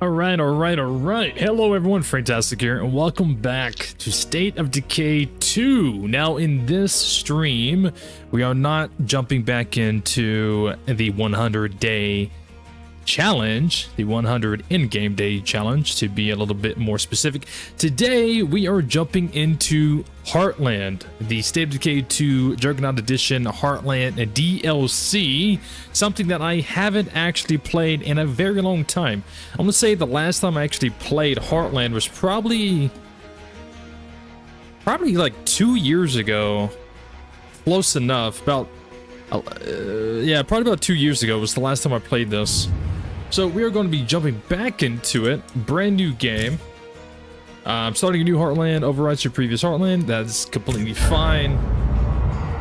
All right. Hello, everyone. FrankTastic here, and welcome back to State of Decay 2. Now, in this stream, we are not jumping back into the 100-day challenge, the 100 in-game day challenge, to be a little bit more specific. Today, we are jumping into Heartland, the State of Decay 2 Juggernaut Edition Heartland DLC, something that I haven't actually played in a very long time. I'm gonna say the last time I actually played Heartland was probably like 2 years ago. Close enough. Probably about 2 years ago was the last time I played this. So we are going to be jumping back into it. Brand new game. Starting a new Heartland, overwrites your previous Heartland. That's completely fine.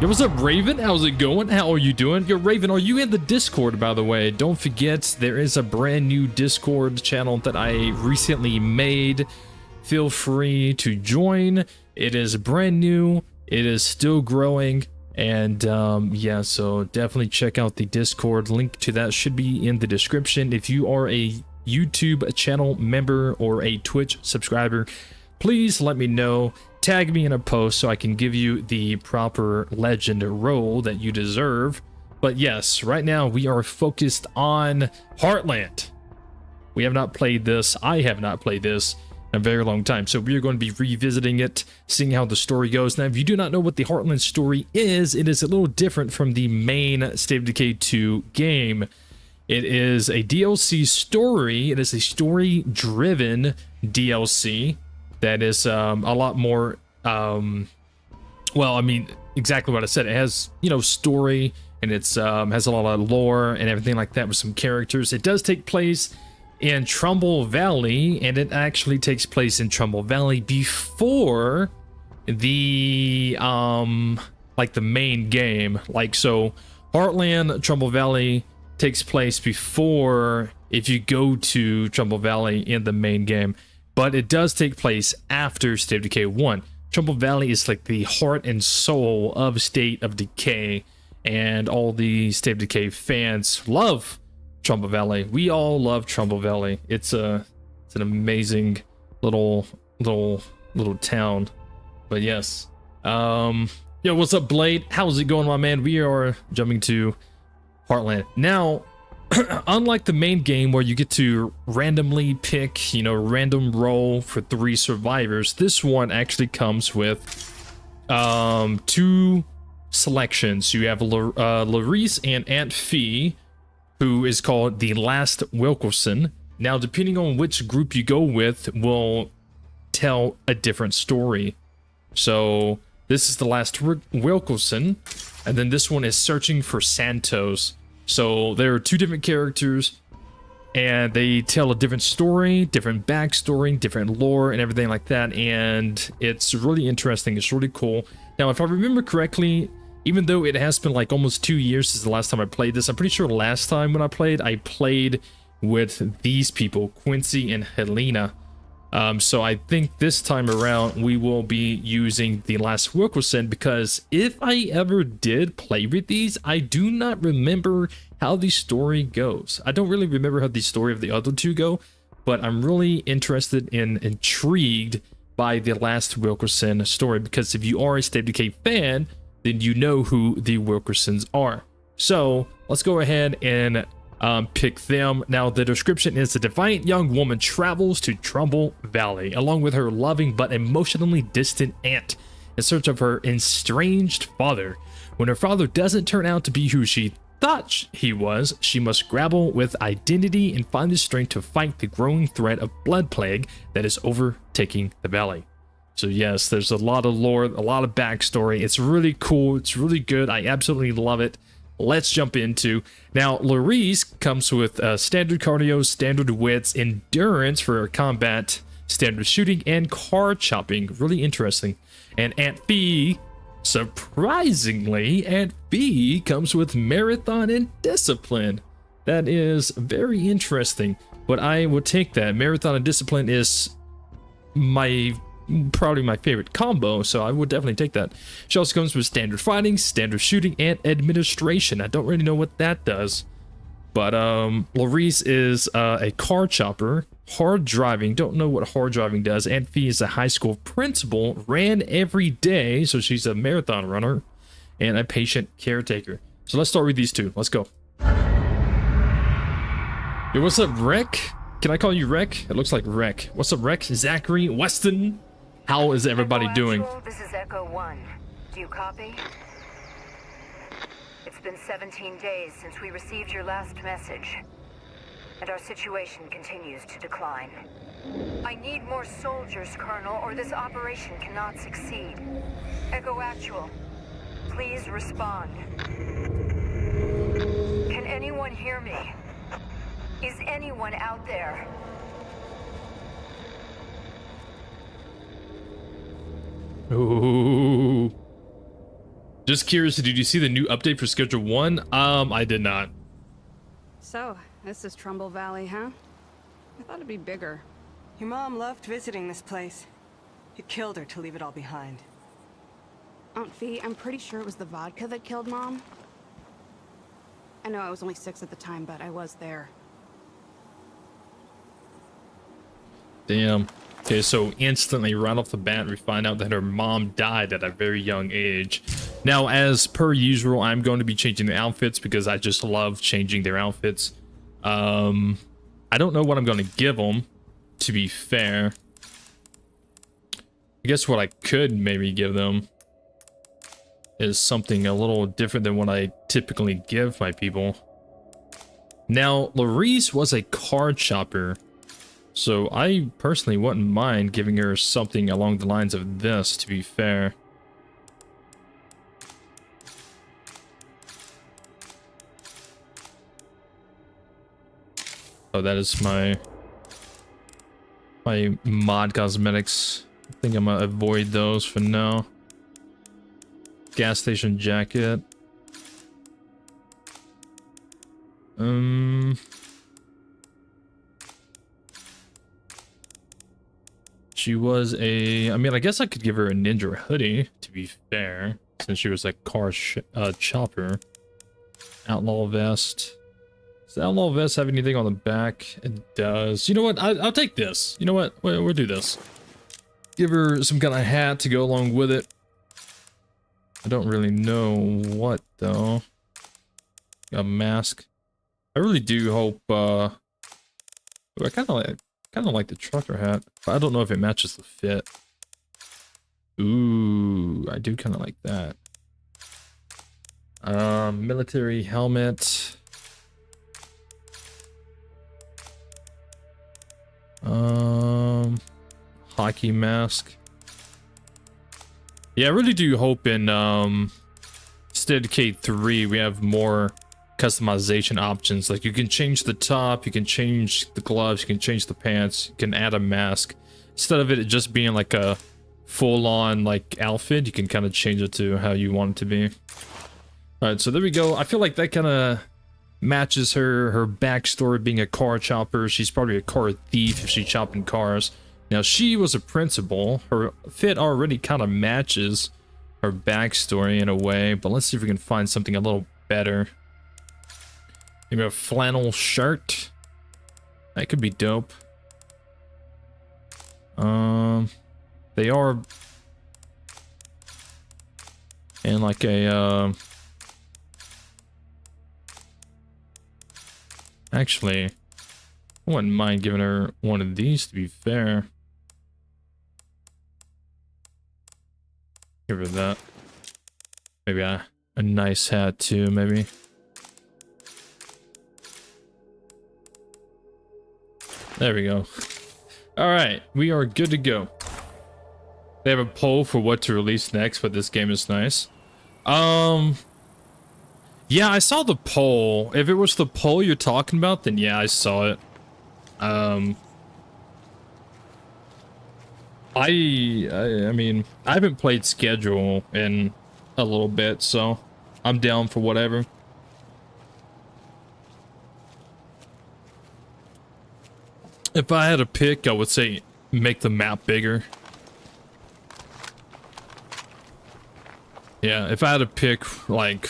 Yo, what's up, Raven? How's it going? How are you doing? Yo, Raven, are you in the Discord, by the way? Don't forget, there is a brand new Discord channel that I recently made. Feel free to join. It is brand new. It is still growing. And yeah, so definitely check out the Discord. Link to that should be in the description. If you are a YouTube channel member or a Twitch subscriber, please let me know. Tag me in a post so I can give you the proper legend role that you deserve. But yes, right now we are focused on Heartland. We have not played this. I have not played this in a very long time, so we are going to be revisiting it, seeing how the story goes. Now, if you do not know what the Heartland story is, it is a little different from the main State of Decay 2 game. It is a DLC story. It is a story-driven DLC that is a lot more, well, I mean, exactly what I said. It has, you know, story, and it's has a lot of lore and everything like that with some characters. It does take place in Trumbull Valley, and it actually takes place in Trumbull Valley before the like the main game. Like, so Heartland Trumbull Valley takes place before if you go to Trumbull Valley in the main game, but it does take place after State of Decay 1. Trumbull Valley is like the heart and soul of State of Decay, and all the State of Decay fans love Trumbull Valley. We all love Trumbull Valley. It's an amazing little town. But yes. Yo, what's up, Blade? How's it going, my man? We are jumping to Heartland. Now, unlike the main game where you get to randomly pick, you know, random roll for 3 survivors, this one actually comes with 2 selections. You have Larice and Aunt Fee, who is called the Last Wilkerson. Now, depending on which group you go with, will tell a different story. So this is the Last Wilkerson, and then this one is Searching for Santos. So there are 2 different characters, and they tell a different story, different backstory, different lore, and everything like that. And it's really interesting. It's really cool. Now, if I remember correctly, even though it has been like almost 2 years since the last time I played this, I'm pretty sure last time when I played with these people, Quincy and Helena. So I think this time around we will be using the Last Wilkerson, because if I ever did play with these, I do not remember how the story goes. I don't really remember how the story of the other 2 go, but I'm really interested and intrigued by the Last Wilkerson story, because if you are a State of Decay fan, then you know who the Wilkersons are. So let's go ahead and pick them. Now, the description is: a defiant young woman travels to Trumbull Valley along with her loving but emotionally distant aunt in search of her estranged father. When her father doesn't turn out to be who she thought he was, she must grapple with identity and find the strength to fight the growing threat of blood plague that is overtaking the valley. So yes, there's a lot of lore, a lot of backstory. It's really cool. It's really good. I absolutely love it. Let's jump into. Now, Larice comes with standard cardio, standard wits, endurance for combat, standard shooting, and car chopping. Really interesting. And Aunt Fee, surprisingly, Aunt Fee comes with marathon and discipline. That is very interesting, but I would take that. Marathon and discipline is probably my favorite combo, so I would definitely take that. She also comes with standard fighting, standard shooting, and administration. I don't really know what that does. But Larice is a car chopper, hard driving, don't know what hard driving does. Aunt Fee is a high school principal, ran every day, so she's a marathon runner, and a patient caretaker. So let's start with these two. Let's go. Yo, what's up, Rec? Can I call you Rec? It looks like Rec. What's up, Rec? Zachary, Weston? How is everybody doing? This is Echo 1. Do you copy? It's been 17 days since we received your last message, and our situation continues to decline. I need more soldiers, Colonel, or this operation cannot succeed. Echo Actual, please respond. Can anyone hear me? Is anyone out there? Ooh. Just curious, did you see the new update for Schedule 1? I did not. So, this is Trumbull Valley, huh? I thought it'd be bigger. Your mom loved visiting this place. It killed her to leave it all behind. Aunt Fee, I'm pretty sure it was the vodka that killed Mom. I know I was only 6 at the time, but I was there. Damn. Okay, so instantly, right off the bat, we find out that her mom died at a very young age. Now, as per usual, I'm going to be changing the outfits because I just love changing their outfits. I don't know what I'm going to give them, to be fair. I guess what I could maybe give them is something a little different than what I typically give my people. Now, Larice was a card chopper, so I personally wouldn't mind giving her something along the lines of this, to be fair. Oh, that is my mod cosmetics. I think I'm gonna avoid those for now. Gas station jacket. She was a... I mean, I guess I could give her a ninja hoodie, to be fair, since she was a car chopper. Outlaw vest. Does the outlaw vest have anything on the back? It does. You know what? I'll take this. You know what? We'll do this. Give her some kind of hat to go along with it. I don't really know what, though. A mask. I really do hope, I kind of like the trucker hat, but I don't know if it matches the fit. Ooh, I do kind of like that. Military helmet. Hockey mask. Yeah, I really do hope in Decay 3 we have more customization options. Like, you can change the top, you can change the gloves, you can change the pants, you can add a mask. Instead of it just being like a full-on like outfit, you can kind of change it to how you want it to be. Alright, so there we go. I feel like that kind of matches her backstory being a car chopper. She's probably a car thief if she's chopping cars. Now, she was a principal. Her fit already kind of matches her backstory in a way, but let's see if we can find something a little better. Maybe a flannel shirt. That could be dope. They are in like a actually, I wouldn't mind giving her one of these, to be fair. Give her that. Maybe a nice hat too, maybe. There we go. Alright, we are good to go. They have a poll for what to release next, but this game is nice. Yeah, I saw the poll. If it was the poll you're talking about, then yeah, I saw it. I mean, I haven't played Schedule in a little bit, so I'm down for whatever. If I had a pick, I would say make the map bigger. Yeah, if I had to pick, like,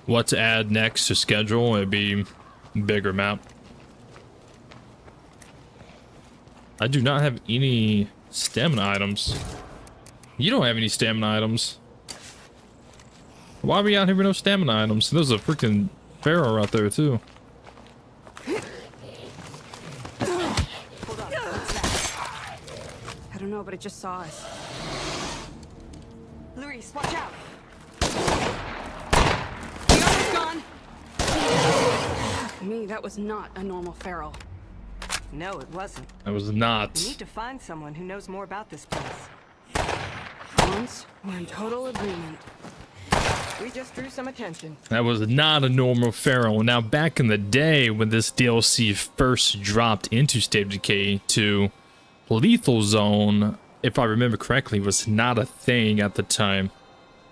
what to add next to schedule, it'd be bigger map. I do not have any stamina items. You don't have any stamina items. Why are we out here with no stamina items? There's a freaking pharaoh out there too. Hold up, what's that? I don't know, but it just saw us. Luis, watch out! The armor's gone! Me, that was not a normal feral. No, it wasn't. I was not. We need to find someone who knows more about this place. Once, we're in total agreement. We just drew some attention. That was not a normal pharaoh. Now, back in the day when this DLC first dropped into State of Decay 2, Lethal Zone, if I remember correctly, was not a thing at the time.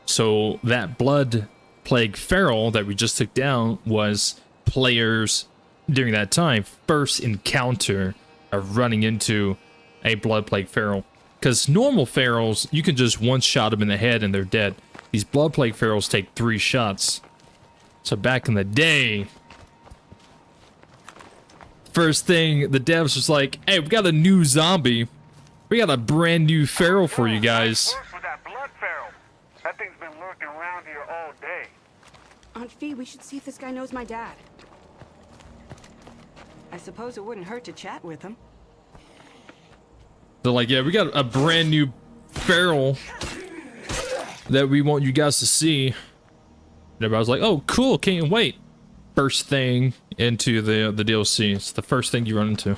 So that Blood Plague Feral that we just took down was players during that time first encounter of running into a Blood Plague Feral. Because normal Ferals, you can just one-shot them in the head and they're dead. These Blood Plague Ferals take 3 shots. So back in the day, first thing the devs was like, hey, we got a new zombie. We got a brand new feral for you guys. Worse with that blood feral. That thing's been lurking around here all day. Aunt Fee, we should see if this guy knows my dad. I suppose it wouldn't hurt to chat with him. They're like, yeah, we got a brand new feral that we want you guys to see. And everybody's like, oh, cool, can't wait. First thing into the DLC. It's the first thing you run into.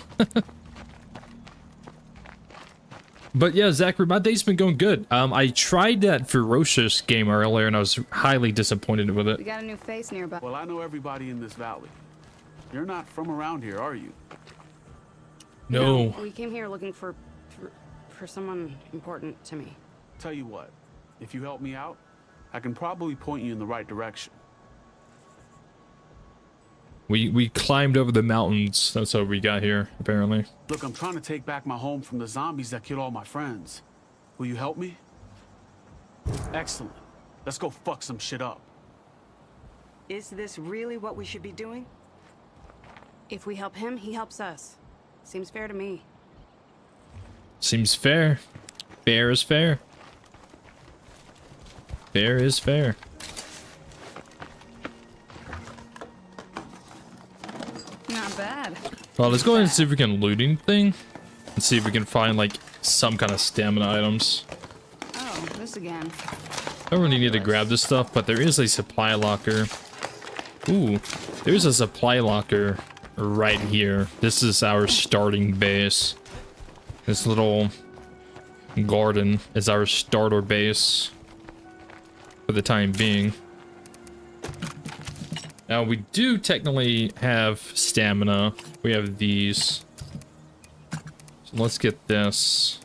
But yeah, Zachary, my day's been going good. I tried that Ferocious game earlier and I was highly disappointed with it. We got a new face nearby. Well, I know everybody in this valley. You're not from around here, are you? No. We came here looking for someone important to me. Tell you what, if you help me out, I can probably point you in the right direction. We climbed over the mountains. That's how we got here, apparently. Look, I'm trying to take back my home from the zombies that killed all my friends. Will you help me? Excellent. Let's go fuck some shit up. Is this really what we should be doing? If we help him, he helps us. Seems fair to me. Seems fair. Fair is fair. Fair is fair. Not bad. Well, let's go ahead and see if we can loot anything. And see if we can find, like, some kind of stamina items. Oh, this again. I don't really need to grab this stuff, but there is a supply locker. Ooh, there's a supply locker right here. This is our starting base. This little garden is our starter base for the time being. Now, we do technically have stamina. We have these. So let's get this.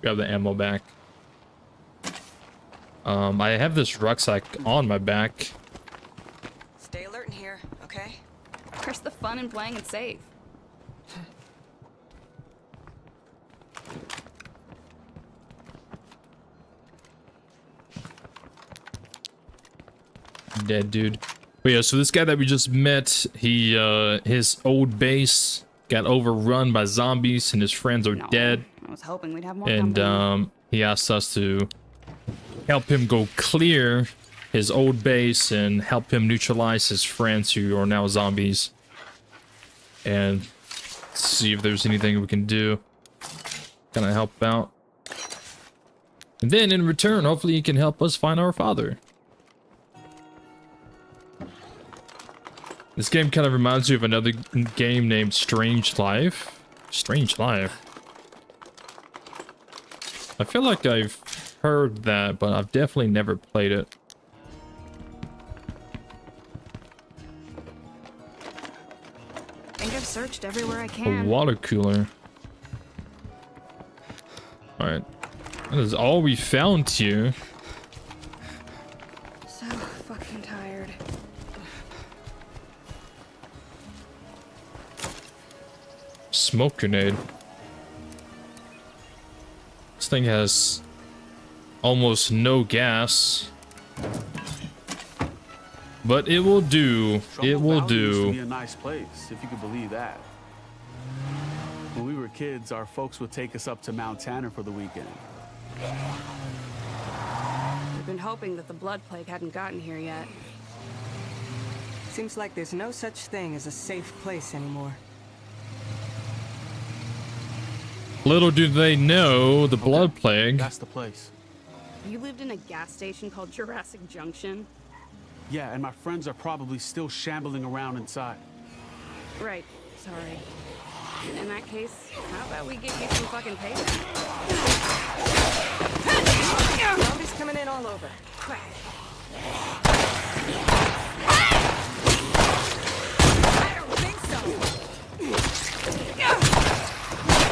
Grab the ammo back. I have this rucksack on my back. Stay alert in here, okay? Where's the fun in playing it safe? Dead dude. But yeah, so this guy that we just met, he his old base got overrun by zombies and his friends are dead. I was hoping we'd have more And company. he asked us to help him go clear his old base and help him neutralize his friends who are now zombies. And see if there's anything we can do. Kind of help out. And then in return, hopefully he can help us find our father. This game kind of reminds me of another game named Strange Life. Strange Life. I feel like I've heard that, but I've definitely never played it. I think I've searched everywhere I A can. water cooler. Alright. That is all we found here. So fucking tired. Smoke grenade. This thing has almost no gas. But it will do. It Trumbull will Valley used to be do. a nice place, if you could believe that. When we were kids, our folks would take us up to Mount Tanner for the weekend. We've been hoping that the blood plague hadn't gotten here yet. Seems like there's no such thing as a safe place anymore. Little do they know the blood plague. That's the place. You lived in a gas station called Jurassic Junction? Yeah, and my friends are probably still shambling around inside. Right, sorry. In that case, how about we give you some fucking payback? Zombies coming in all over. Quick. I don't think so.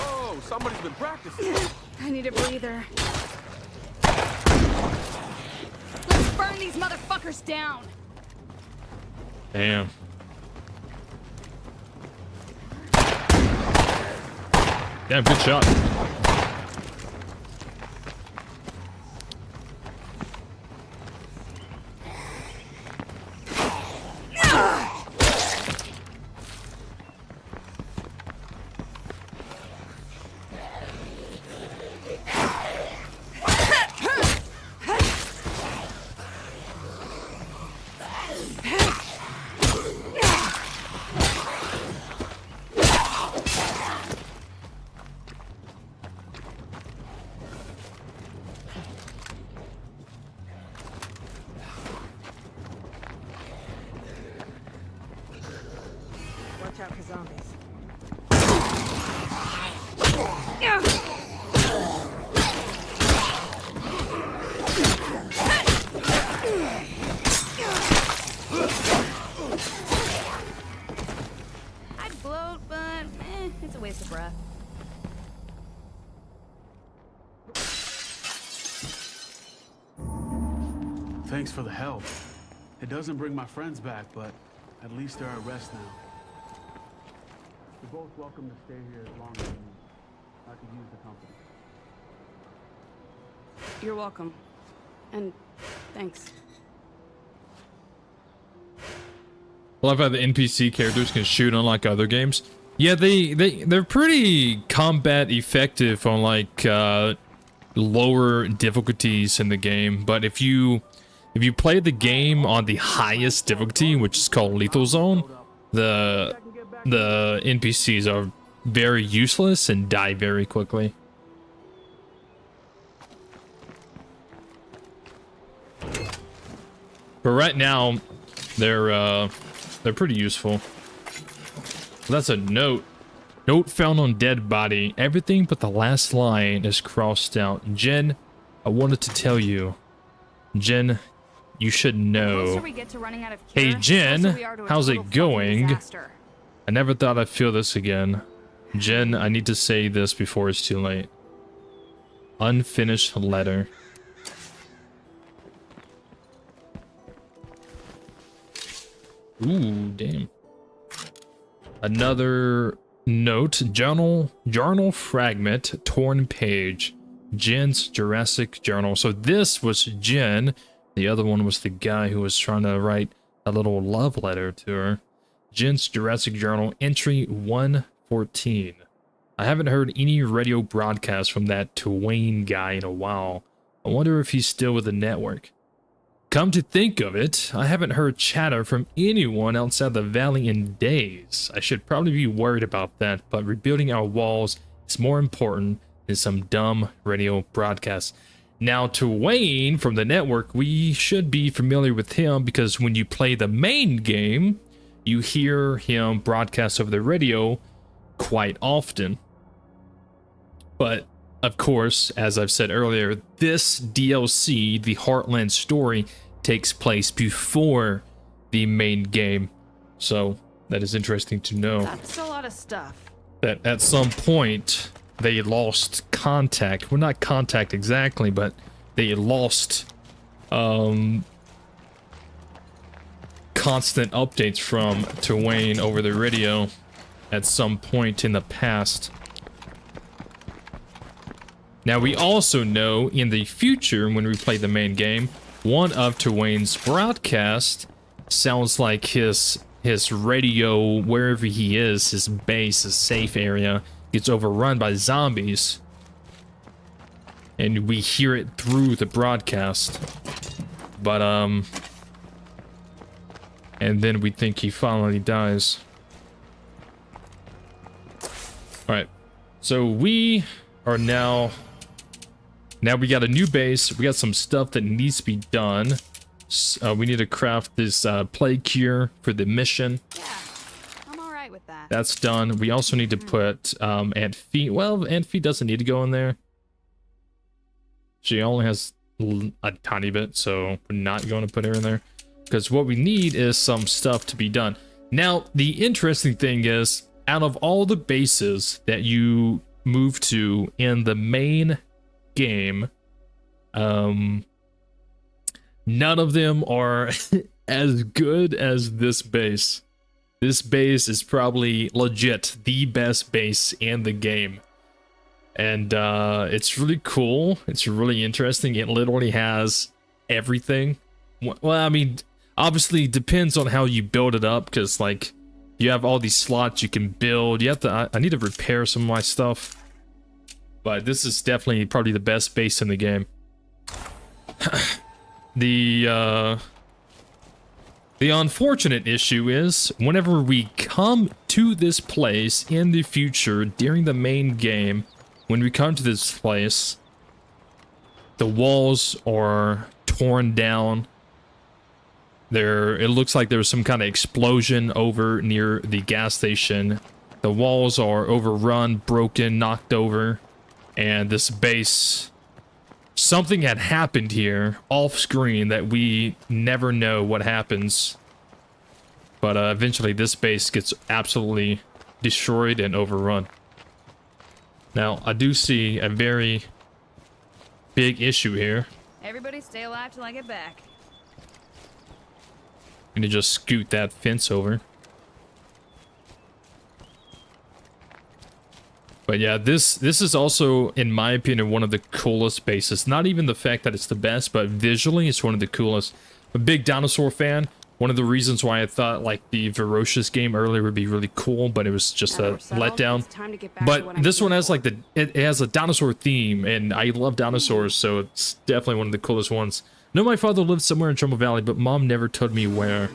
Oh, somebody's been practicing. I need a breather. Let's burn these motherfuckers down! Damn. Damn, good shot. Watch out for zombies. I'd float, but it's a waste of breath. Thanks for the help. It doesn't bring my friends back, but at least they're at rest now. You're both welcome to stay here as long as you need. I could use the company. You're welcome. And thanks. I love how the NPC characters can shoot unlike other games. Yeah, they're pretty combat effective on like lower difficulties in the game, but if you play the game on the highest difficulty, which is called Lethal Zone, the NPCs are very useless and die very quickly. But right now, they're pretty useful. That's a note. Note found on dead body. Everything but the last line is crossed out. Jen, I wanted to tell you. Jen, you should know. Hey Jen, how's it going? I never thought I'd feel this again. Jen, I need to say this before it's too late. Unfinished letter. Ooh, damn. Another note. Journal fragment. Torn page. Jen's Jurassic Journal. So this was Jen. The other one was the guy who was trying to write a little love letter to her. Jen's Jurassic Journal, entry 114. I haven't heard any radio broadcast from that Twain guy in a while. I wonder if he's still with the network. Come to think of it, I haven't heard chatter from anyone outside the valley in days. I should probably be worried about that, but rebuilding our walls is more important than some dumb radio broadcasts. Now, Twain from the network, we should be familiar with him because when you play the main game, you hear him broadcast over the radio quite often. But, of course, as I've said earlier, this DLC, the Heartland story, takes place before the main game. So, that is interesting to know. That's a lot of stuff. That at some point, they lost contact. Well, not contact exactly, but they lost constant updates from Twain over the radio at some point in the past. Now, we also know in the future, when we play the main game, one of Twain's broadcasts sounds like his radio, wherever he is, his base, his safe area, gets overrun by zombies. And we hear it through the broadcast. But, and then we think he finally dies. Alright. So we are now we got a new base. We got some stuff that needs to be done. We need to craft this plague cure for the mission. Yeah, I'm all right with that. That's done. We also need to put Aunt Fee. Well, Aunt Fee doesn't need to go in there. She only has a tiny bit, so we're not going to put her in there. Because what we need is some stuff to be done. Now, the interesting thing is, out of all the bases that you move to in the main game, none of them are as good as this base. This base is probably legit the best base in the game. And it's really cool. It's really interesting. It literally has everything. Well, I mean, obviously it depends on how you build it up, because like you have all these slots you can build. You have to, I need to repair some of my stuff. But this is definitely probably the best base in the game. The unfortunate issue is whenever we come to this place in the future during the main game, when we come to this place, the walls are torn down. It looks like there was some kind of explosion over near the gas station. The walls are overrun, broken, knocked over, and this base, something had happened here off screen that we never know what happens. But eventually this base gets absolutely destroyed and overrun. Now, I do see a very big issue here. Everybody stay alive till I get back. I'm gonna just scoot that fence over. But yeah, this is also, in my opinion, one of the coolest bases. Not even the fact that it's the best, but visually it's one of the coolest. I'm a big dinosaur fan. One of the reasons why I thought like the Ferocious game earlier would be really cool, but it was just a letdown. But this one has like it has a dinosaur theme, and I love dinosaurs, so it's definitely one of the coolest ones. I know my father lived somewhere in Trumbull Valley, but mom never told me where.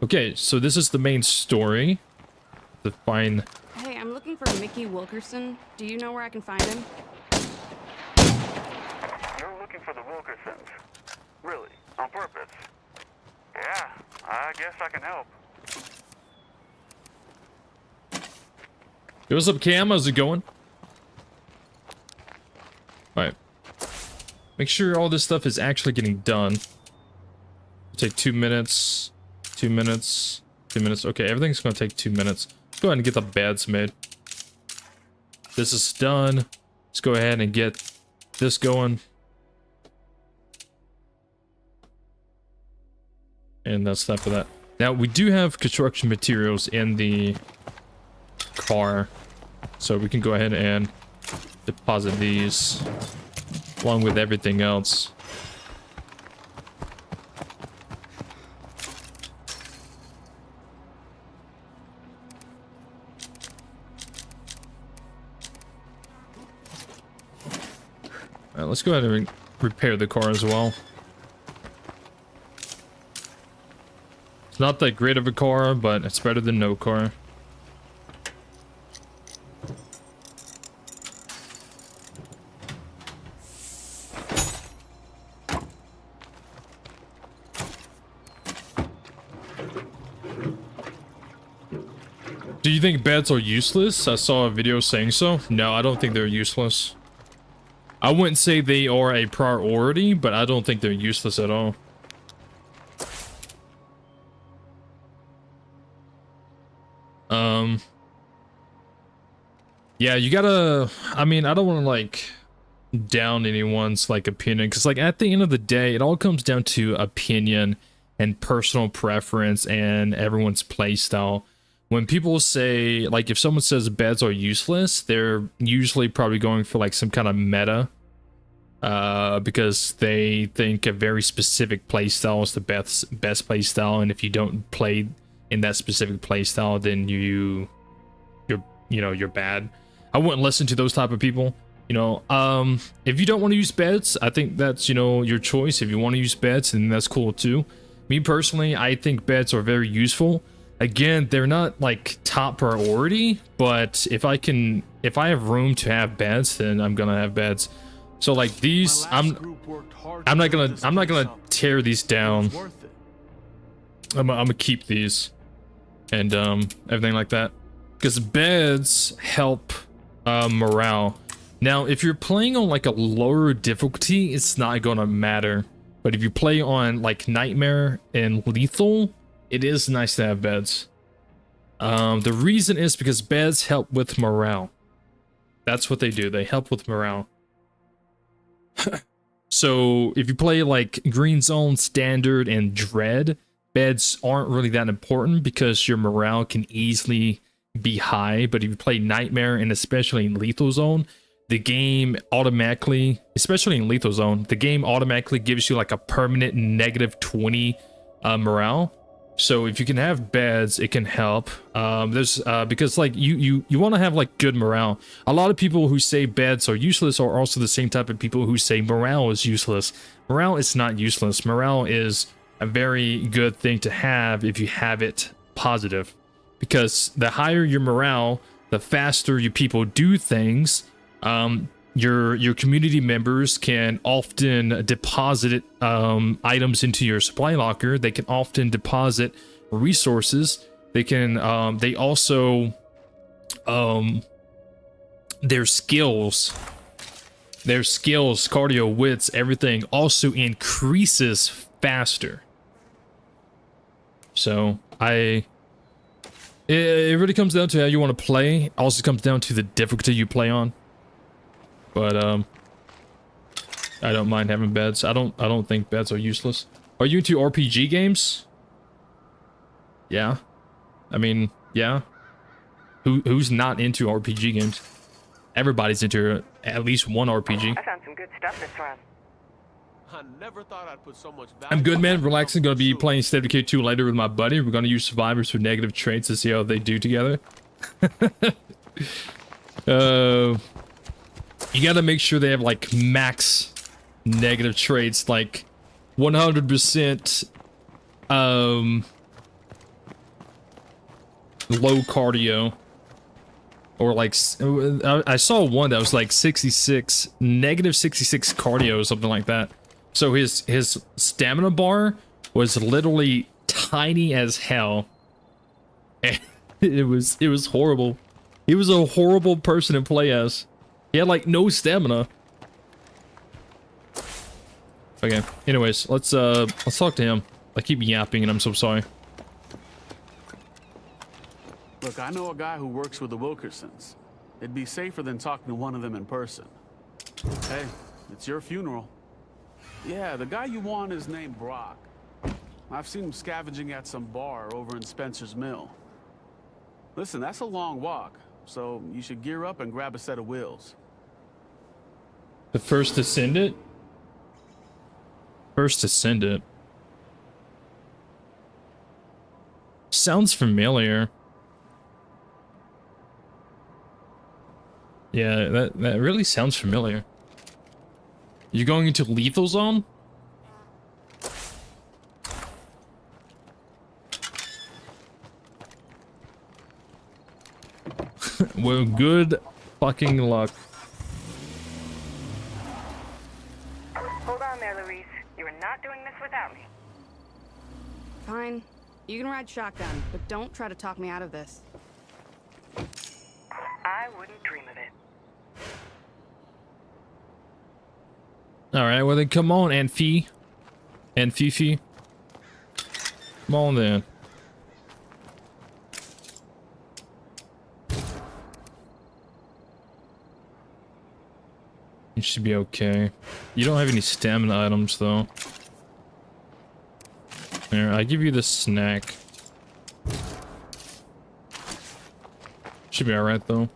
Okay, so this is the main story. To find. Hey, I'm looking for Mickey Wilkerson. Do you know where I can find him? You're looking for the Wilkersons. Really? On purpose? Yeah, I guess I can help. Hey, what's up, Cam? How's it going? Alright. Make sure all this stuff is actually getting done. Take 2 minutes. 2 minutes. 2 minutes. Okay, everything's gonna take 2 minutes. Let's go ahead and get the beds made. This is done. Let's go ahead and get this going. And that's that for that. Now, we do have construction materials in the car, so we can go ahead and deposit these along with everything else. All right, let's go ahead and repair the car as well. It's not that great of a car, but it's better than no car. Do you think beds are useless? I saw a video saying so. No, I don't think they're useless. I wouldn't say they are a priority, but I don't think they're useless at all. Yeah, you gotta, I mean, I don't want to like down anyone's like opinion, because like at the end of the day, it all comes down to opinion and personal preference and everyone's play style. When people say, like, if someone says beds are useless, they're usually probably going for like some kind of meta because they think a very specific playstyle is the best playstyle, and if you don't play in that specific playstyle, then you're bad. I wouldn't listen to those type of people. You know, if you don't want to use beds, I think that's, you know, your choice. If you want to use beds, then that's cool too. Me personally, I think beds are very useful. Again, they're not like top priority, but if I have room to have beds, then I'm gonna have beds. So like these, I'm not gonna tear these down. I'm gonna keep these and everything like that, because beds help morale. Now, if you're playing on like a lower difficulty, it's not gonna matter. But if you play on like Nightmare and Lethal, it is nice to have beds. The reason is because beds help with morale. That's what they do. They help with morale. So if you play like Green Zone, Standard, and Dread, beds aren't really that important because your morale can easily be high. But if you play Nightmare and especially in Lethal Zone, the game automatically, especially in Lethal Zone, the game automatically gives you like a permanent negative 20 morale. So if you can have beds, it can help. Because like you want to have like good morale. A lot of people who say beds are useless are also the same type of people who say morale is useless. Morale is not useless. Morale is a very good thing to have if you have it positive. Because the higher your morale, the faster you people do things. Your community members can often deposit items into your supply locker. They can often deposit resources. They can they also their skills, cardio, wits, everything also increases faster. So it really comes down to how you want to play. Also comes down to the difficulty you play on. But I don't mind having beds. I don't think beds are useless. Are you into RPG games? Yeah. I mean, yeah. Who's not into RPG games? Everybody's into at least one RPG. I found some good stuff this run. I never thought I'd put so much value. I'm good, man. Relaxing. Gonna be playing State of Decay 2 later with my buddy. We're gonna use survivors for negative traits to see how they do together. You gotta make sure they have like max negative traits, like 100% low cardio, or like I saw one that was like 66 negative 66 cardio or something like that. So his stamina bar was literally tiny as hell, and it was horrible. He was a horrible person to play as. He had like no stamina. Okay. Anyways, let's talk to him. I keep yapping and I'm so sorry. Look, I know a guy who works with the Wilkersons. It'd be safer than talking to one of them in person. Hey, it's your funeral. Yeah, the guy you want is named Brock. I've seen him scavenging at some bar over in Spencer's Mill. Listen, that's a long walk, so you should gear up and grab a set of wheels. The first to send it? First to send it. Sounds familiar. Yeah, that really sounds familiar. You're going into Lethal Zone? Well, good fucking luck. Hold on there, Louise. You are not doing this without me. Fine. You can ride shotgun, but don't try to talk me out of this. I wouldn't dream of it. Alright, well then come on, Aunt Fee. Aunt Fifi. Come on then. You should be okay. You don't have any stamina items though. Here, I give you this snack. Should be alright though.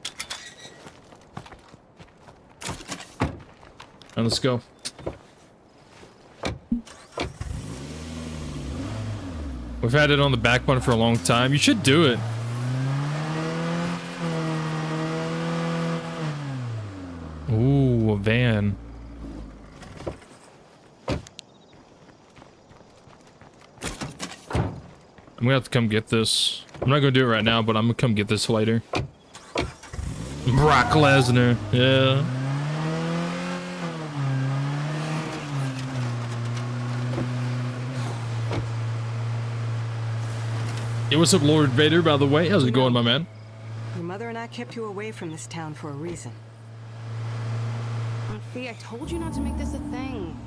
Alright, let's go. We've had it on the back button for a long time. You should do it. Ooh, a van. I'm gonna have to come get this. I'm not gonna do it right now, but I'm gonna come get this later. Brock Lesnar, yeah. Hey, what's up, Lord Vader, by the way? How's it going, my man? Your mother and I kept you away from this town for a reason. Aunt Fee, I told you not to make this a thing.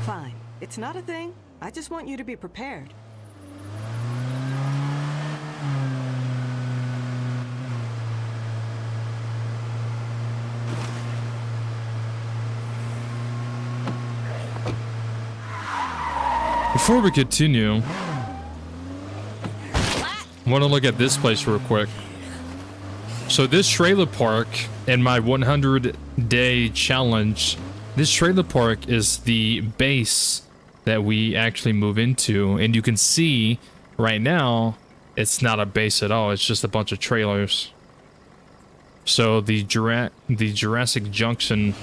Fine. It's not a thing. I just want you to be prepared. Before we continue, I want to look at this place real quick. So this trailer park and my 100-day challenge, this trailer park is the base that we actually move into. And you can see right now, it's not a base at all. It's just a bunch of trailers. So the Jurassic Junction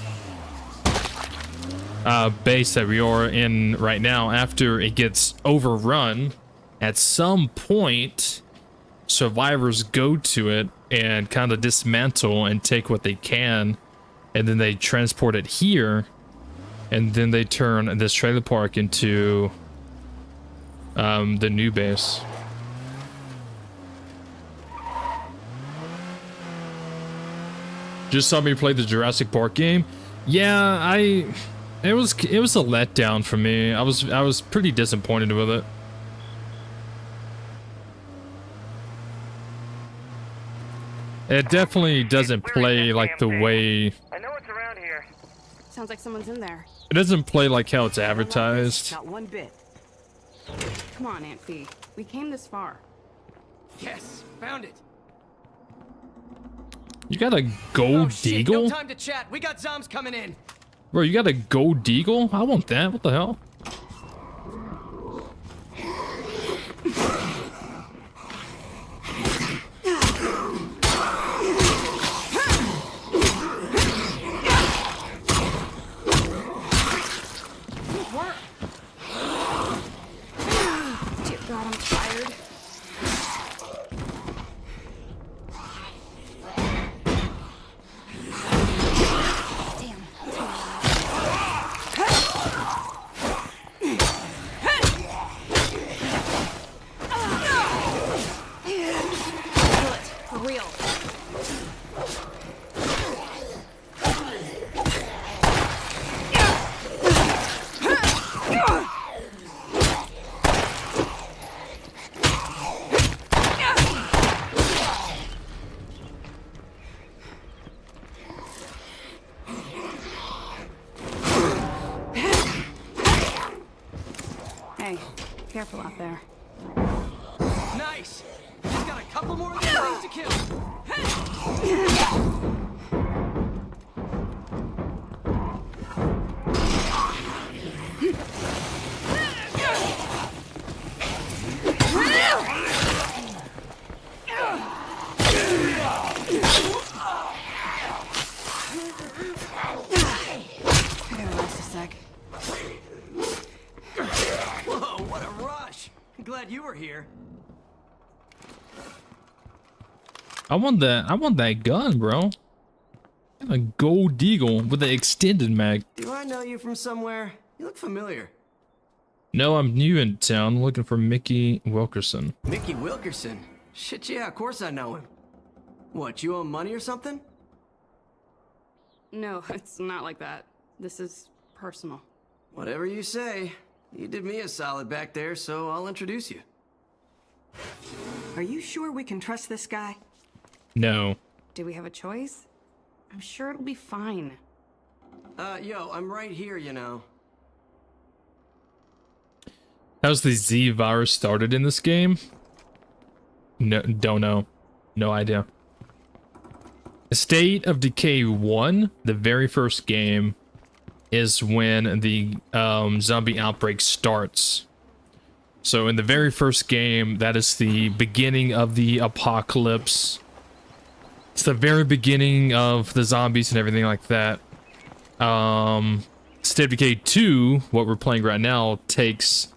base that we are in right now, after it gets overrun, at some point, survivors go to it and kind of dismantle and take what they can, and then they transport it here, and then they turn this trailer park into the new base. Just saw me play the Jurassic Park game. Yeah, it was a letdown for me. I was pretty disappointed with it. It definitely doesn't play like the way. I know it's around here. Sounds like someone's in there. It doesn't play like how it's advertised. Not one bit. Come on, Aunt Fee. We came this far. Yes, found it. You got a gold shit, deagle? no time to chat. We got zombs coming in. Bro, you got a gold deagle? I want that. What the hell? Dear God, I'm tired. Hey, careful out there. Nice. Just got a couple more of these things to kill. I gotta rest a sec. Whoa, what a rush. Glad you were here. I want that gun, bro. A gold deagle with an extended mag. Do I know you from somewhere? You look familiar. No, I'm new in town, looking for Mickey Wilkerson. Mickey Wilkerson? Shit, yeah, of course I know him. What, you owe money or something? No, it's not like that. This is personal. Whatever you say. You did me a solid back there, so I'll introduce you. Are you sure we can trust this guy? No. Do we have a choice? I'm sure it'll be fine. Yo, I'm right here, you know. How's the Z virus started in this game? No, don't know. No idea. State of Decay 1, the very first game, is when the zombie outbreak starts. So in the very first game, that is the beginning of the apocalypse. It's the very beginning of the zombies and everything like that. State of Decay 2, what we're playing right now, takes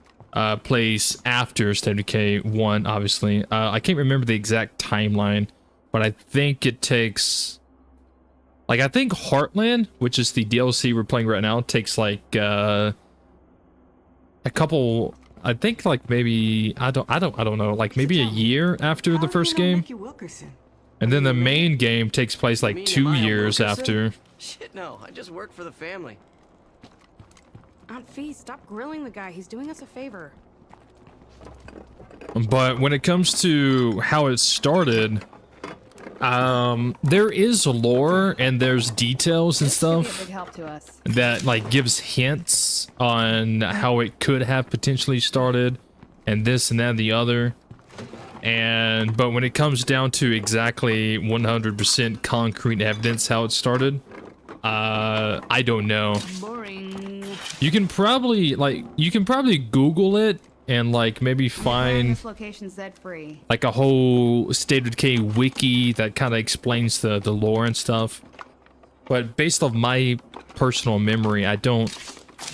place after State of Decay 1, obviously. I can't remember the exact timeline, but I think it takes... Like, I think Heartland, which is the DLC we're playing right now, takes like a couple... I think like maybe I don't know, like maybe a year after the first game. Nat Wilkerson? And then the main game takes place like 2 years after. Shit, no. I just work for the family. Aunt Fee, stop grilling the guy. He's doing us a favor. But when it comes to how it started, there is lore and there's details and stuff Big help to us. that like gives hints on how it could have potentially started and this and that and the other. But when it comes down to exactly 100% concrete evidence how it started, I don't know. Boring. You can probably Google it and like maybe find This location's dead free. like a whole State of Decay wiki that kind of explains the lore and stuff. But based off my personal memory, I don't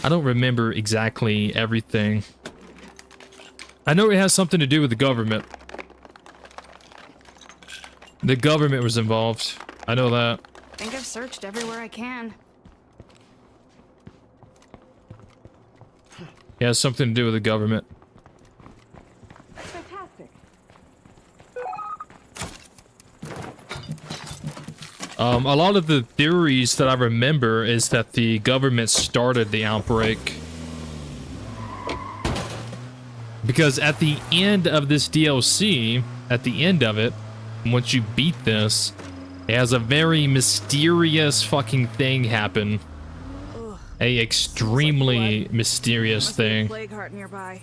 remember exactly everything. I know it has something to do with the government. The government was involved. I know that. I think I've searched everywhere I can. It has something to do with the government. Fantastic. A lot of the theories that I remember is that the government started the outbreak. Because at the end of this DLC, at the end of it, once you beat this, it has a very mysterious fucking thing happen. A extremely mysterious Must be a thing. plague heart nearby.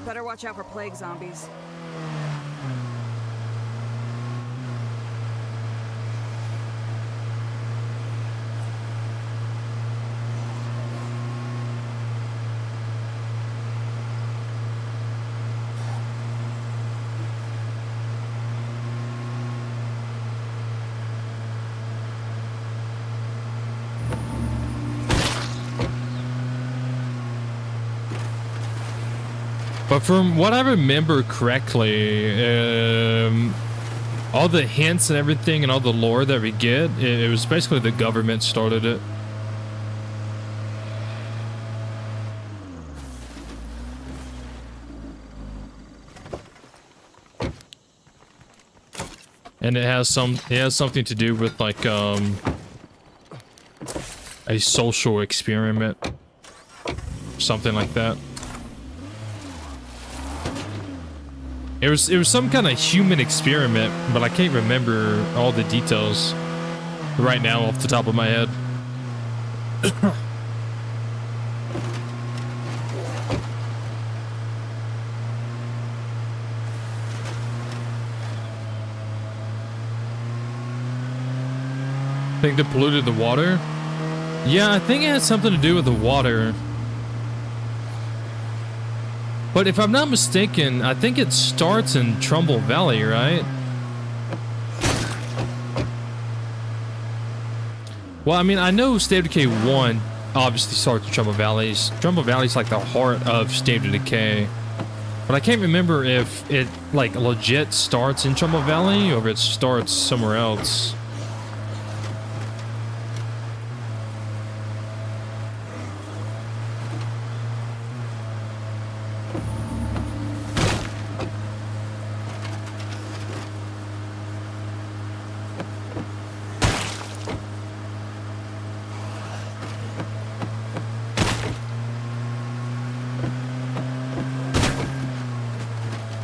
Better watch out for plague zombies. But from what I remember correctly, all the hints and everything and all the lore that we get, it was basically the government started it. And it has something to do with like a social experiment, something like that. It was some kind of human experiment, but I can't remember all the details right now off the top of my head. Think they polluted the water? Yeah, I think it has something to do with the water. But if I'm not mistaken, I think it starts in Trumbull Valley, right? Well, I mean, I know State of Decay 1 obviously starts in Trumbull Valley. Trumbull Valley's like the heart of State of Decay. But I can't remember if it, like, legit starts in Trumbull Valley or if it starts somewhere else.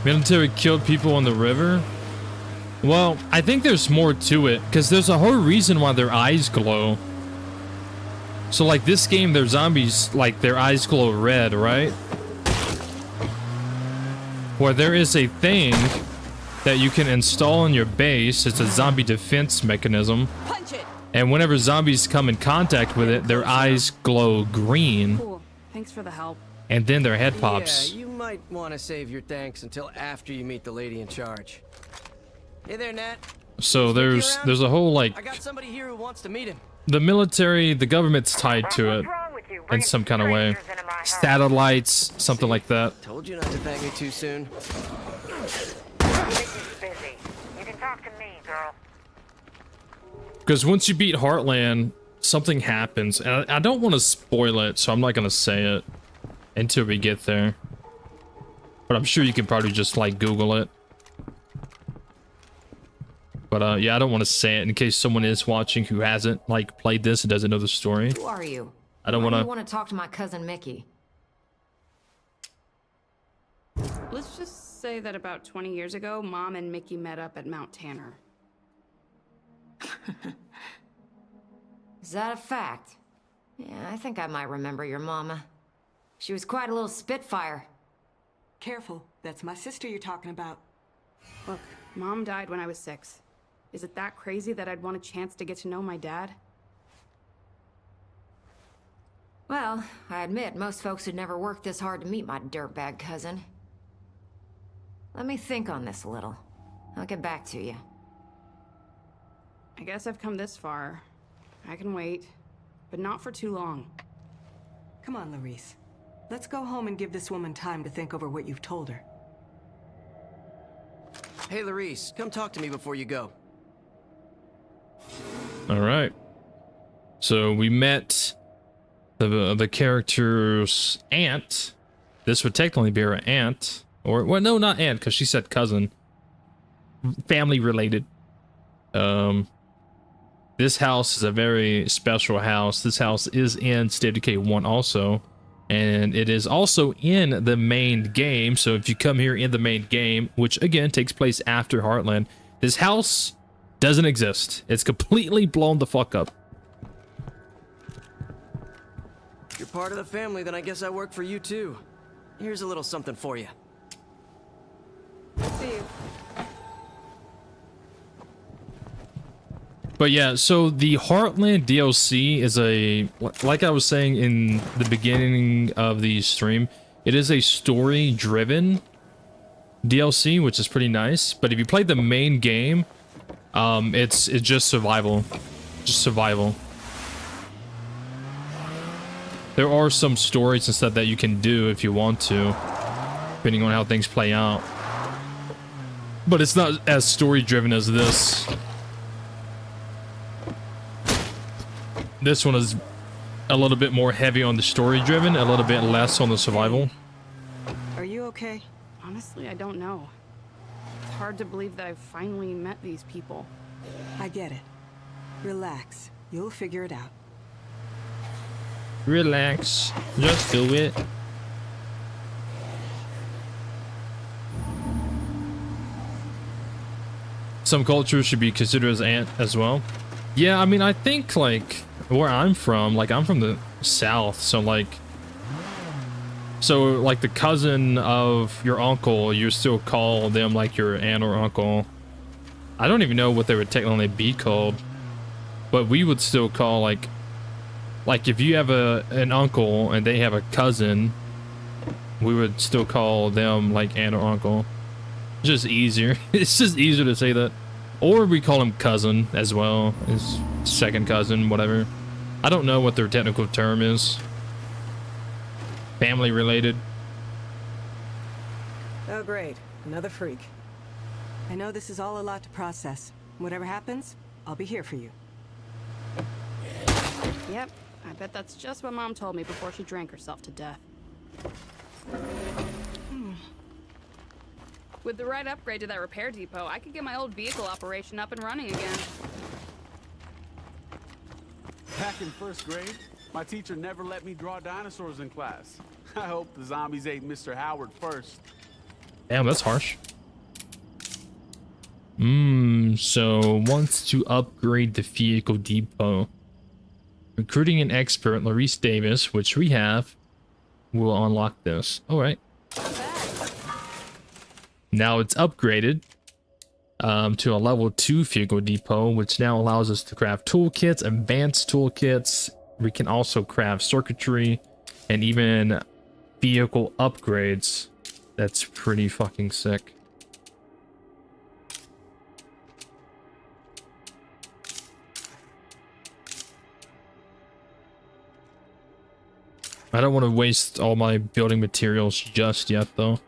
Military killed people on the river? Well, I think there's more to it, because there's a whole reason why their eyes glow. So like this game, their zombies, like their eyes glow red, right? Where there is a thing that you can install on your base. It's a zombie defense mechanism. Punch it. And whenever zombies come in contact with it, their eyes glow green. Cool. Thanks for the help. And then their head pops. Yeah, you might want to save your thanks until after you meet the lady in charge. Hey there, Nat. So there's a whole like I got somebody here who wants to meet him. the military, the government's tied to it in some kind of way. Satellites, something like that. Told you not to thank me too soon. Mickey's busy. You can talk to me, girl. Because once you beat Heartland, something happens. And I don't want to spoil it, so I'm not going to say it until we get there. But I'm sure you can probably just, like, Google it. But, yeah, I don't want to say it in case someone is watching who hasn't, like, played this and doesn't know the story. Who are you? I don't want Why to... do you want to talk to my cousin Mickey? Let's just say that about 20 years ago, Mom and Mickey met up at Mount Tanner. Is that a fact? Yeah, I think I might remember your mama. She was quite a little spitfire. Careful, that's my sister you're talking about. Look, Mom died when I was 6. Is it that crazy that I'd want a chance to get to know my dad? Well, I admit most folks would never work this hard to meet my dirtbag cousin. Let me think on this a little. I'll get back to you. I guess I've come this far. I can wait, but not for too long. Come on, Larice. Let's go home and give this woman time to think over what you've told her. Hey, Larice, come talk to me before you go. All right. So we met the character's aunt. This would technically be her aunt. Or, well, no, not aunt, because she said cousin. Family related. This house is a very special house. This house is in State of Decay 1 also. And it is also in the main game. So if you come here in the main game, which again takes place after Heartland, this house doesn't exist. It's completely blown the fuck up. If you're part of the family, then I guess I work for you too. Here's a little something for you. See you. But yeah, so the Heartland DLC is a, like I was saying in the beginning of the stream, it is a story-driven DLC, which is pretty nice. But if you play the main game, it's just survival. Just survival. There are some stories and stuff that you can do if you want to, depending on how things play out. But it's not as story-driven as this. This one is a little bit more heavy on the story-driven, a little bit less on the survival. Are you okay? Honestly, I don't know. It's hard to believe that I've finally met these people. I get it. Relax. You'll figure it out. Relax. Just do it. Some cultures should be considered as aunt as well. Yeah, I mean, I think, like, where I'm from, like, I'm from the South, so, like, the cousin of your uncle, you still call them, like, your aunt or uncle. I don't even know what they would technically be called, but we would still call, like, if you have an uncle and they have a cousin, we would still call them, like, aunt or uncle. It's just easier. It's just easier to say that. Or we call him cousin as well, his second cousin, whatever. I don't know what their technical term is. Family related. Oh, great. Another freak. I know this is all a lot to process. Whatever happens, I'll be here for you. Yep, I bet that's just what Mom told me before she drank herself to death. With the right upgrade to that repair depot, I could get my old vehicle operation up and running again. Back in first grade, my teacher never let me draw dinosaurs in class. I hope the zombies ate Mr. Howard first. Damn, that's harsh. So wants to upgrade the vehicle depot. Recruiting an expert, Larice Davis, which we have, will unlock this. All right. Now it's upgraded to a level 2 vehicle depot, which now allows us to craft toolkits, advanced toolkits. We can also craft circuitry and even vehicle upgrades. That's pretty fucking sick. I don't want to waste all my building materials just yet, though.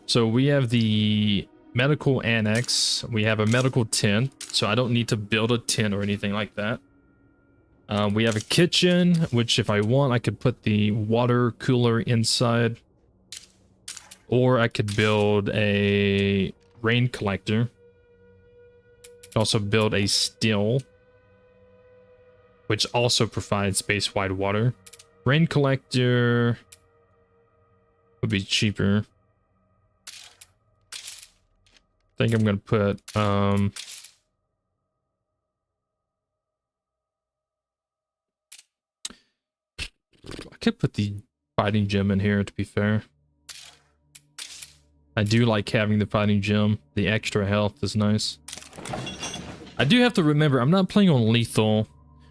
So we have the medical annex. We have a medical tent, so I don't need to build a tent or anything like that. We have a kitchen, which if I want, I could put the water cooler inside. Or I could build a rain collector. Also build a still, which also provides base-wide water. Rain collector would be cheaper. I think I'm gonna put I could put the fighting gym in here, to be fair. I do like having the fighting gym. The extra health is nice. I do have to remember, I'm not playing on lethal.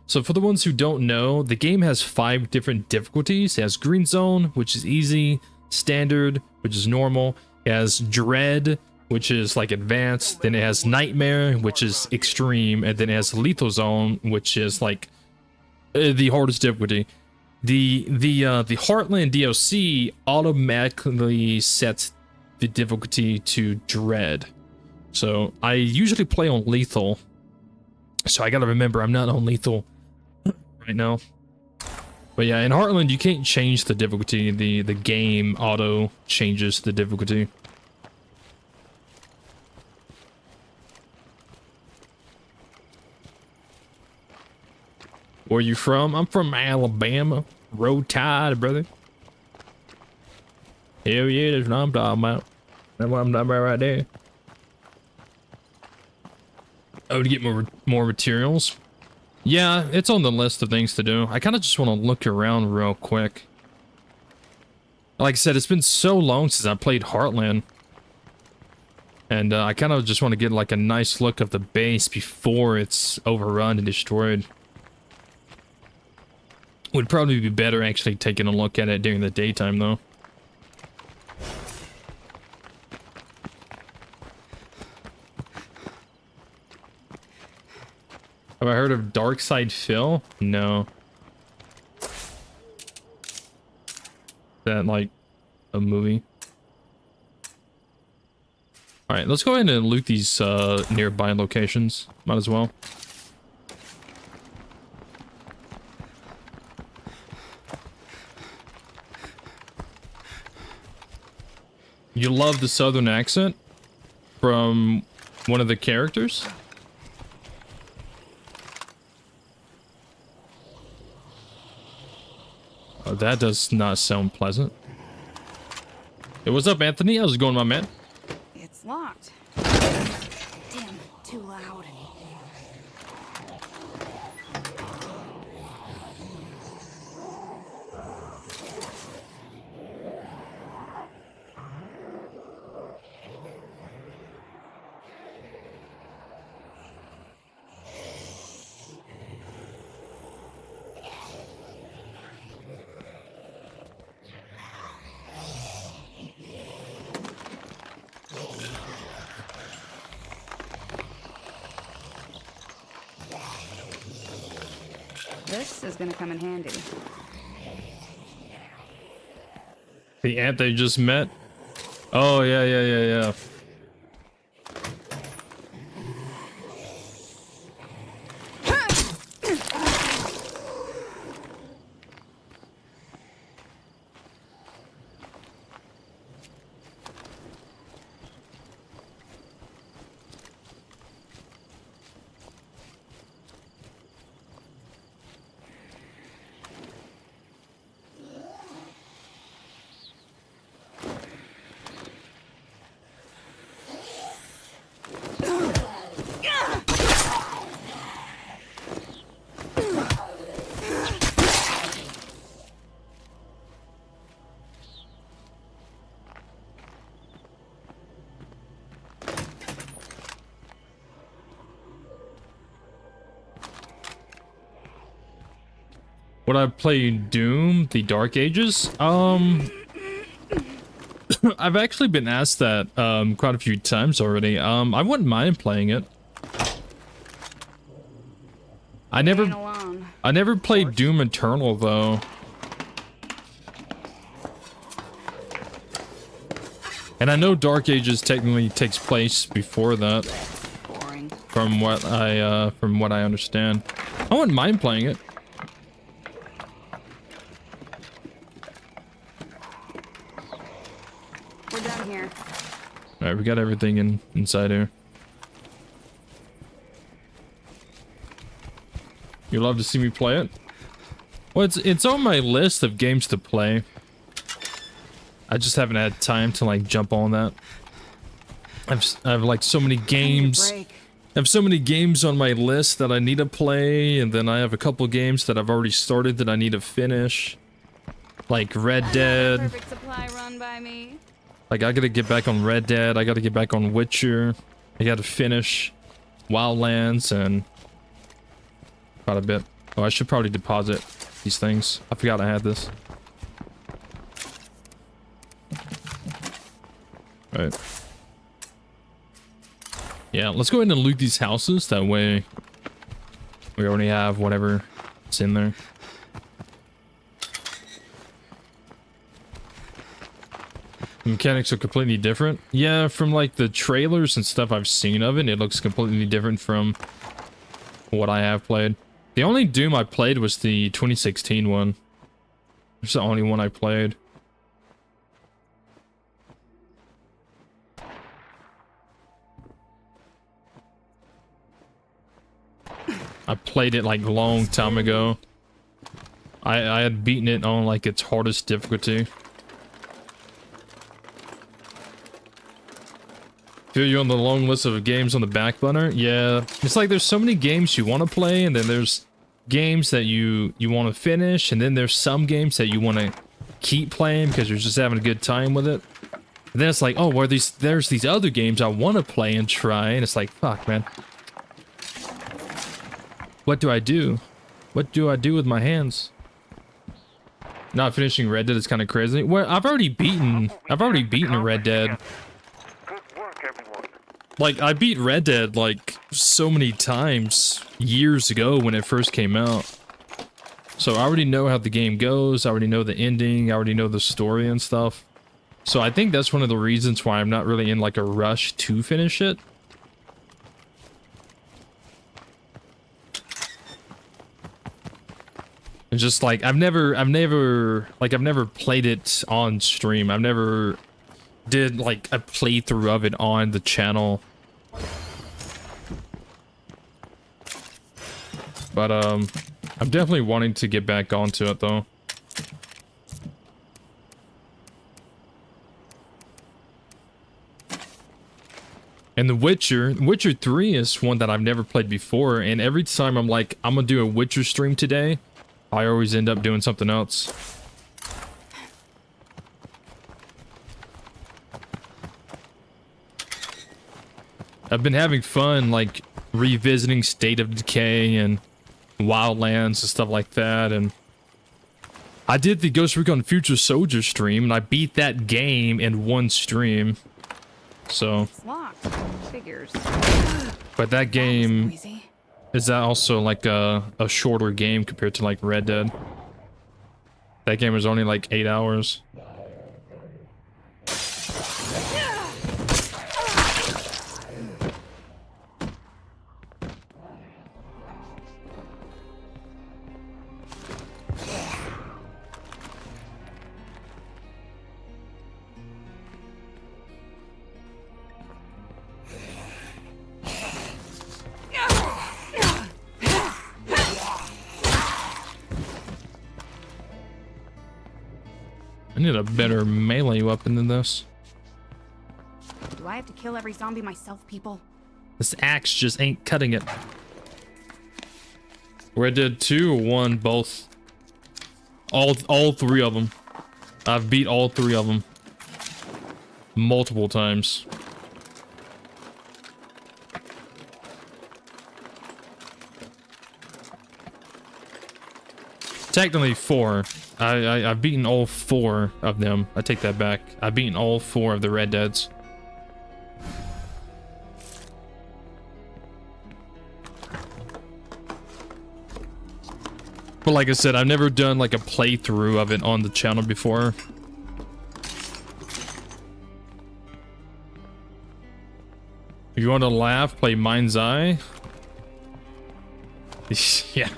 So for the ones who don't know, the game has 5 different difficulties. It has green zone, which is easy, standard, which is normal. It has dread, which is like advanced. Then it has nightmare, which is extreme, and then it has lethal zone, which is like the hardest difficulty. The Heartland DLC automatically sets the difficulty to dread. So I usually play on lethal. So I gotta remember I'm not on lethal right now. But yeah, in Heartland you can't change the difficulty. The game auto changes the difficulty. Where you from? I'm from Alabama. Roll Tide, brother. Hell yeah, that's what I'm talking about. That's what I'm talking about right there. Oh, to get more materials? Yeah, it's on the list of things to do. I kind of just want to look around real quick. Like I said, it's been so long since I played Heartland. And I kind of just want to get like a nice look of the base before it's overrun and destroyed. Would probably be better actually taking a look at it during the daytime though. Have I heard of Dark Side Phil? No. Is that like a movie? Alright, let's go ahead and loot these nearby locations. Might as well. You love the southern accent from one of the characters? Oh, that does not sound pleasant. Hey, what's up, Anthony? How's it going, my man? It's locked. Damn, too loud. This is gonna come in handy. The ant they just met? Oh, yeah. Would I play Doom, the Dark Ages? I've actually been asked that quite a few times already. I wouldn't mind playing it. I never played Doom Eternal though. And I know Dark Ages technically takes place before that. Boring. From what I understand. I wouldn't mind playing it. We're done here. Alright, we got everything inside here. You love to see me play it? Well, it's on my list of games to play. I just haven't had time to like jump on that. I have like so many games. I have so many games on my list that I need to play, and then I have a couple games that I've already started that I need to finish. Like Red Dead. Perfect supply run by me. Like I gotta get back on Red Dead, I gotta get back on Witcher. I gotta finish Wildlands and quite a bit. Oh, I should probably deposit these things. I forgot I had this. Right. Yeah, let's go ahead and loot these houses. That way we already have whatever is in there. The mechanics are completely different. Yeah, from like the trailers and stuff I've seen of it, it looks completely different from what I have played. The only Doom I played was the 2016 one. It's the only one I played. I played it like a long time ago. I had beaten it on like its hardest difficulty. Feel you on the long list of games on the back burner? Yeah, it's like there's so many games you want to play, and then there's games that you want to finish, and then there's some games that you want to keep playing because you're just having a good time with it. And then it's like, oh, well, there's these other games I want to play and try, and it's like, fuck, man. What do I do? What do I do with my hands? Not finishing Red Dead is kind of crazy. Well, I've already beaten Red Dead. Like, I beat Red Dead, like, so many times years ago when it first came out. So I already know how the game goes, I already know the ending, I already know the story and stuff. So I think that's one of the reasons why I'm not really in, like, a rush to finish it. It's just, like, I've never played it on stream. I've never did like a playthrough of it on the channel. But I'm definitely wanting to get back onto it though. And The Witcher 3 is one that I've never played before, and every time I'm like, I'm gonna do a Witcher stream today, I always end up doing something else. I've been having fun, like, revisiting State of Decay and Wildlands and stuff like that, and I did the Ghost Recon Future Soldier stream, and I beat that game in one stream. So, It's locked. Figures. but that game is also like a shorter game compared to like Red Dead. That game was only like 8 hours. I need a better melee weapon than this. Do I have to kill every zombie myself, people? This axe just ain't cutting it. Red Dead 2 or 1, both. All three of them. I've beat all three of them. Multiple times. Technically 4. I've beaten all 4 of them. I take that back. I've beaten all 4 of the Red Deads. But like I said, I've never done like a playthrough of it on the channel before. If you want to laugh, play Mind's Eye. Yeah.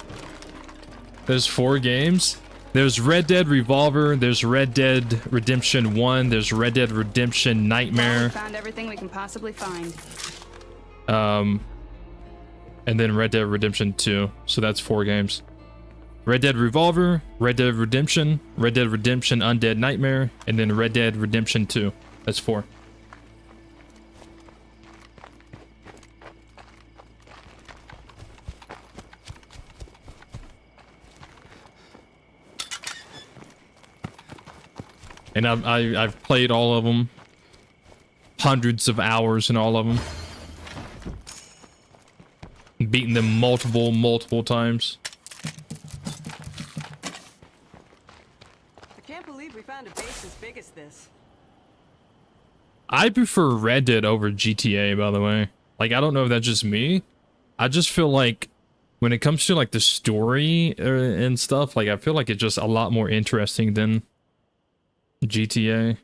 There's 4 games. There's Red Dead Revolver, there's Red Dead Redemption 1, there's Red Dead Redemption Nightmare. We found everything we can possibly find. And then Red Dead Redemption 2. So that's 4 games. Red Dead Revolver, Red Dead Redemption Undead Nightmare, and then Red Dead Redemption 2. That's 4. And I've played all of them. Hundreds of hours in all of them. Beaten them multiple times. I can't believe we found a base as big as this. I prefer Red Dead over GTA, by the way. Like, I don't know if that's just me. I just feel like when it comes to like the story and stuff, like I feel like it's just a lot more interesting than GTA.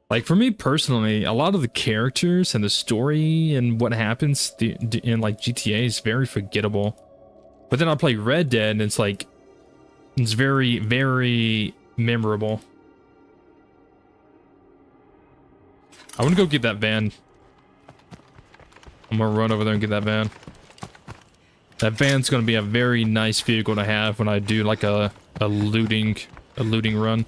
Like for me personally, a lot of the characters and the story and what happens in like GTA is very forgettable. But then I play Red Dead and it's like, it's very, very memorable. I want to go get that van. I'm gonna run over there and get that van. That van's gonna be a very nice vehicle to have when I do like a looting run.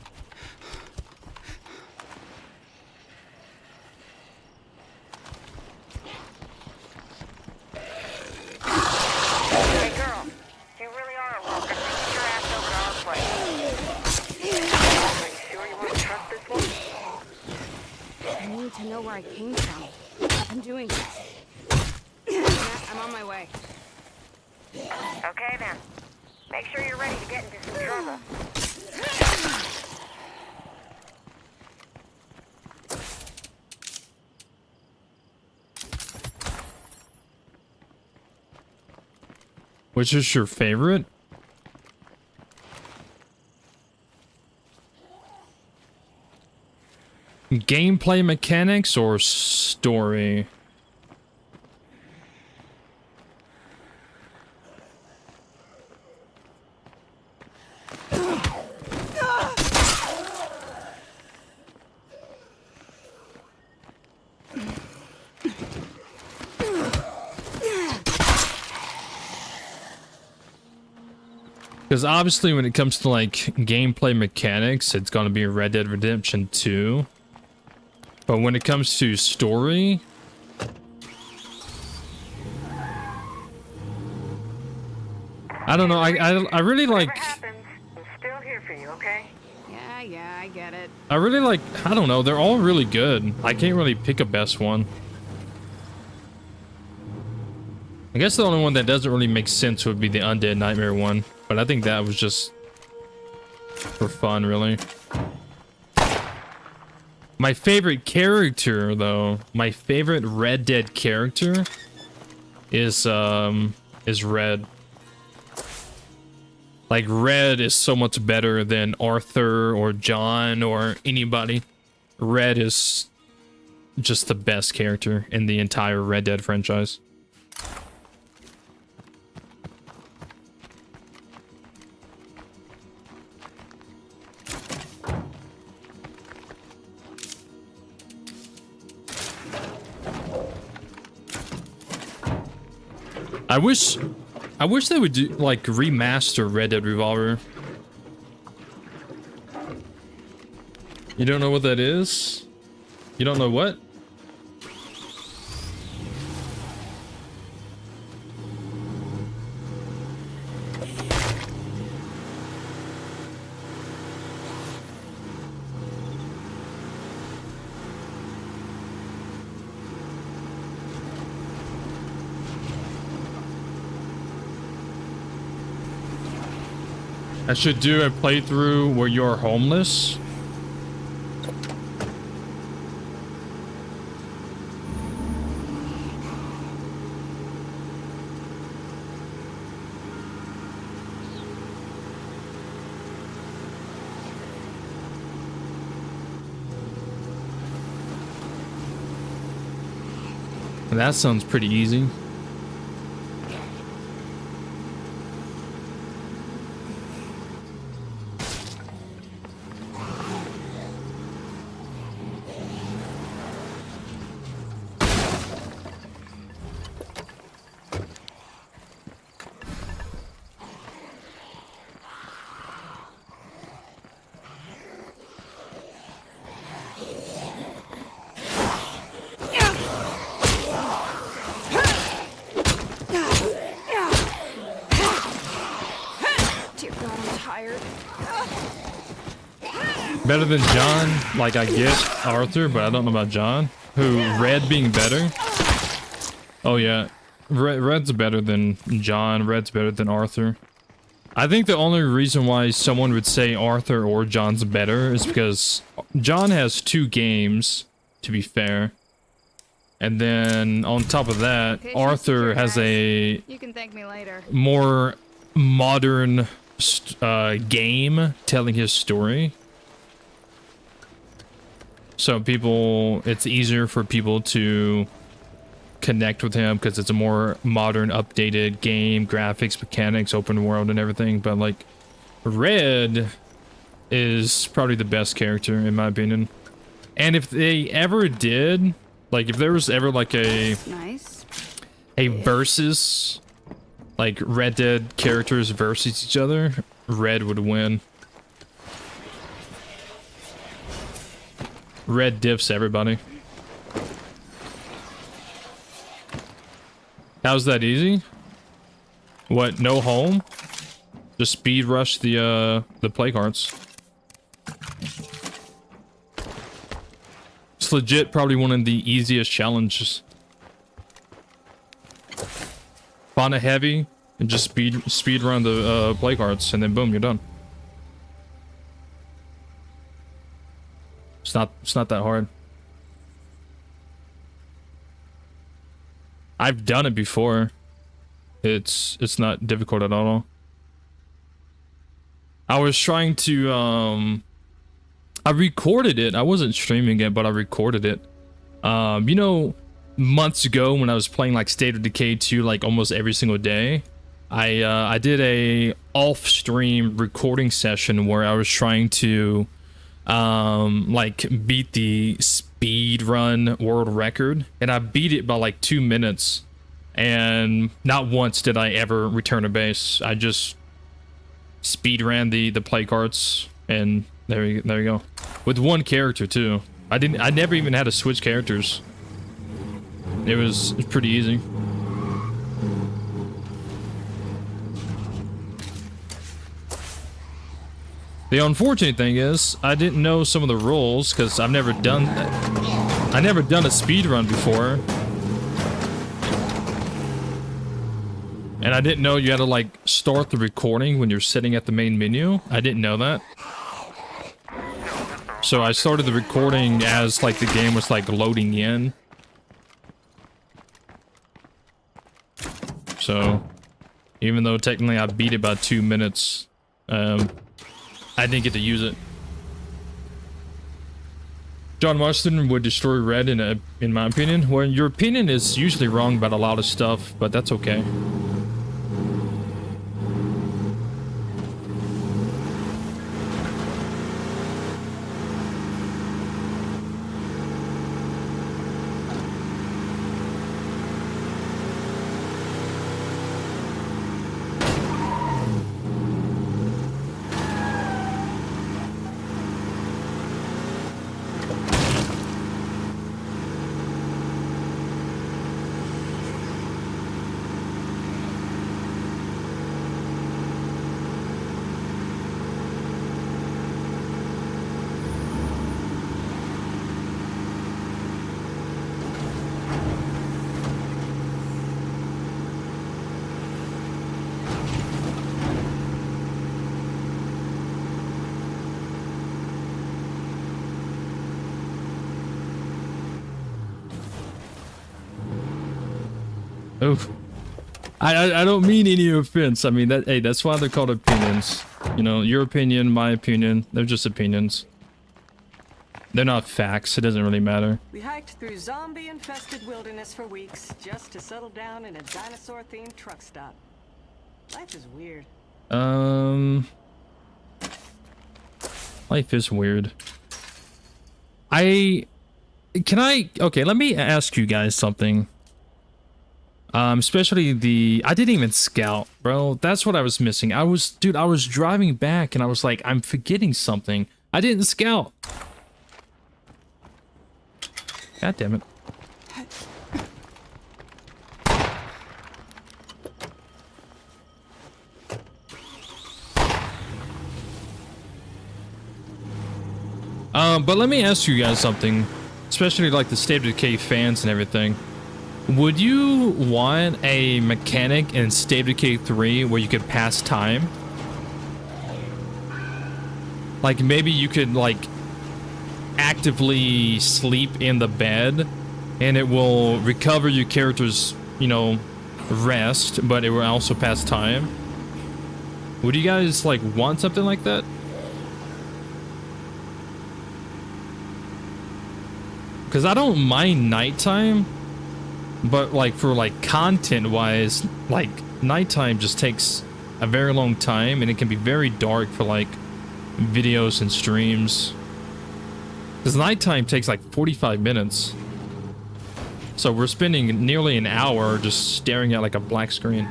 To know where I came from. I'm doing this. Nat, I'm on my way. Okay then. Make sure you're ready to get into some trouble. Which is your favorite? Gameplay mechanics or story? Because obviously when it comes to like gameplay mechanics, it's going to be Red Dead Redemption 2. But when it comes to story, I don't know. I really like. Whatever happens, I'm still here for you, okay? Yeah, I get it. I really like. I don't know. They're all really good. I can't really pick a best one. I guess the only one that doesn't really make sense would be the Undead Nightmare one. But I think that was just for fun, really. My favorite character, though, my favorite Red Dead character is Red. Like, Red is so much better than Arthur or John or anybody. Red is just the best character in the entire Red Dead franchise. I wish they would do, like, remaster Red Dead Revolver. You don't know what that is? You don't know what? I should do a playthrough where you're homeless. That sounds pretty easy. Better than John, like I get Arthur, but I don't know about John. Who, Red being better? Oh yeah, Red's better than John, Red's better than Arthur. I think the only reason why someone would say Arthur or John's better is because John has 2 games, to be fair. And then on top of that, Arthur has a You can thank me later. more modern game telling his story. So it's easier for people to connect with him because it's a more modern, updated game, graphics, mechanics, open world, and everything. But like, Red is probably the best character in my opinion. And if they ever did, like, if there was ever like a versus, like Red Dead characters versus each other, Red would win. Red diffs everybody. How's that easy? What, no home? Just speed rush the play cards. It's legit probably one of the easiest challenges. Find a heavy and just speed run the play cards, and then boom, you're done. It's not that hard. I've done it before. It's not difficult at all. I was trying to I recorded it. I wasn't streaming it, but I recorded it. You know, months ago when I was playing like State of Decay 2 like almost every single day, I did a off-stream recording session where I was trying to like beat the speed run world record, and I beat it by like 2 minutes, and not once did I ever return a base. I just speed ran the play cards, and there you go, with one character too. I never even had to switch characters. It was pretty easy. The unfortunate thing is, I didn't know some of the rules because I've never done a speed run before. And I didn't know you had to like start the recording when you're sitting at the main menu. I didn't know that. So I started the recording as like the game was like loading in. So even though technically I beat it by 2 minutes, I didn't get to use it. John Marston would destroy Red in my opinion. Well, your opinion is usually wrong about a lot of stuff, but that's okay. Oh, I don't mean any offense. I mean that. Hey, that's why they're called opinions. You know, your opinion, my opinion. They're just opinions. They're not facts. It doesn't really matter. We hiked through zombie-infested wilderness for weeks just to settle down in a dinosaur-themed truck stop. Life is weird. Life is weird. Okay, let me ask you guys something. Especially I didn't even scout, bro. That's what I was missing. I was driving back and I was like, I'm forgetting something. I didn't scout. God damn it. But let me ask you guys something, especially like the State of Decay fans and everything. Would you want a mechanic in State of Decay 3 where you could pass time? Like maybe you could like actively sleep in the bed and it will recover your character's, you know, rest, but it will also pass time. Would you guys like want something like that? Because I don't mind nighttime, but like for like content wise, like nighttime just takes a very long time and it can be very dark for like videos and streams. Because nighttime takes like 45 minutes. So we're spending nearly an hour just staring at like a black screen.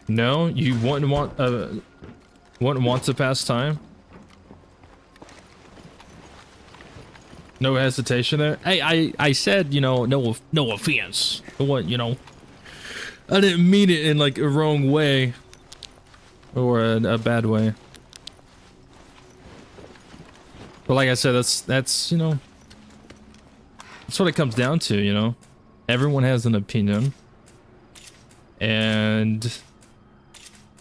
No, you wouldn't want to pass time? No hesitation there. Hey, I said, you know, no offense. What, you know, I didn't mean it in like a wrong way or a bad way. But like I said, that's you know, that's what it comes down to, you know. Everyone has an opinion, and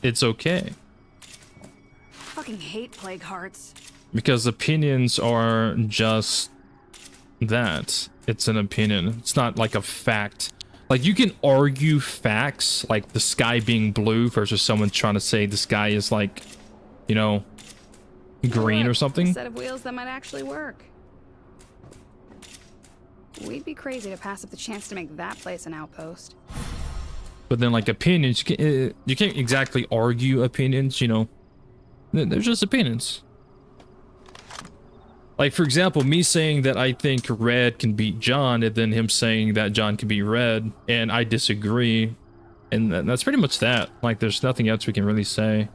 it's okay. Fucking hate plague hearts. Because opinions are just that. It's an opinion. It's not like a fact. Like you can argue facts, like the sky being blue versus someone trying to say the sky is like, you know, green or something. A set of wheels that might actually work. We'd be crazy to pass up the chance to make that place an outpost. But then like opinions, you can't exactly argue opinions, you know. They're just opinions. Like, for example, me saying that I think Red can beat John, and then him saying that John can beat Red, and I disagree. And that's pretty much that. Like, there's nothing else we can really say.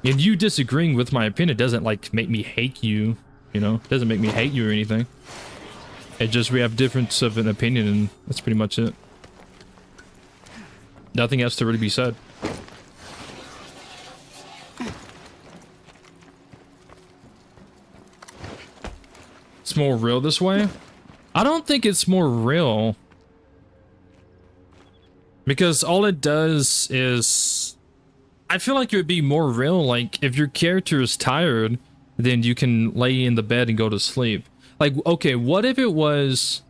And you disagreeing with my opinion doesn't, like, make me hate you, you know? It doesn't make me hate you or anything. It just, we have difference of an opinion, and that's pretty much it. Nothing else to really be said. It's more real this way? I don't think it's more real. Because all it does is... I feel like it would be more real, like, if your character is tired, then you can lay in the bed and go to sleep. Like, okay, what if it was...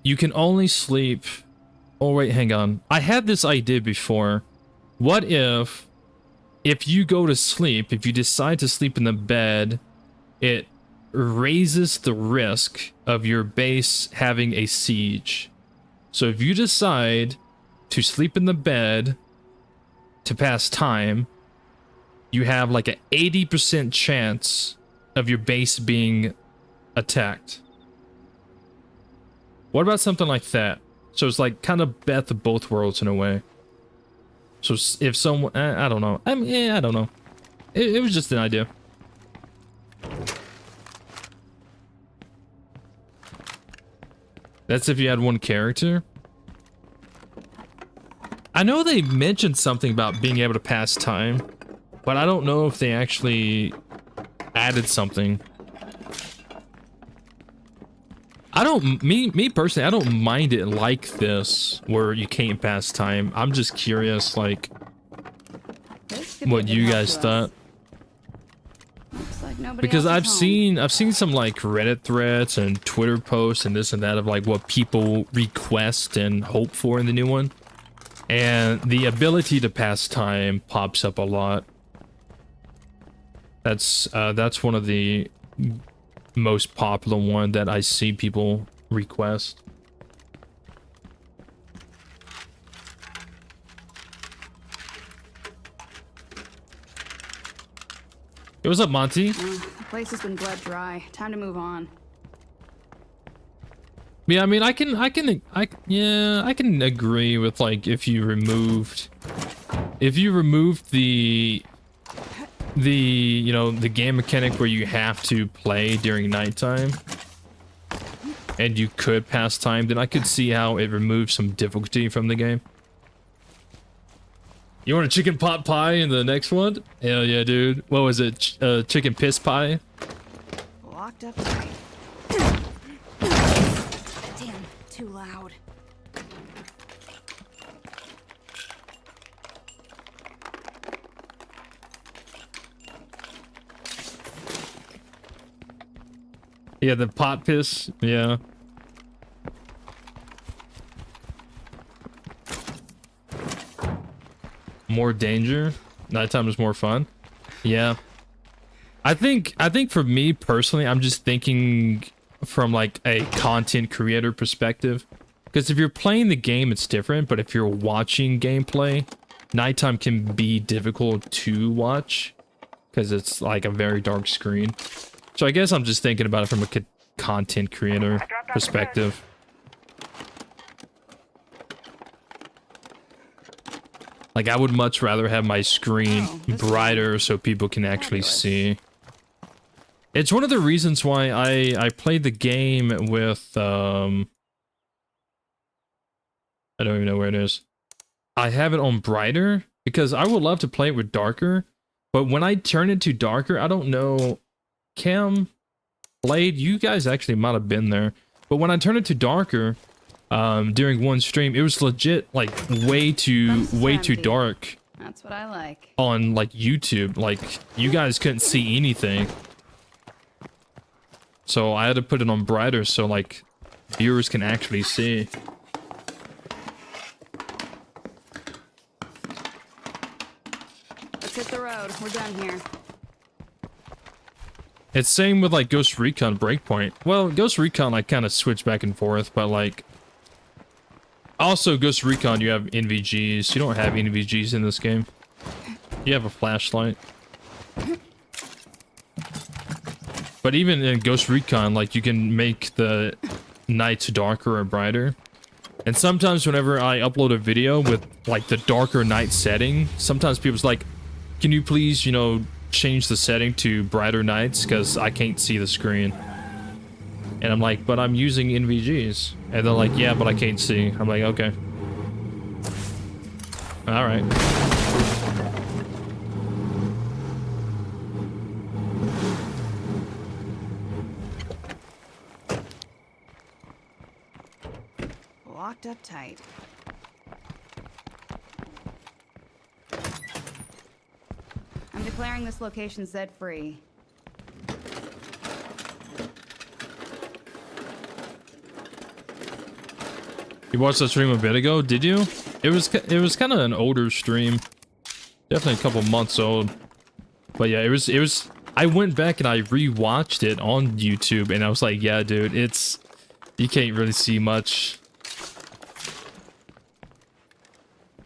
You can only sleep... Oh, wait, hang on. I had this idea before. What if you go to sleep, if you decide to sleep in the bed, it raises the risk of your base having a siege. So if you decide to sleep in the bed to pass time, you have like an 80% chance of your base being attacked. What about something like that? So it's like kind of best of both worlds in a way. So if someone, I don't know. I mean, I don't know. It was just an idea. That's if you had one character. I know they mentioned something about being able to pass time, but I don't know if they actually added something. I don't, me personally, I don't mind it like this, where you can't pass time. I'm just curious, like, what you guys thought. Looks like no Nobody Because else I've is home. seen some like Reddit threads and Twitter posts and this and that of like what people request and hope for in the new one. And the ability to pass time pops up a lot. That's one of the most popular one that I see people request. Hey, what's up, Monty? The place has been bled dry. Time to move on. Yeah, I mean, I can agree with like if you removed the you know, the game mechanic where you have to play during nighttime and you could pass time, then I could see how it removes some difficulty from the game. You want a chicken pot pie in the next one? Hell yeah, dude. What was it? Chicken piss pie? Locked up. Damn, too loud. Yeah, the pot piss. Yeah. More danger. Nighttime is more fun. Yeah. I think for me personally, I'm just thinking from like a content creator perspective. Because if you're playing the game, it's different. But if you're watching gameplay, nighttime can be difficult to watch. Because it's like a very dark screen. So I guess I'm just thinking about it from a content creator perspective. Like, I would much rather have my screen brighter so people can actually see. It's one of the reasons why I played the game with, I don't even know where it is. I have it on brighter because I would love to play it with darker. But when I turn it to darker, I don't know. Cam, Blade, you guys actually might have been there. But when I turned it to darker, during one stream, it was legit like way too dark. That's what I like. On like YouTube, like you guys couldn't see anything. So I had to put it on brighter so like viewers can actually see. Let's hit the road. We're done here. It's same with like Ghost Recon Breakpoint. Well, Ghost Recon I kind of switch back and forth, but like also Ghost Recon you have NVGs. You don't have NVGs in this game. You have a flashlight. But even in Ghost Recon, like you can make the nights darker or brighter. And sometimes whenever I upload a video with like the darker night setting, sometimes people's like, can you please, you know, change the setting to brighter nights because I can't see the screen. And I'm like, but I'm using NVGs. And they're like, yeah, but I can't see. I'm like, okay. All right. Locked up tight. I'm declaring this location Zed-free. You watched that stream a bit ago, did you? It was kind of an older stream. Definitely a couple months old. But yeah, it was I went back and I rewatched it on YouTube and I was like, yeah, dude, you can't really see much.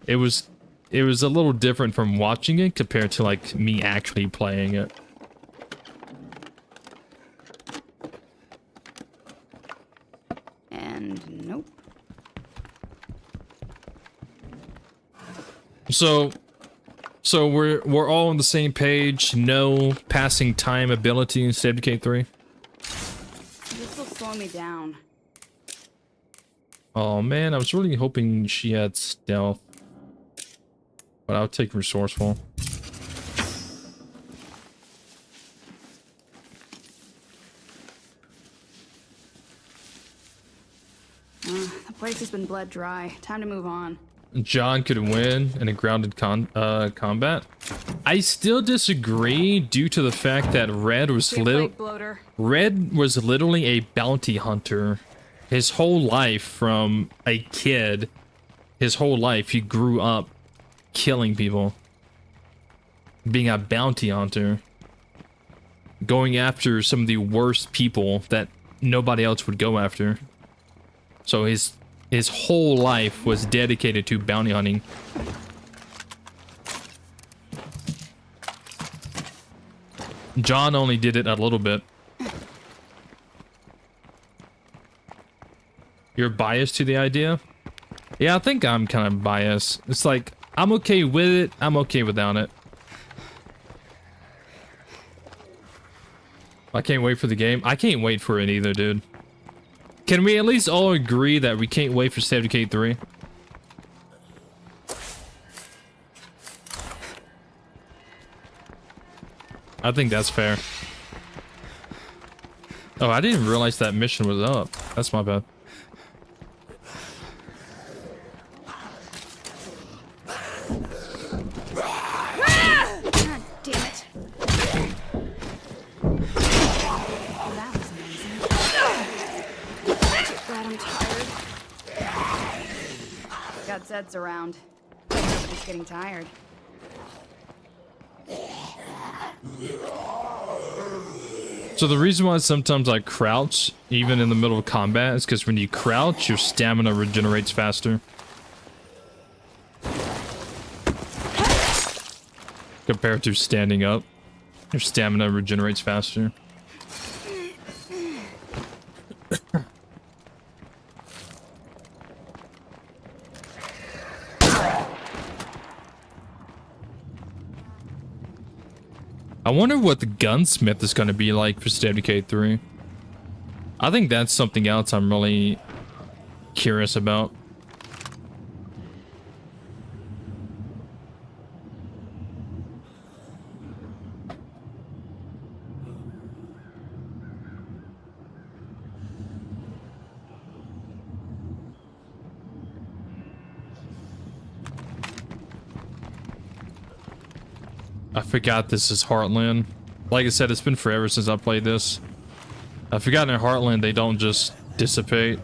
It was a little different from watching it compared to like me actually playing it. And nope. So we're all on the same page. No passing time ability in State of Decay 3. This will slow me down. Oh man, I was really hoping she had stealth. But I'll take resourceful. The place has been bled dry. Time to move on. John could win in a grounded combat. I still disagree due to the fact that Red was literally a bounty hunter. His whole life, from a kid, his whole life he grew up killing people, being a bounty hunter, going after some of the worst people that nobody else would go after. So his whole life was dedicated to bounty hunting. John only did it a little bit. You're biased to the idea? Yeah, I think I'm kind of biased. It's like, I'm okay with it, I'm okay without it. I can't wait for the game. I can't wait for it either, dude. Can we at least all agree that we can't wait for State of Decay 3? I think that's fair. Oh, I didn't realize that mission was up. That's my bad. God damn it. That was amazing. Glad I'm tired. Got Zeds around. Nobody's getting tired. So the reason why sometimes I crouch, even in the middle of combat, is because when you crouch, your stamina regenerates faster. Compared to standing up, your stamina regenerates faster. I wonder what the gunsmith is going to be like for State of Decay 3. I think that's something else I'm really curious about. I forgot this is Heartland. Like I said, it's been forever since I played this. I forgot in Heartland they don't just dissipate.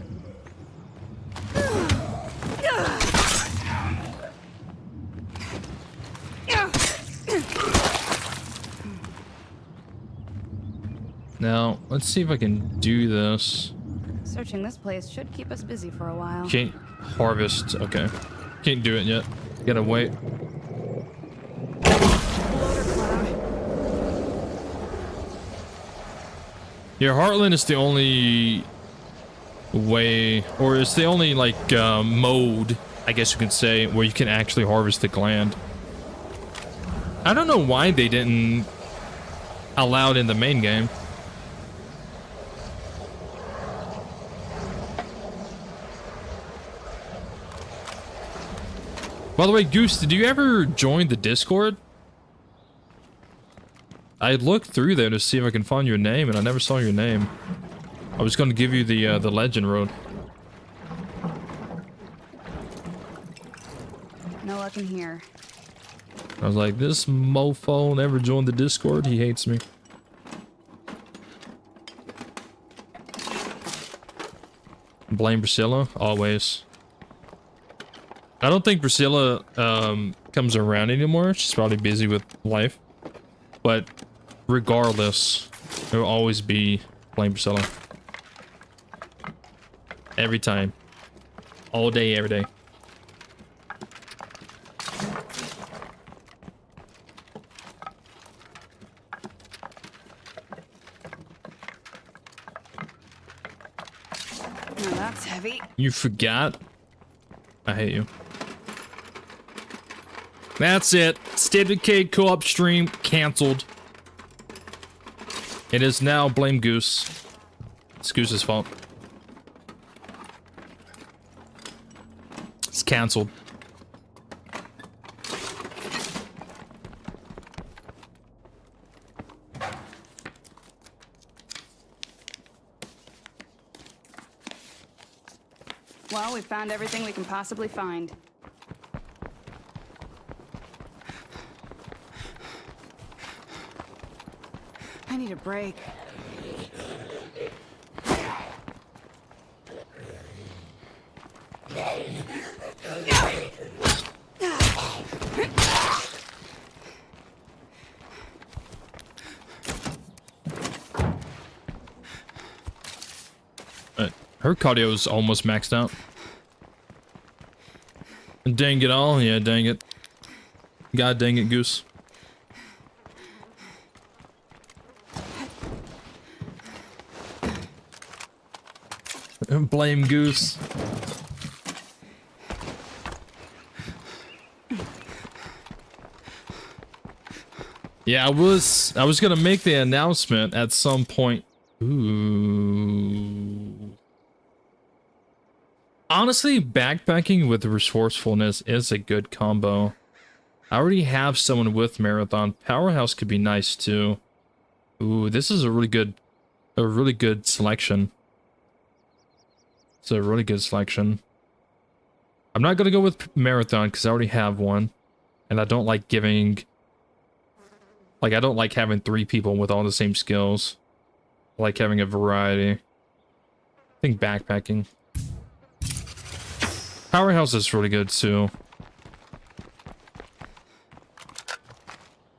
Now, let's see if I can do this. Searching this place should keep us busy for a while. Can't harvest. Okay. Can't do it yet. Gotta wait. Yeah, Heartland is the only way, or it's the only, like, mode, I guess you could say, where you can actually harvest the gland. I don't know why they didn't allow it in the main game. By the way, Goose, did you ever join the Discord? I looked through there to see if I can find your name, and I never saw your name. I was going to give you the legend road. No luck in here. I was like, this mofo never joined the Discord. He hates me. Blame Priscilla? Always. I don't think Priscilla comes around anymore. She's probably busy with life. But regardless, there will always be Blame Priscilla. Every time. All day, every day. Now that's heavy. You forgot? I hate you. That's it. State of Decay co-op stream canceled. It is now Blame Goose. It's Goose's fault. It's canceled. Well, we found everything we can possibly find. I need a break. Her cardio is almost maxed out. Dang it all. Yeah, dang it. God dang it, Goose. Blame Goose. Yeah, I was gonna make the announcement at some point. Ooh. Honestly, backpacking with resourcefulness is a good combo. I already have someone with Marathon. Powerhouse could be nice too. Ooh, this is a really good selection. It's a really good selection. I'm not gonna go with Marathon because I already have one, and I don't like giving. Like, I don't like having 3 people with all the same skills. I like having a variety. I think backpacking. Powerhouse is really good too.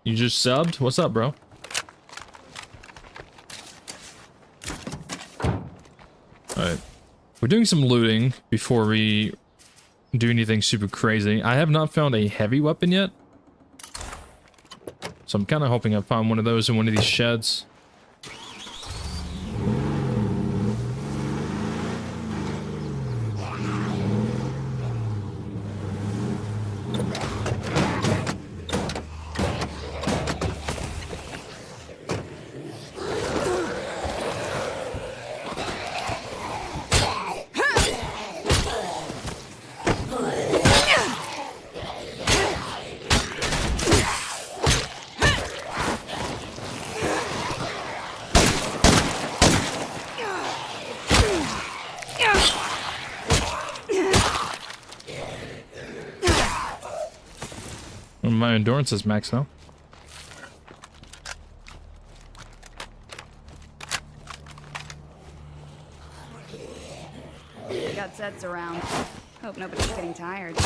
You just subbed? What's up, bro? Alright. We're doing some looting before we do anything super crazy. I have not found a heavy weapon yet. So I'm kind of hoping I find one of those in one of these sheds. My endurance is maxed now. We got sets around. Hope nobody's getting tired.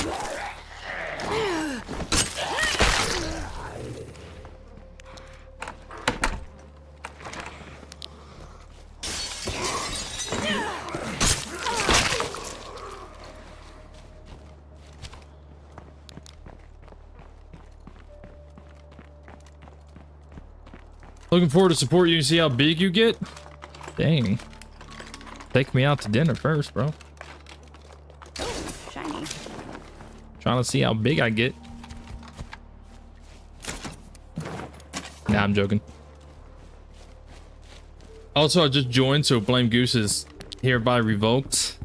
Looking forward to support you and see how big you get. Dang. Take me out to dinner first, bro. Shiny. Trying to see how big I get. Nah, I'm joking. Also, I just joined, so Blame Goose is hereby revoked.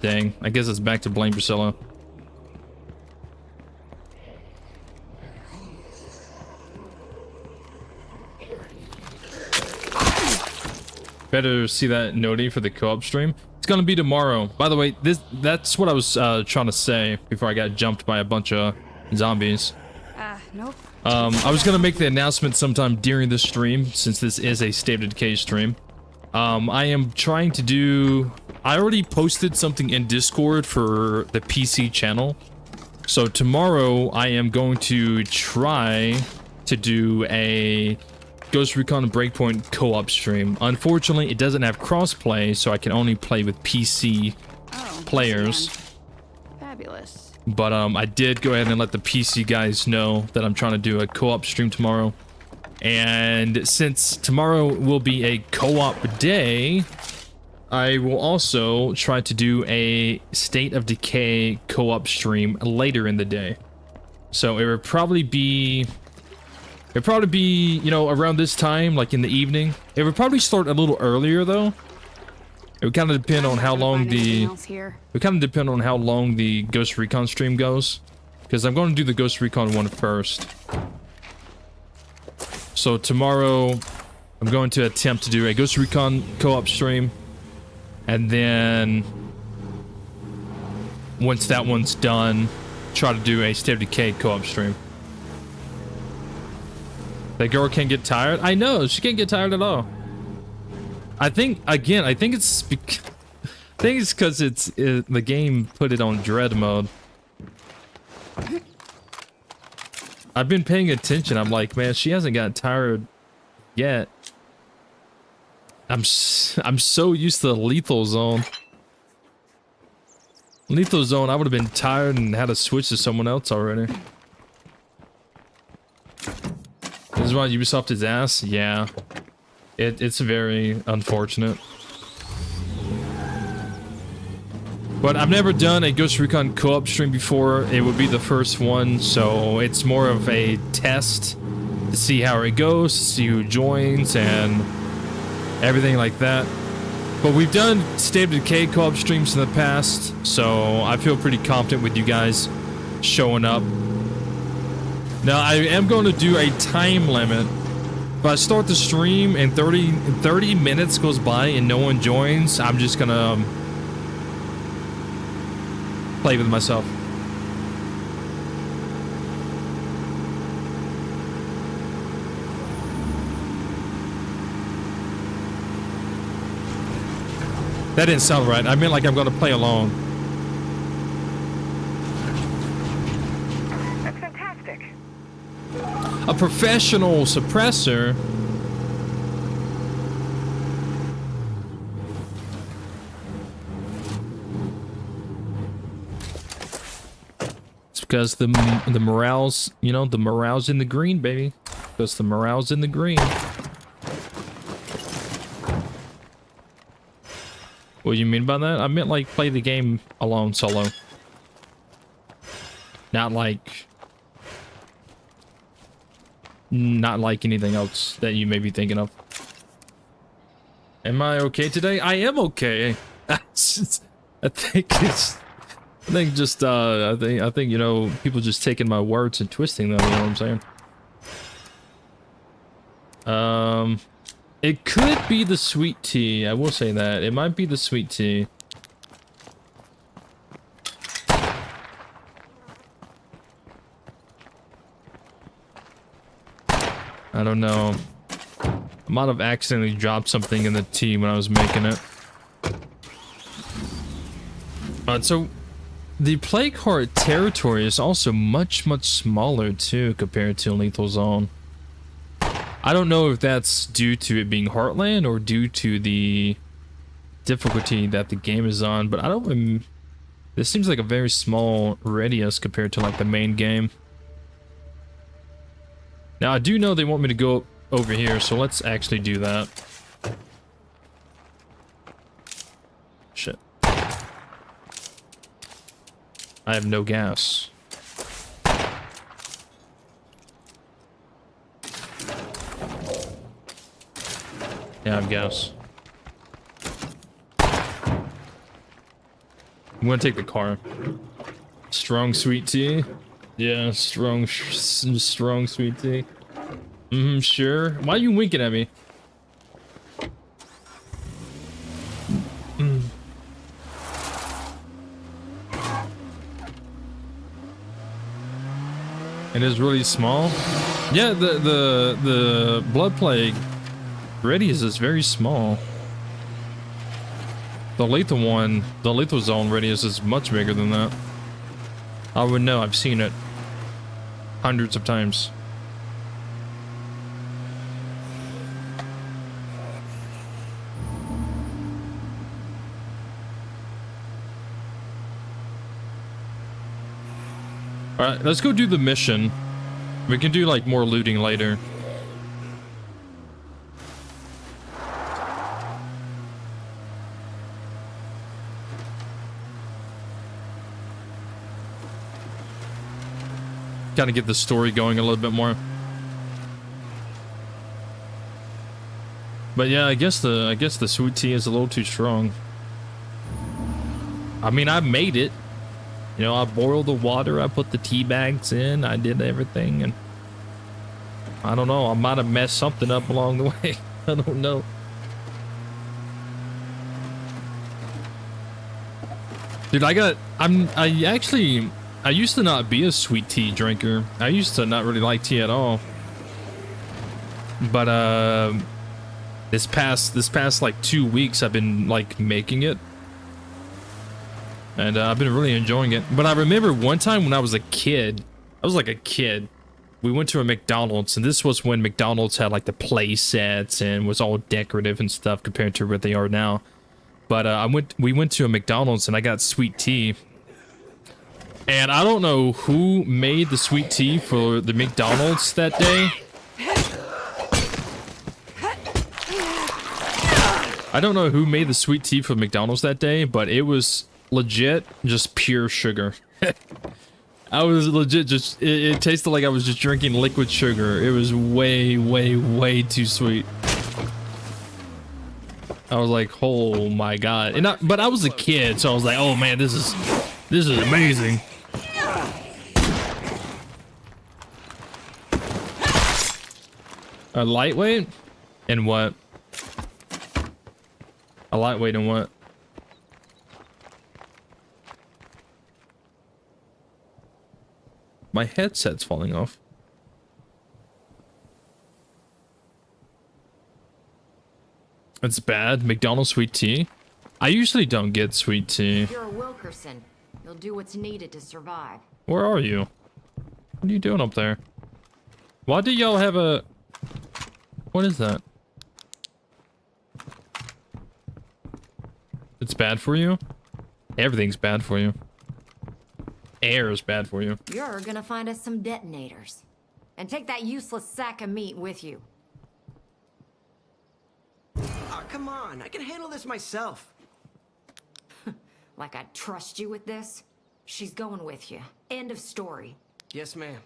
Dang, I guess it's back to Blame Priscilla. Better see that noti for the co-op stream. It's gonna be tomorrow. By the way, that's what I was trying to say before I got jumped by a bunch of zombies. Nope. I was gonna make the announcement sometime during the stream, since this is a State of Decay stream. I am trying to do... I already posted something in Discord for the PC channel. So tomorrow, I am going to try to do a Ghost Recon Breakpoint co-op stream. Unfortunately, it doesn't have crossplay, so I can only play with PC players. Fabulous. But I did go ahead and let the PC guys know that I'm trying to do a co-op stream tomorrow. And since tomorrow will be a co-op day, I will also try to do a State of Decay co-op stream later in the day. So it would probably be... you know, around this time, like in the evening. It would probably start a little earlier, though. It would kind of depend on how long the... It would kind of depend on how long the Ghost Recon stream goes. Because I'm going to do the Ghost Recon one first. So tomorrow, I'm going to attempt to do a Ghost Recon co-op stream. And then... once that one's done, try to do a State of Decay co-op stream. That girl can't get tired. I know, she can't get tired at all. I think it's because the game put it on dread mode. I've been paying attention. I'm like, man, she hasn't gotten tired yet. I'm so used to Lethal Zone. Lethal Zone, I would have been tired and had to switch to someone else already. This is why Ubisoft is ass? Yeah. It's very unfortunate. But I've never done a Ghost Recon co-op stream before. It would be the first one, so it's more of a test to see how it goes, to see who joins, and everything like that. But we've done State of Decay co-op streams in the past, so I feel pretty confident with you guys showing up. Now, I am going to do a time limit. If I start the stream and 30 minutes goes by and no one joins, I'm just gonna play with myself. That didn't sound right. I meant like I'm gonna play along. That's fantastic. A professional suppressor. It's because the morale's, you know, the morale's in the green, baby. Because the morale's in the green. What do you mean by that? I meant like play the game alone, solo. Not like anything else that you may be thinking of. Am I okay today? I am okay. I think you know, people just taking my words and twisting them, you know what I'm saying? It could be the sweet tea. I will say that. It might be the sweet tea. I don't know. I might have accidentally dropped something in the tea when I was making it. So the Plague Heart territory is also much smaller too compared to Lethal Zone. I don't know if that's due to it being Heartland or due to the difficulty that the game is on, but I don't. This seems like a very small radius compared to like the main game. Now I do know they want me to go over here, so let's actually do that. Shit. I have no gas. Yeah, I have gas. I'm gonna take the car. Strong sweet tea. Yeah, strong sweet tea. Sure. Why are you winking at me? It is really small. Yeah, the blood plague radius is very small. The lethal zone radius is much bigger than that. I would know. I've seen it hundreds of times. Alright, let's go do the mission. We can do like more looting later. Gotta get the story going a little bit more. But yeah, I guess the sweet tea is a little too strong. I mean, I made it. You know, I boiled the water, I put the tea bags in, I did everything, and I don't know, I might have messed something up along the way. I don't know. Dude, I used to not be a sweet tea drinker. I used to not really like tea at all. But this past like 2 weeks I've been like making it, and I've been really enjoying it. But I remember one time when I was a kid, we went to a McDonald's, and this was when McDonald's had like the play sets and was all decorative and stuff compared to what they are now. But we went to a McDonald's and I got sweet tea. And I don't know who made the sweet tea for the McDonald's that day. I don't know who made the sweet tea for McDonald's that day, but it was legit just pure sugar. I was legit just, it tasted like I was just drinking liquid sugar. It was way, way, way too sweet. I was like, oh my god. But I was a kid, so I was like, oh man, this is amazing. A lightweight? And what? A lightweight and what? My headset's falling off. It's bad. McDonald's sweet tea? I usually don't get sweet tea. If you're a Wilkerson, you'll do what's needed to survive. Where are you? What are you doing up there? Why do y'all have a... What is that? It's bad for you? Everything's bad for you. Air is bad for you. You're gonna find us some detonators. And take that useless sack of meat with you. Oh, come on. I can handle this myself. Like I'd trust you with this? She's going with you. End of story. Yes, ma'am.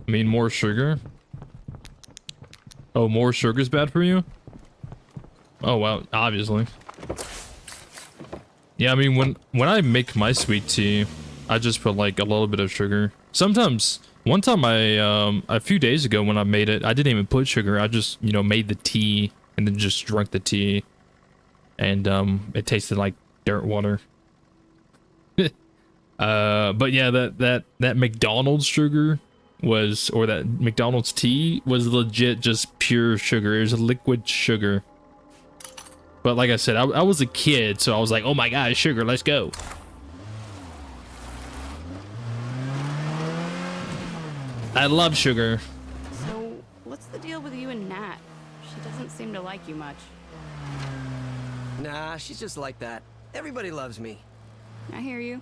I mean, more sugar? Oh, more sugar's bad for you? Oh, well, obviously. Yeah, I mean, when I make my sweet tea, I just put like a little bit of sugar. Sometimes, one time a few days ago when I made it, I didn't even put sugar. I just, you know, made the tea and then just drank the tea. And it tasted like dirt water. But yeah, that McDonald's sugar was, or that McDonald's tea was legit just pure sugar. It was liquid sugar. But like I said, I was a kid, so I was like, oh my god, sugar, let's go. I love sugar. So, what's the deal with you and Nat? She doesn't seem to like you much. Nah, she's just like that. Everybody loves me. I hear you.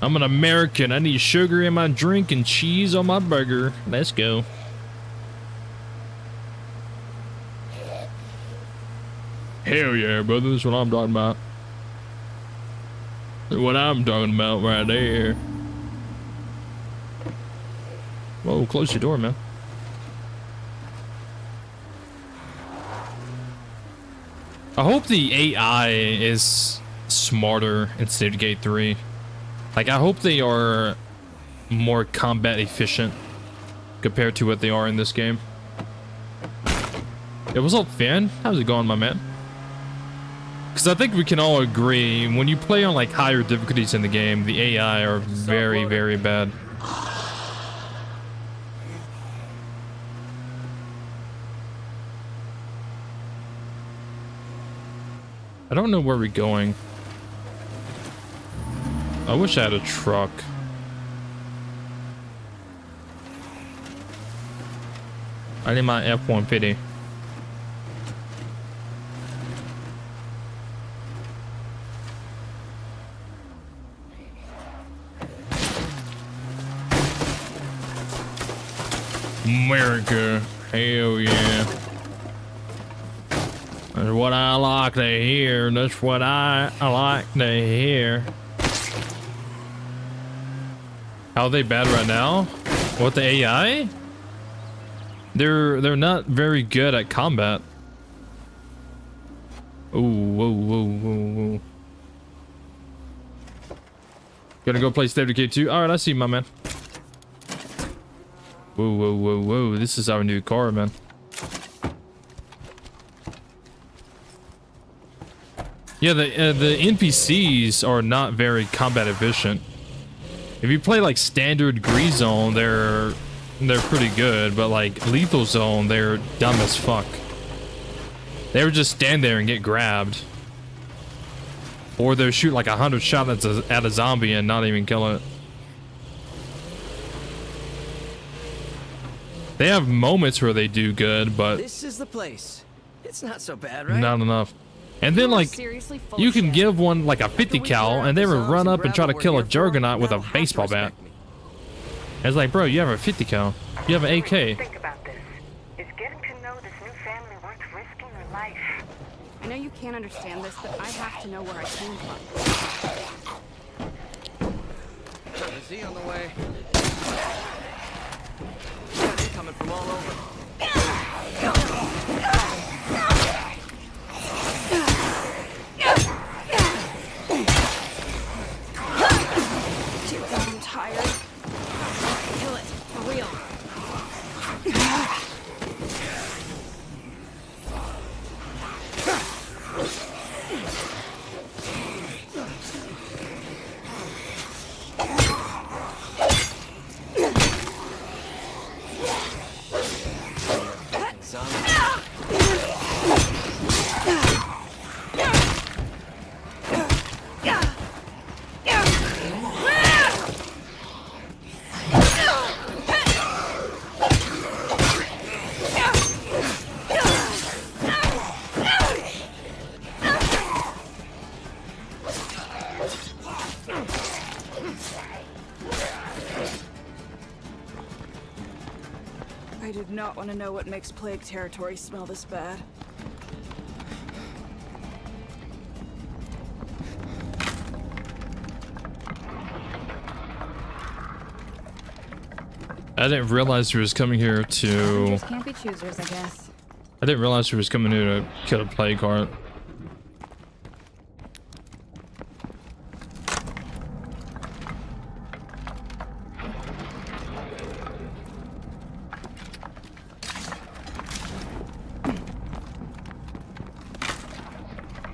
I'm an American. I need sugar in my drink and cheese on my burger. Let's go. Hell yeah, brother. That's what I'm talking about. That's what I'm talking about right there. Whoa, close your door, man. I hope the AI is smarter in State of Gate 3. Like, I hope they are more combat efficient compared to what they are in this game. Yeah, what's up, Fan? How's it going, my man? Because I think we can all agree, when you play on, like, higher difficulties in the game, the AI are very, very bad. I don't know where we're going. I wish I had a truck. I need my F-150. America, hell yeah. That's what I like to hear. That's what I like to hear. How are they bad right now? What, the AI? They're not very good at combat. Ooh, whoa, whoa, whoa, whoa. Gonna go play State of Decay 2? Alright, I see, my man. Whoa, whoa, whoa, whoa. This is our new car, man. Yeah, the NPCs are not very combat efficient. If you play like standard Gree Zone, they're pretty good, but like Lethal Zone, they're dumb as fuck. They would just stand there and get grabbed. Or they'll shoot like 100 shots at a zombie and not even kill it. They have moments where they do good, but This is the place. It's not so bad, right? not enough. And then like you can give one like a 50 cal and they would run up and try to kill a Juggernaut with a baseball bat. It's like, bro, you have a 50 cal. You have an AK. Think about this. Is getting to know this new family worth risking your life? I know you can't understand this, but I have to know where I came from. Is he on the way? Coming from all over. I'm tired. Kill it, for real. I did not want to know what makes plague territory smell this bad. I didn't realize he was coming here to... Just can't be choosers, I guess. I didn't realize he was coming here to kill a plague heart.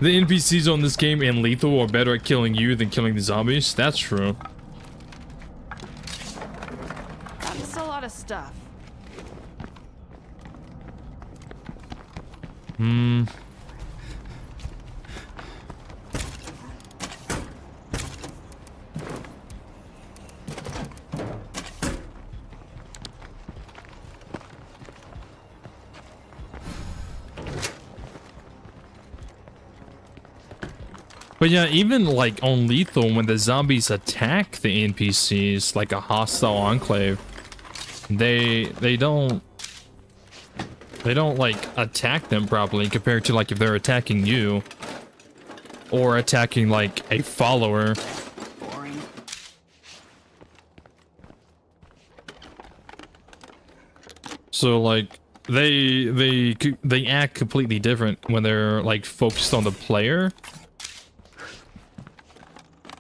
The NPCs on this game in Lethal are better at killing you than killing the zombies. That's true. That's a lot of stuff. But yeah, even like on Lethal, when the zombies attack the NPCs like a hostile enclave, they don't like attack them properly compared to like if they're attacking you or attacking like a follower. Boring. So like they act completely different when they're like focused on the player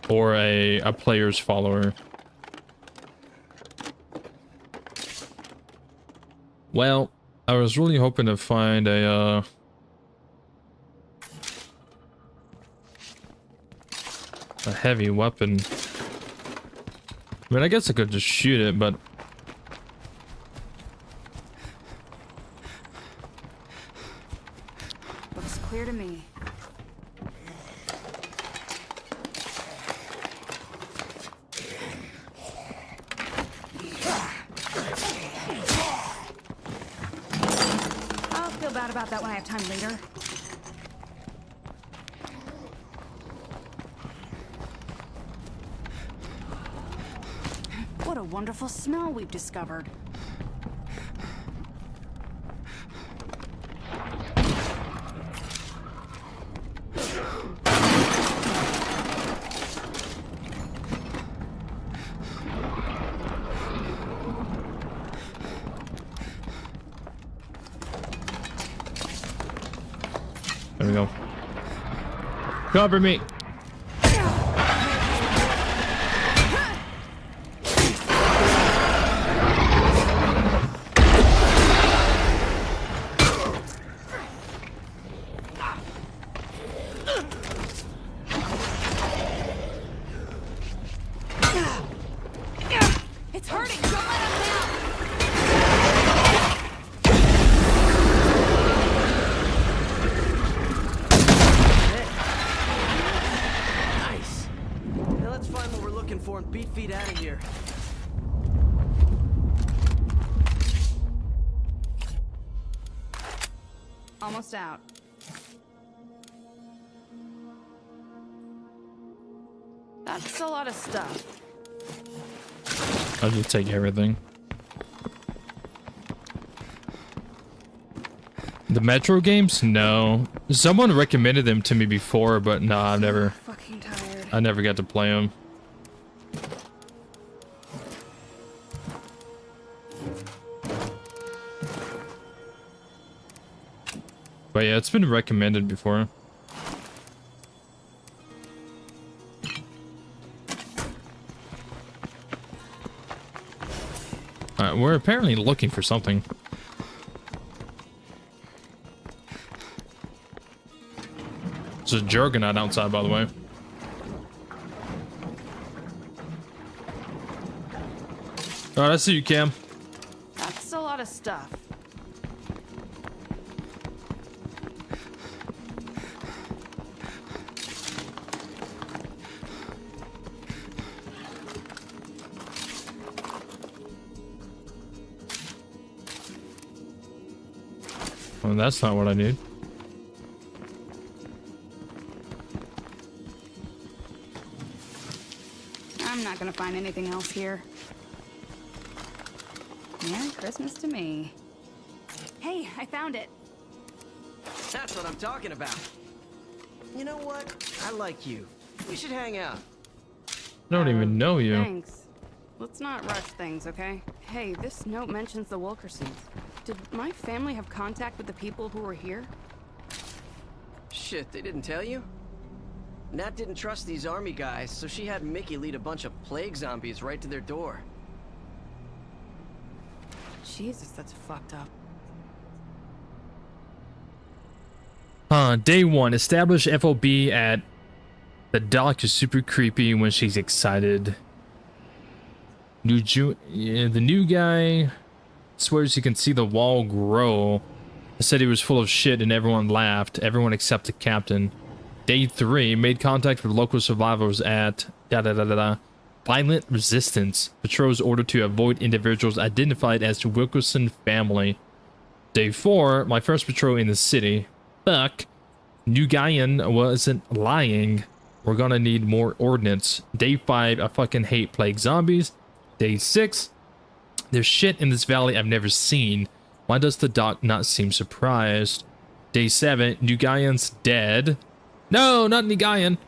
or a player's follower. Well, I was really hoping to find a heavy weapon. I mean, I guess I could just shoot it, but Looks clear to me. I'll feel bad about that when I have time later. What a wonderful smell we've discovered. there we go. Cover me. feet out of here. Almost out. That's a lot of stuff. I'll just take everything. The Metro games? No. Someone recommended them to me before, but no, I've never. Fucking tired. I never got to play them. But yeah, it's been recommended before. We're apparently looking for something. There's a Juggernaut outside, by the way. Alright, I see you, Cam. That's a lot of stuff. Well, that's not what I need. I'm not gonna find anything else here. Merry Christmas to me. Hey, I found it. That's what I'm talking about. You know what? I like you. We should hang out. I don't even know you. Thanks. Let's not rush things, okay? Hey, this note mentions the Wilkersons. Did my family have contact with the people who were here? Shit, they didn't tell you? Nat didn't trust these army guys, so she had Mickey lead a bunch of plague zombies right to their door. Jesus, that's fucked up. Day 1. Establish FOB at the dock is super creepy when she's excited. The new guy swears he can see the wall grow. I said he was full of shit and everyone laughed. Everyone except the captain. Day 3. Made contact with local survivors at Violent Resistance. Patrols ordered to avoid individuals identified as the Wilkerson family. Day 4. My first patrol in the city. Fuck. New Guyan wasn't lying. We're gonna need more ordnance. Day 5. I fucking hate plague zombies. Day 6. There's shit in this valley I've never seen. Why does the doc not seem surprised? Day 7. New Guyan's dead. No, not New Guyan.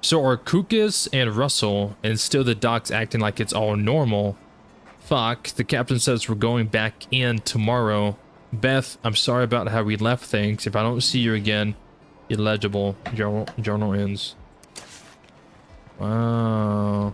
So are Kukis and Russell, and still the doc's acting like it's all normal. Fuck, the captain says we're going back in tomorrow. Beth, I'm sorry about how we left things. If I don't see you again, illegible. Journal ends. Wow.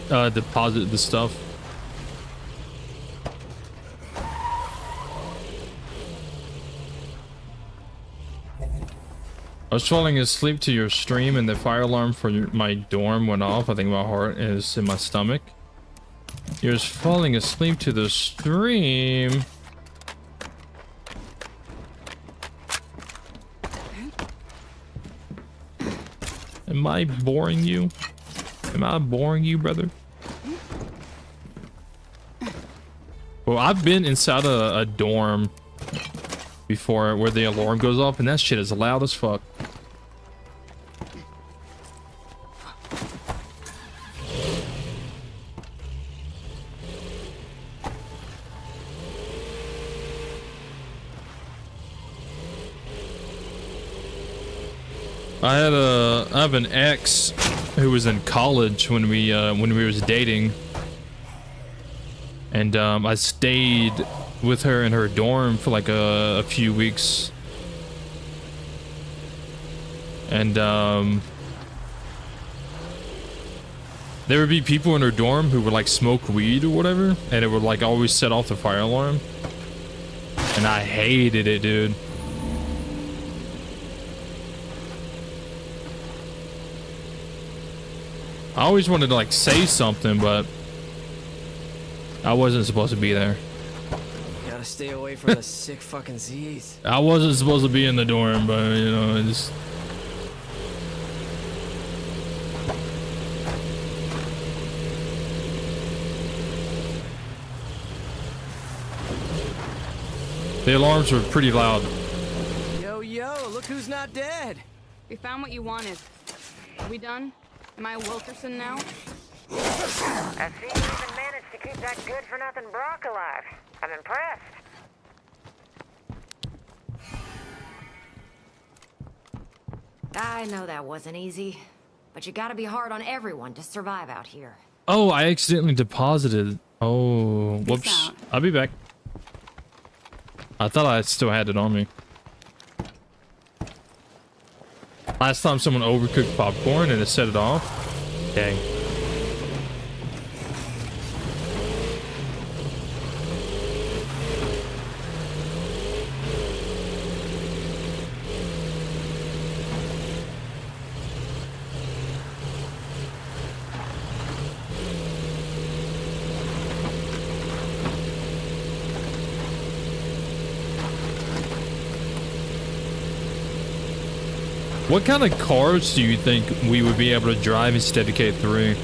Deposit the stuff. I was falling asleep to your stream and the fire alarm for my dorm went off. I think my heart is in my stomach. You're just falling asleep to the stream. Am I boring you? Am I boring you, brother? Well, I've been inside a dorm before where the alarm goes off, and that shit is loud as fuck. I have an ex who was in college when we was dating, and I stayed with her in her dorm for like a few weeks, and there would be people in her dorm who would like smoke weed or whatever, and it would like always set off the fire alarm, and I hated it, dude. I always wanted to like say something, but I wasn't supposed to be there. Gotta stay away from the sick fucking Z's. I wasn't supposed to be in the dorm, but you know, it's the alarms were pretty loud. Yo, look who's not dead. We found what you wanted. Are we done? Am I Wilkerson now? I see you even managed to keep that good-for-nothing Brock alive. I'm impressed. I know that wasn't easy, but you gotta be hard on everyone to survive out here. Oh, I accidentally deposited. Oh, whoops. I'll be back. I thought I still had it on me. Last time someone overcooked popcorn and it set it off. Dang. What kind of cars do you think we would be able to drive in Decay 3?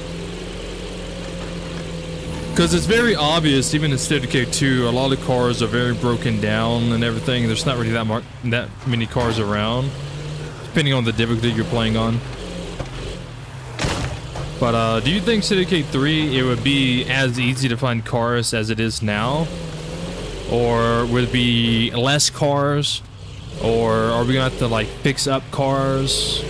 Because it's very obvious, even in Decay 2, a lot of cars are very broken down and everything. There's not really that many cars around, depending on the difficulty you're playing on. But do you think Decay 3, it would be as easy to find cars as it is now? Or would it be less cars? Or are we gonna have to like fix up cars?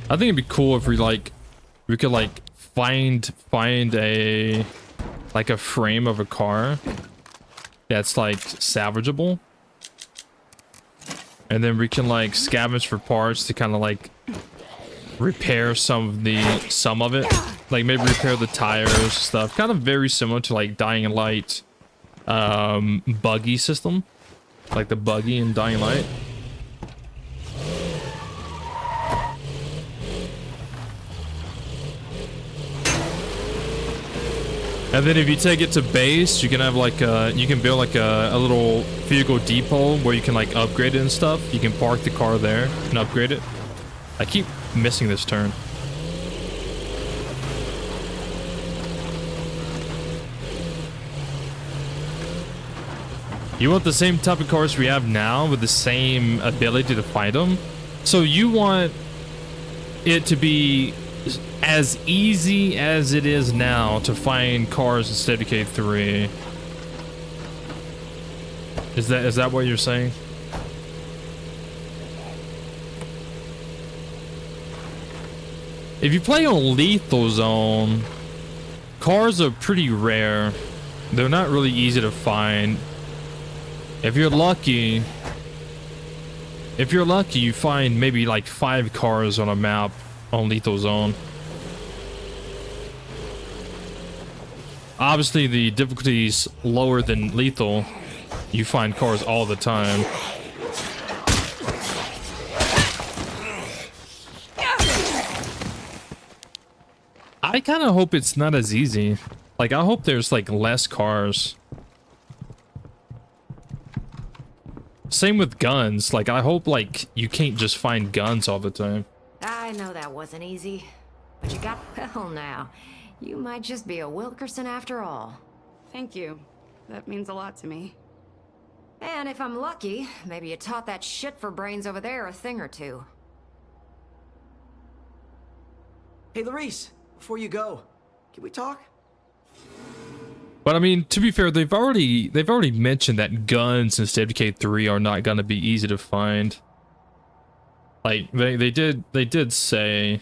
I think it'd be cool if we could like find a frame of a car that's like salvageable, and then we can like scavenge for parts to kind of like repair some of it, like maybe repair the tires stuff, kind of very similar to like Dying Light buggy system, like the buggy in Dying Light. And then if you take it to base, you can have like you can build like a little vehicle depot where you can like upgrade it and stuff. You can park the car there and upgrade it. I keep missing this turn. You want the same type of cars we have now with the same ability to find them? So you want it to be as easy as it is now to find cars in Decay 3. Is that what you're saying? If you play on Lethal Zone, cars are pretty rare. They're not really easy to find. If you're lucky, you find maybe like 5 cars on a map on Lethal Zone. Obviously, the difficulty is lower than Lethal. You find cars all the time. I kind of hope it's not as easy. Like, I hope there's like less cars. Same with guns. Like, I hope, like, you can't just find guns all the time. I know that wasn't easy, but you got well now. You might just be a Wilkerson after all. Thank you. That means a lot to me. And if I'm lucky, maybe you taught that shit for brains over there a thing or two. Hey, Larice, before you go, can we talk? But I mean, to be fair, they've already mentioned that guns in State of Decay 3 are not gonna be easy to find. Like they did say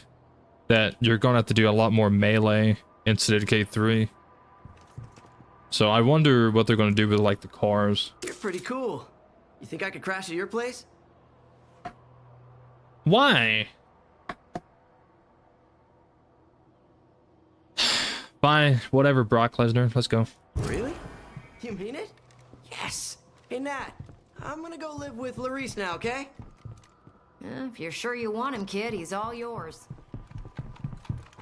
that you're gonna have to do a lot more melee in State of Decay 3. So I wonder what they're gonna do with like the cars. You're pretty cool. You think I could crash at your place? Why? Fine, whatever, Brock Lesnar. Let's go. Really? You mean it? Yes. Hey, Nat, I'm gonna go live with Larice now, okay? If you're sure you want him, kid, he's all yours.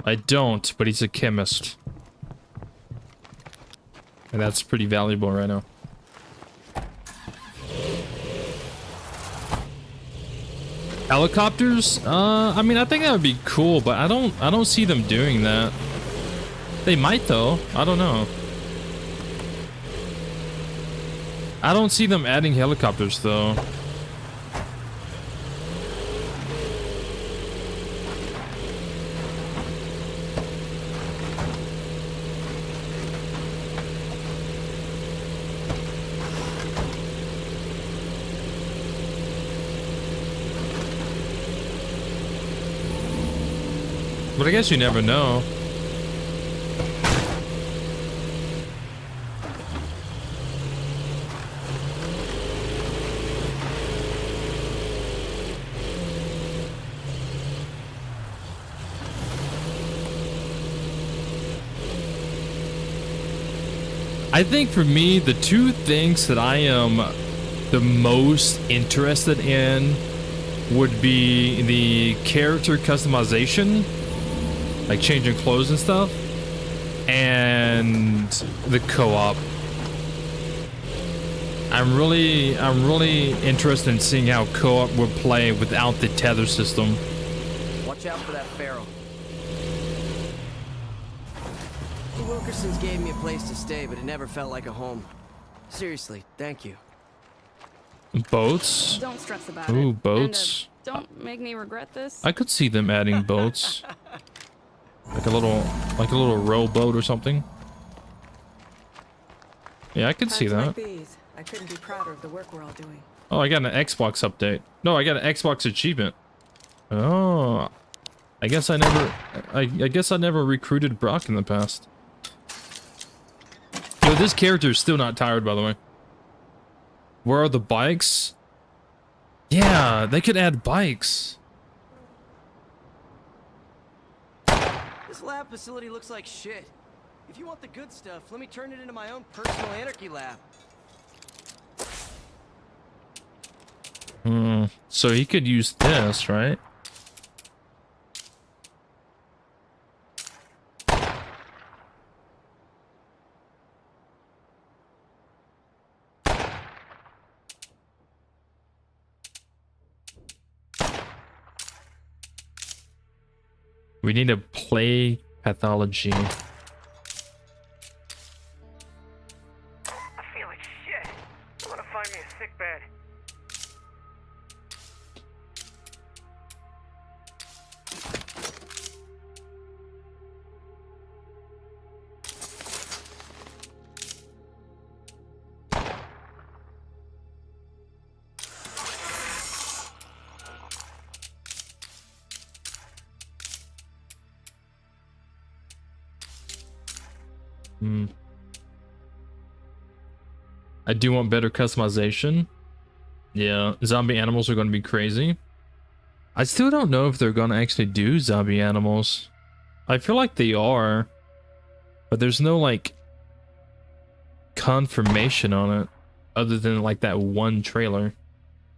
I don't, but he's a chemist. And that's pretty valuable right now. Helicopters? I mean, I think that would be cool, but I don't see them doing that. They might though. I don't know. I don't see them adding helicopters though. But I guess you never know. I think for me, the two things that I am the most interested in would be the character customization, like changing clothes and stuff, and the co-op. I'm really interested in seeing how co-op would play without the tether system. Watch out for that Pharaoh. The Wilkersons gave me a place to stay, but it never felt like a home. Seriously, thank you. Boats? Don't stress about it. Ooh, boats. And, don't make me regret this. I could see them adding boats. Like a little rowboat or something. Yeah, I could see that. I couldn't be prouder of the work we're all doing. Oh, I got an Xbox update. No, I got an Xbox achievement. Oh, I guess I never recruited Brock in the past. Yo, this character is still not tired, by the way. Where are the bikes? Yeah, they could add bikes. This lab facility looks like shit. If you want the good stuff, let me turn it into my own personal anarchy lab. So he could use this, right? We need a plague pathology. I feel like shit. I want to find me a sick bed. I do want better customization. Yeah, zombie animals are going to be crazy. I still don't know if they're going to actually do zombie animals. I feel like they are, but there's no like confirmation on it other than like that one trailer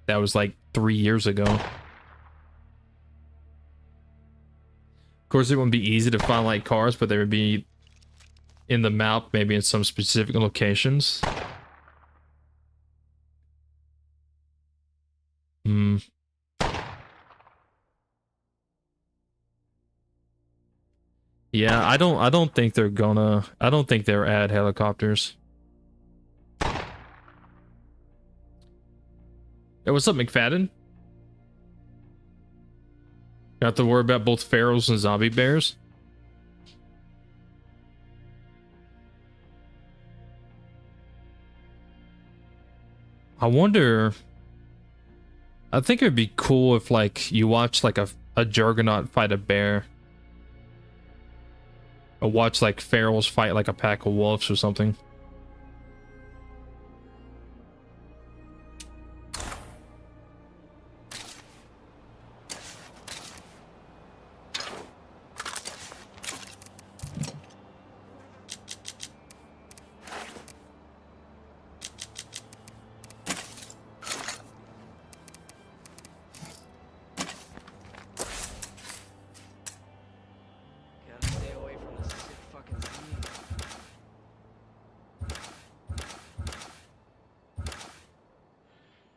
that was like 3 years ago. Of course, it wouldn't be easy to find like cars, but they would be in the map, maybe in some specific locations. Hmm. Yeah, I don't think they're gonna. I don't think they'll add helicopters. Hey, what's up, McFadden? Got to worry about both ferals and zombie bears. I wonder. I think it'd be cool if, like, you watch like a juggernaut fight a bear. Or watch like ferals fight like a pack of wolves or something. Gotta stay away from this sick fucking thing.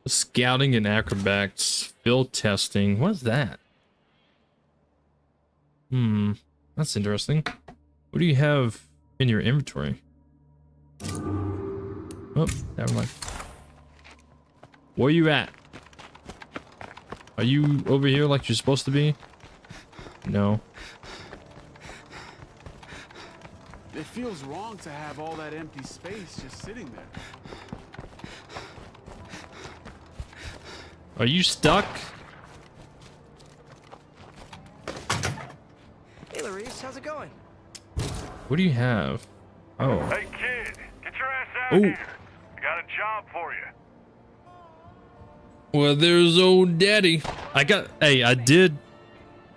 Scouting and acrobats, field testing. What is that? That's interesting. What do you have in your inventory? Oh, never mind. Where you at? Are you over here like you're supposed to be? No. It feels wrong to have all that empty space just sitting there. Are you stuck? Hey, Larice, how's it going? What do you have? Oh. Hey, kid, get your ass out Ooh. here. I got a job for you. Well, there's old daddy. I did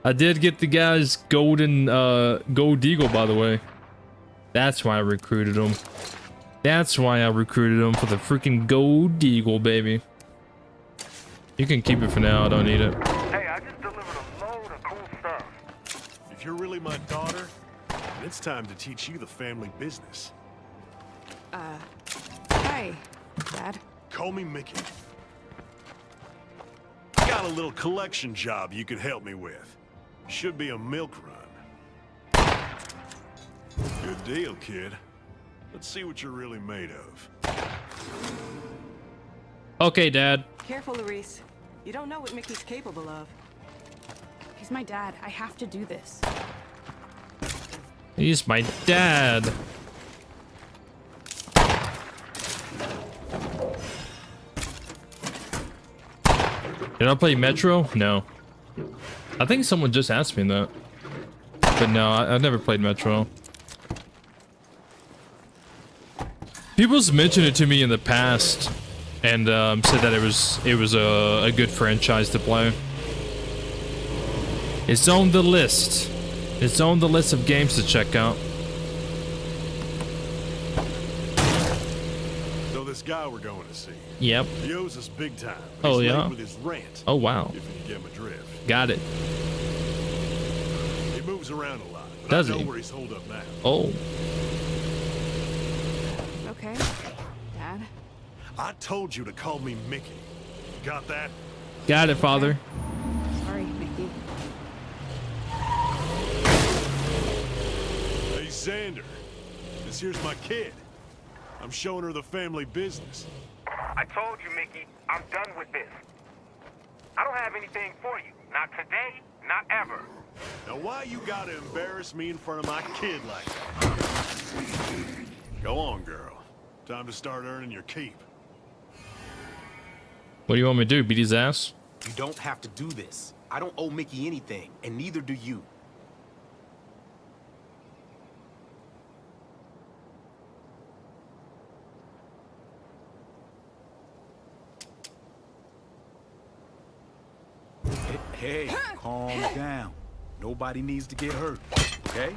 get the guy's golden gold eagle, by the way. That's why I recruited him. That's why I recruited him, for the freaking gold eagle, baby. You can keep it for now. I don't need it. Hey, I just delivered a load of cool stuff. If you're really my daughter, then it's time to teach you the family business. Hey, Dad. Call me Mickey. Got a little collection job you could help me with. Should be a milk run. Good deal, kid. Let's see what you're really made of. Okay, Dad. Careful, Larice. You don't know what Mickey's capable of. He's my dad. I have to do this. He's my dad. Did I play Metro? No. I think someone just asked me that. But no, I've never played Metro. People's mentioned it to me in the past, and said that it was a good franchise to play. It's on the list. It's on the list of games to check out. So this guy we're going to see. Yep. He owes us big time. Oh, He's yeah? late with his rent. Oh, wow. If you get my drift. Got it. He moves around a lot, but Does I know he? where he's holed up now. Oh. Okay, Dad. I told you to call me Mickey. Got that? Got it, Father. Sorry, Mickey. Hey, Xander. This here's my kid. I'm showing her the family business. I told you, Mickey, I'm done with this. I don't have anything for you. Not today, not ever. Now why you gotta embarrass me in front of my kid like that? Go on, girl. Time to start earning your keep. What do you want me to do? Beat his ass? You don't have to do this. I don't owe Mickey anything, and neither do you. Hey, calm down. Nobody needs to get hurt, okay?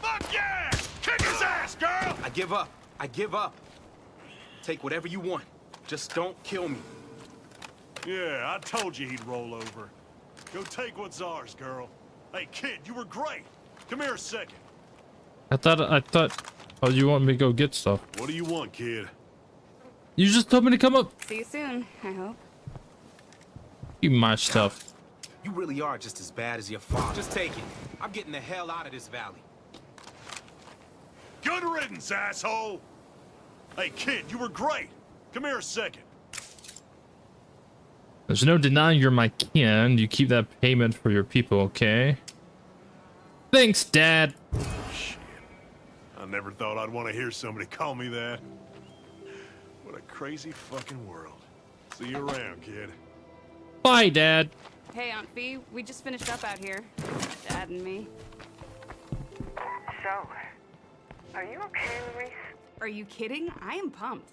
Fuck yeah! Kick his ass, girl! I give up. I give up. Take whatever you want. Just don't kill me. Yeah, I told you he'd roll over. Go take what's ours, girl. Hey, kid, you were great. Come here a second. I thought, oh, you want me to go get stuff? What do you want, kid? You just told me to come up. See you soon, I hope. Keep my stuff. You really are just as bad as your father. Just take it. I'm getting the hell out of this valley. Good riddance, asshole! Hey, kid, you were great. Come here a second. There's no denying you're my kin. You keep that payment for your people, okay? Thanks, Dad. Shit. I never thought I'd want to hear somebody call me that. What a crazy fucking world. See you around, kid. Bye, Dad. Hey, Aunt Fee, we just finished up out here. Dad and me. So, are you okay, Maurice? Are you kidding? I am pumped.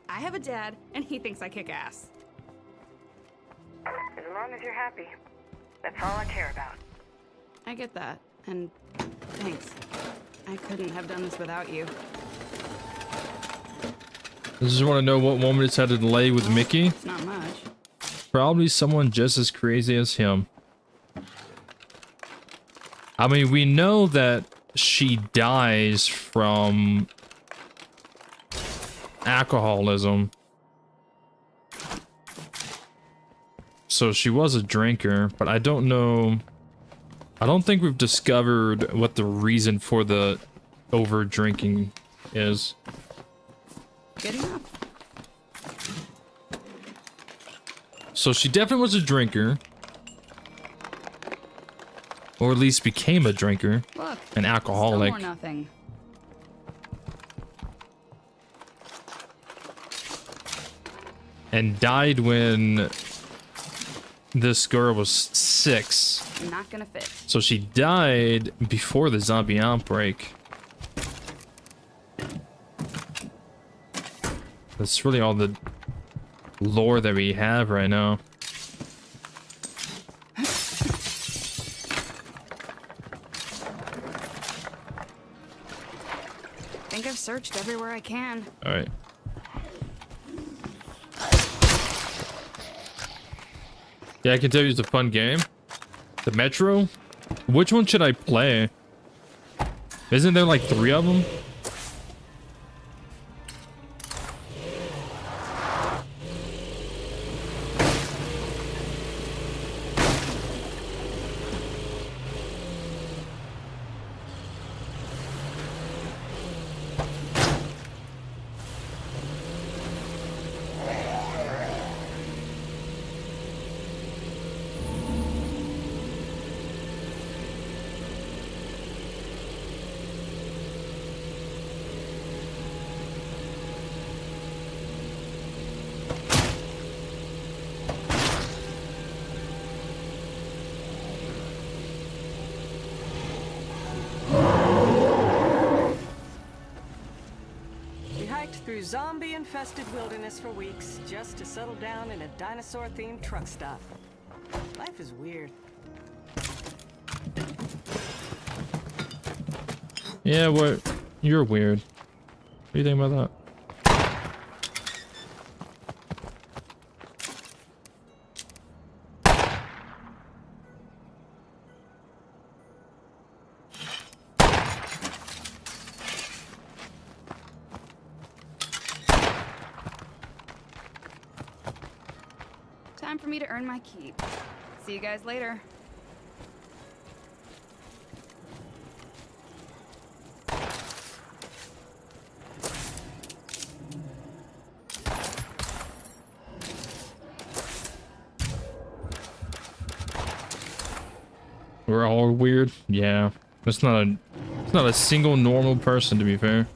I have a dad, and he thinks I kick ass. As long as you're happy. That's all I care about. I get that, and thanks. I couldn't have done this without you. I just want to know what woman it's had to delay with Mickey. It's not much. Probably someone just as crazy as him. I mean, we know that she dies from alcoholism. So she was a drinker, but I don't know. I don't think we've discovered what the reason for the over drinking is. Good enough. So she definitely was a drinker. Or at least became a drinker. Look, an alcoholic. Still more nothing. And died when this girl was 6. Not gonna fit. So she died before the zombie outbreak. That's really all the lore that we have right now. I think I've searched everywhere I can. All right. Yeah, I can tell you it's a fun game. The Metro? Which one should I play? Isn't there like 3 of them? Zombie-infested wilderness for weeks, just to settle down in a dinosaur-themed truck stop. Life is weird. Yeah, what? You're weird. What do you think about that? Time for me to earn my keep. See you guys later. We're all weird. Yeah, it's not a single normal person, to be fair.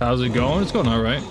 How's it going? It's going all right.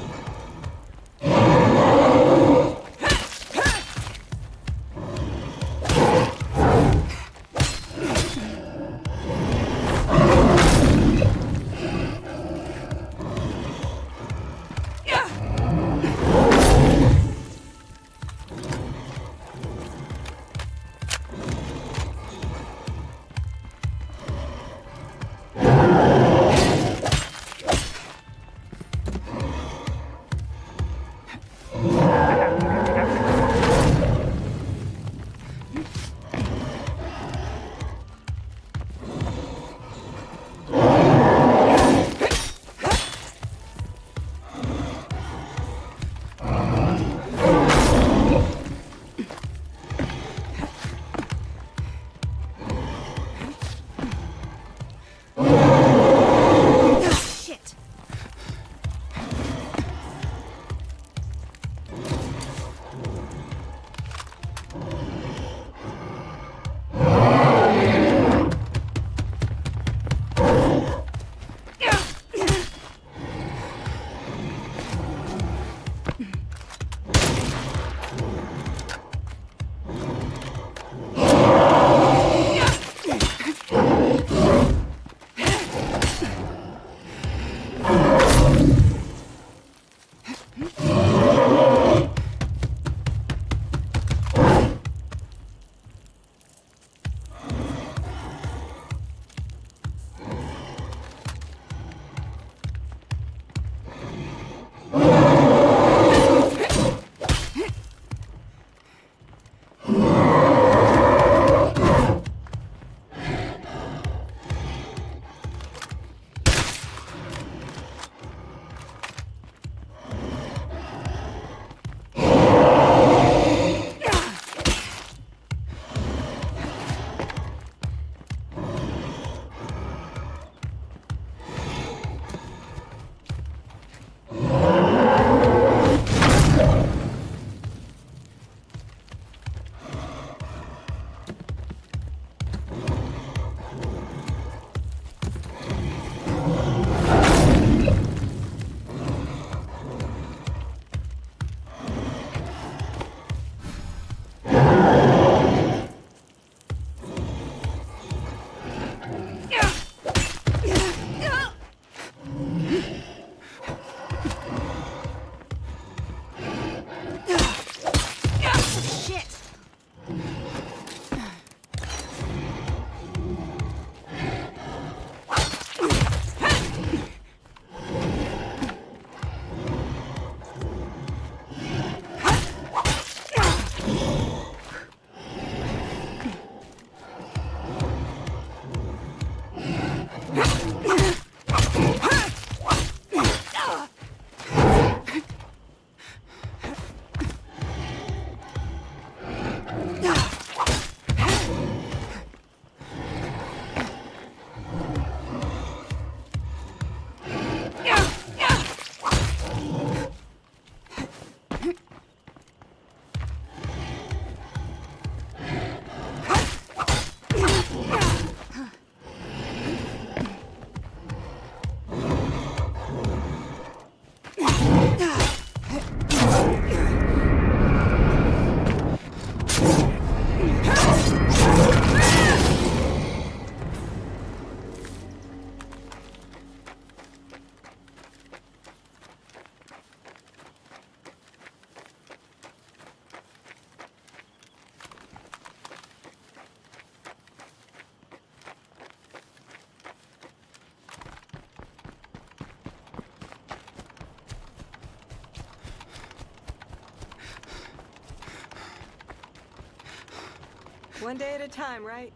One day at a time, right?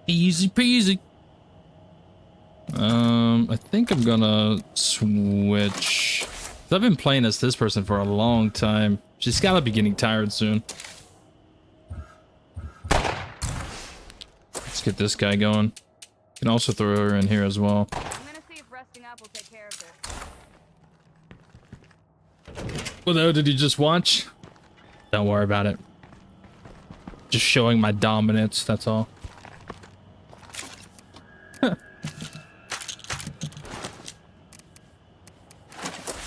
Easy peasy. I think I'm gonna switch. I've been playing as this person for a long time. She's gotta be getting tired soon. Let's get this guy going. Can also throw her in here as well. I'm gonna see if resting up will take care of this. Well, though, did you just watch? Don't worry about it. Just showing my dominance, that's all.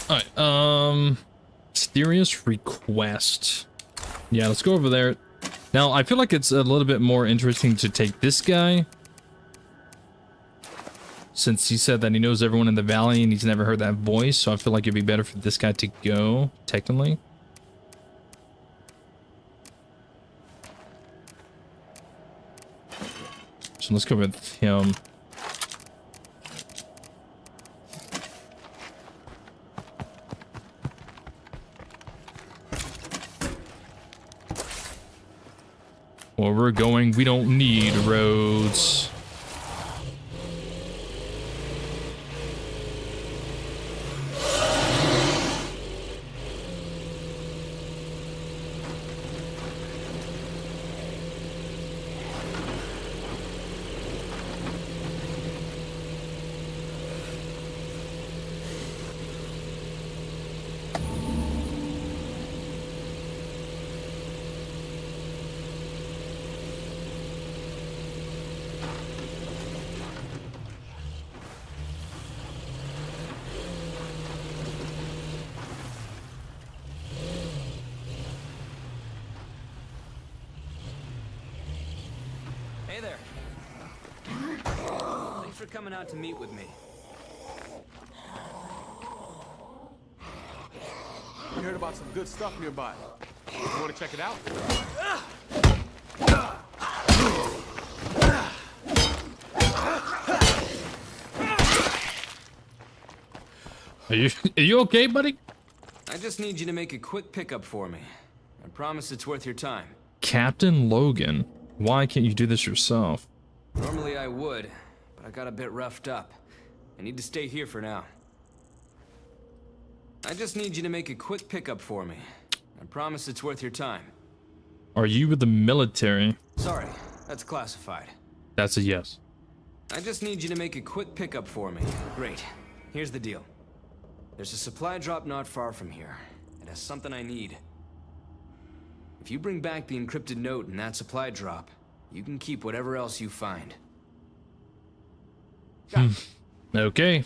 Alright, mysterious request. Yeah, let's go over there. Now, I feel like it's a little bit more interesting to take this guy, since he said that he knows everyone in the valley and he's never heard that voice, so I feel like it'd be better for this guy to go, technically. So let's go with him. Where we're going, we don't need roads. Hey there. Thanks for coming out to meet with me. I heard about some good stuff nearby. You want to check it out? Are you okay, buddy? I just need you to make a quick pickup for me. I promise it's worth your time. Captain Logan, why can't you do this yourself? Normally I would, but I got a bit roughed up. I need to stay here for now. I just need you to make a quick pickup for me. I promise it's worth your time. Are you with the military? Sorry, that's classified. That's a yes. I just need you to make a quick pickup for me. Great. Here's the deal. There's a supply drop not far from here. It has something I need. If you bring back the encrypted note in that supply drop, you can keep whatever else you find. Okay.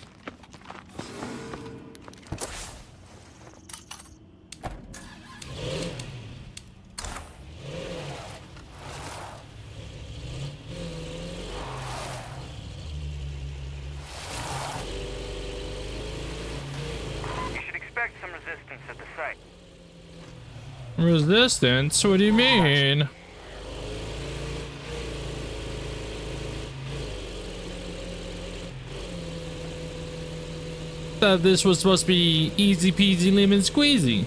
You should expect some resistance at the site. Resistance? What do you mean? Thought this was supposed to be easy peasy lemon squeezy.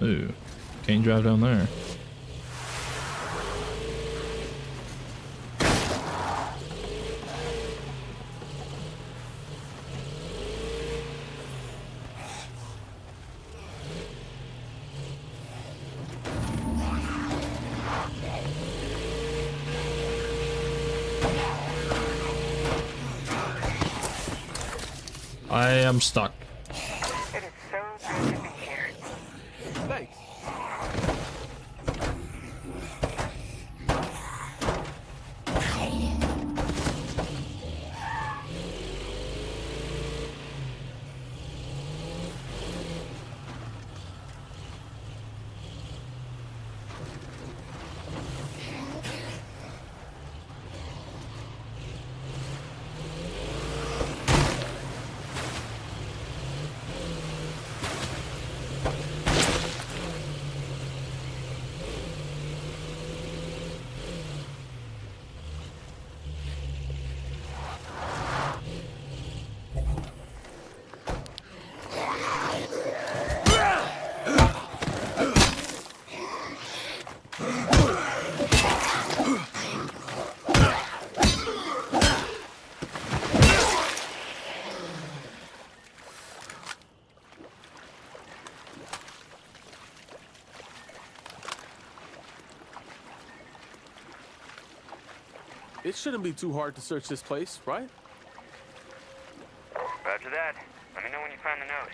Ooh, can't drive down there. I am stuck. It is so good to be here. Thanks. It shouldn't be too hard to search this place, right? Roger that. Let me know when you find the note.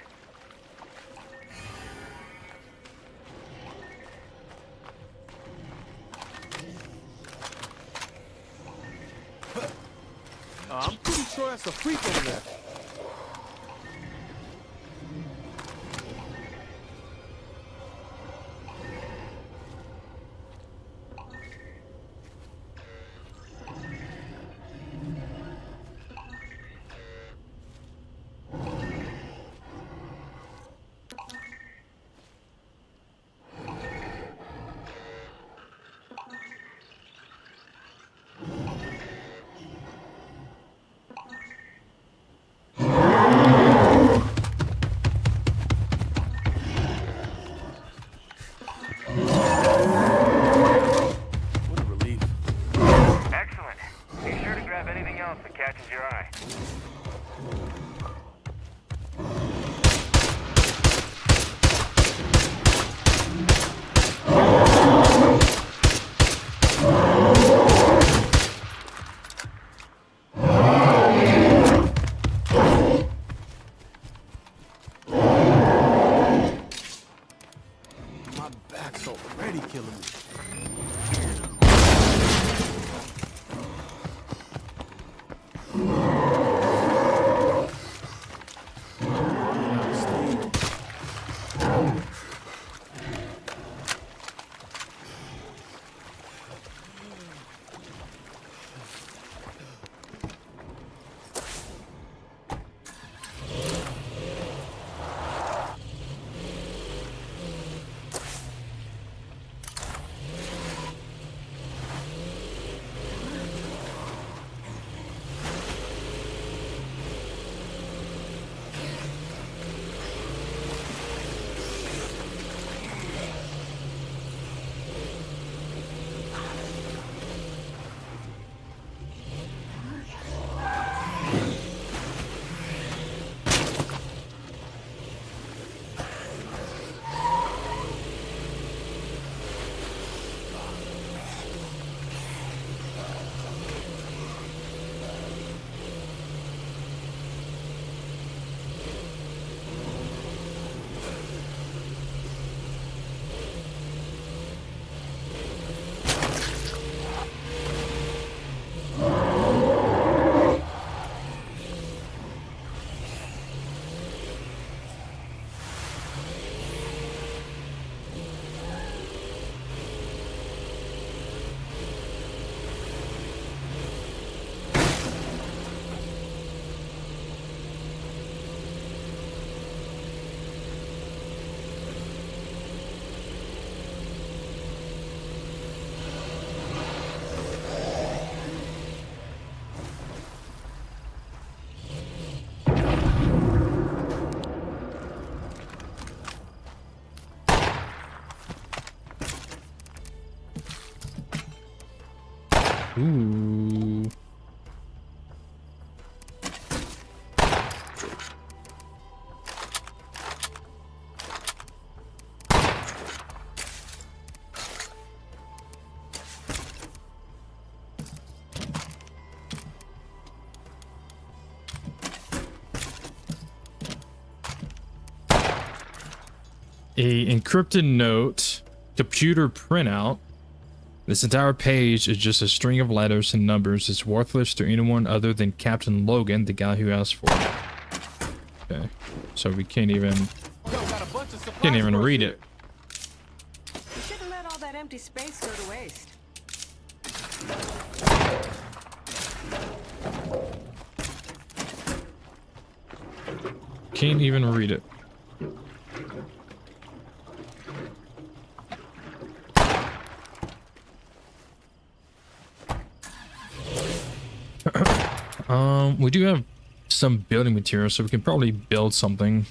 I'm pretty sure that's a freak over there. Ooh. A encrypted note, computer printout. This entire page is just a string of letters and numbers. It's worthless to anyone other than Captain Logan, the guy who asked for it. Okay, so we can't even read it. You shouldn't let all that empty space go to waste. Can't even read it. We do have some building materials, so we can probably build something.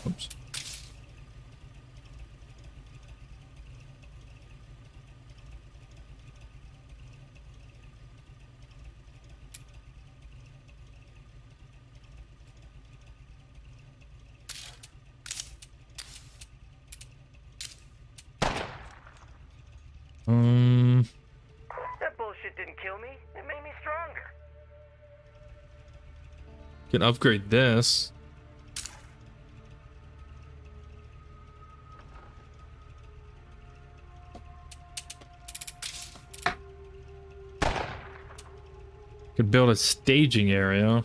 Oops. kill me, it made me stronger. Can upgrade this. Could build a staging area.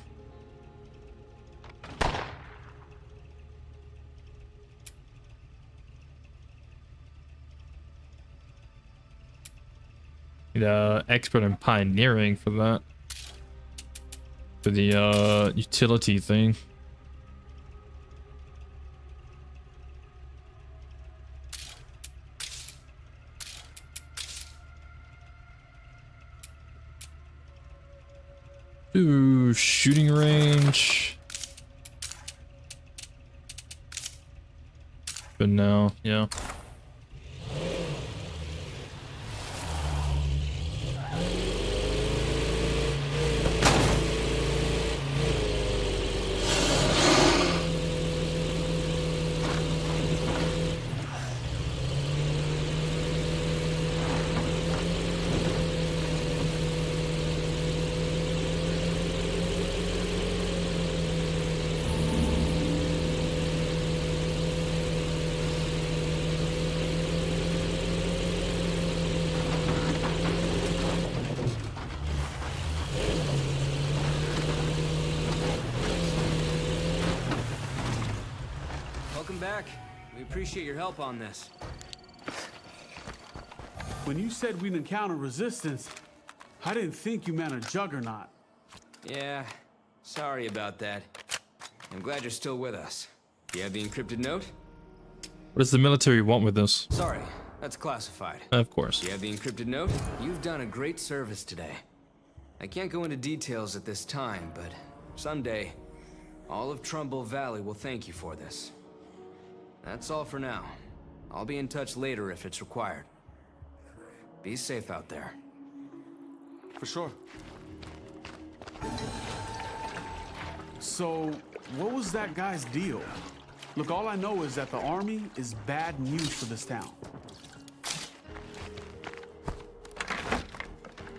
Need expert in pioneering for that. For the utility thing. Ooh, shooting range. But no, yeah. Welcome back. We appreciate your help on this. When you said we'd encounter resistance, I didn't think you meant a juggernaut. Yeah, sorry about that. I'm glad you're still with us. Do you have the encrypted note? What does the military want with this? Sorry, that's classified. Of course. Do you have the encrypted note? You've done a great service today. I can't go into details at this time, but someday, all of Trumbull Valley will thank you for this. That's all for now. I'll be in touch later if it's required. Be safe out there. For sure. So, what was that guy's deal? Look, all I know is that the army is bad news for this town.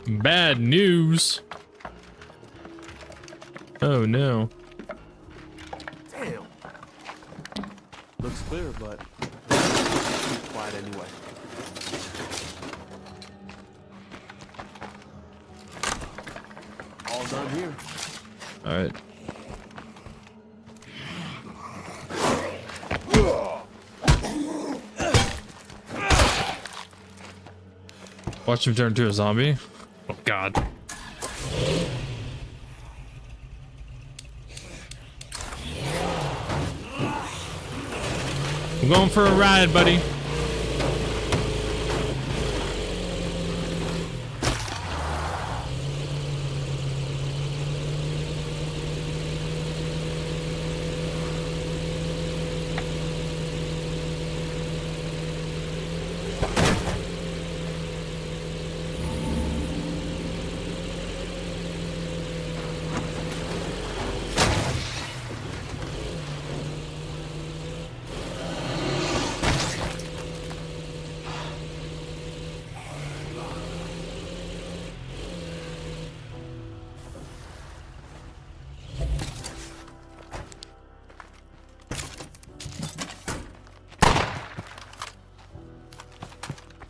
Bad news. Oh no. Damn. Looks clear, but keep quiet anyway. All done here. All right. Watch him turn into a zombie. Oh God. I'm going for a ride, buddy.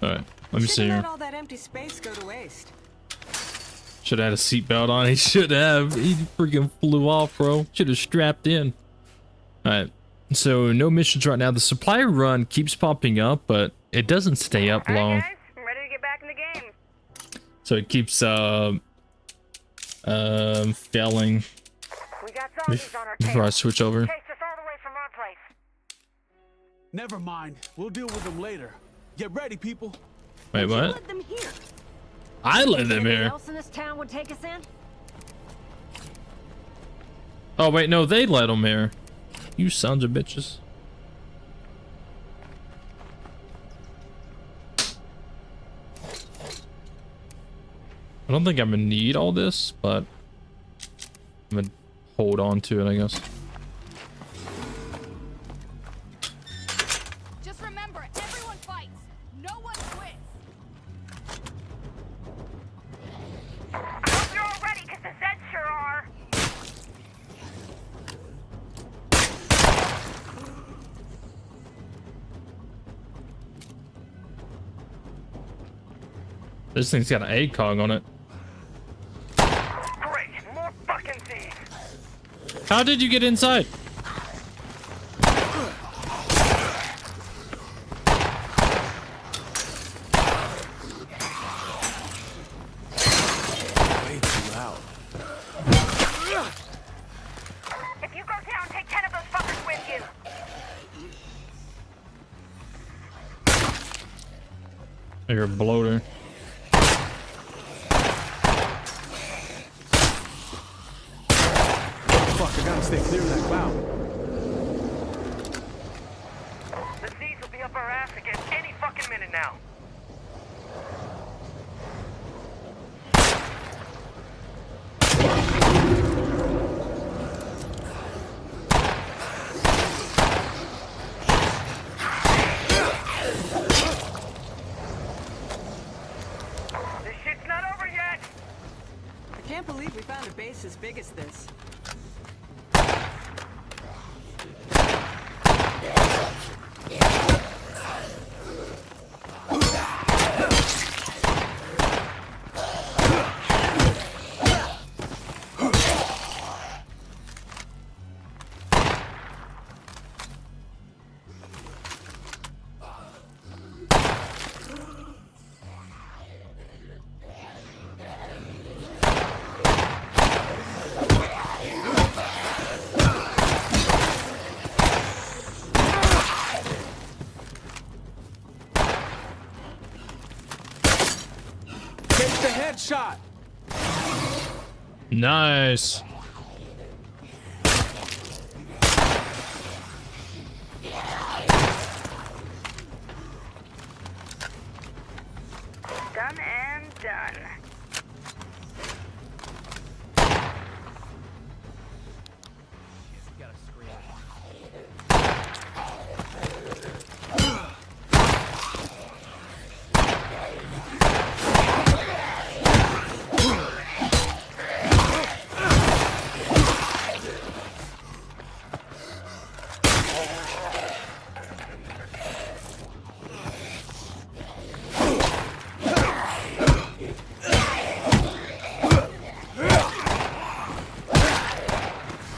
Alright, let me see Shouldn't here. let all that empty space go to waste. Should have had a seatbelt on. He should have. He freaking flew off, bro. Should have strapped in. Alright, so no missions right now. The supply run keeps popping up, but it doesn't stay up long. Guys, I'm ready to get back in the game. So it keeps failing We got zombies on our tail. before I switch over. Chased us all the way from our place. Never mind. We'll deal with them later. Get ready, people. Wait, what? Let them here. I let them Anyone here. else in this town would take us in? Oh wait, no, they let them here. You sons of bitches. I don't think I'm gonna need all this, but I'm gonna hold on to it, I guess. Just remember, everyone fights. No one quits. I hope you're all ready, because the Zeds sure are. This thing's got an ACOG on it. Great, more fucking thieves. How did you get inside? Way too loud. If you go down, take 10 of those fuckers with you. You're a bloater. Fuck, I gotta stay clear of that cloud. The thieves will be up our ass again any fucking minute now. This shit's not over yet. I can't believe we found a base as big as this. Take the headshot. Nice. Done and done.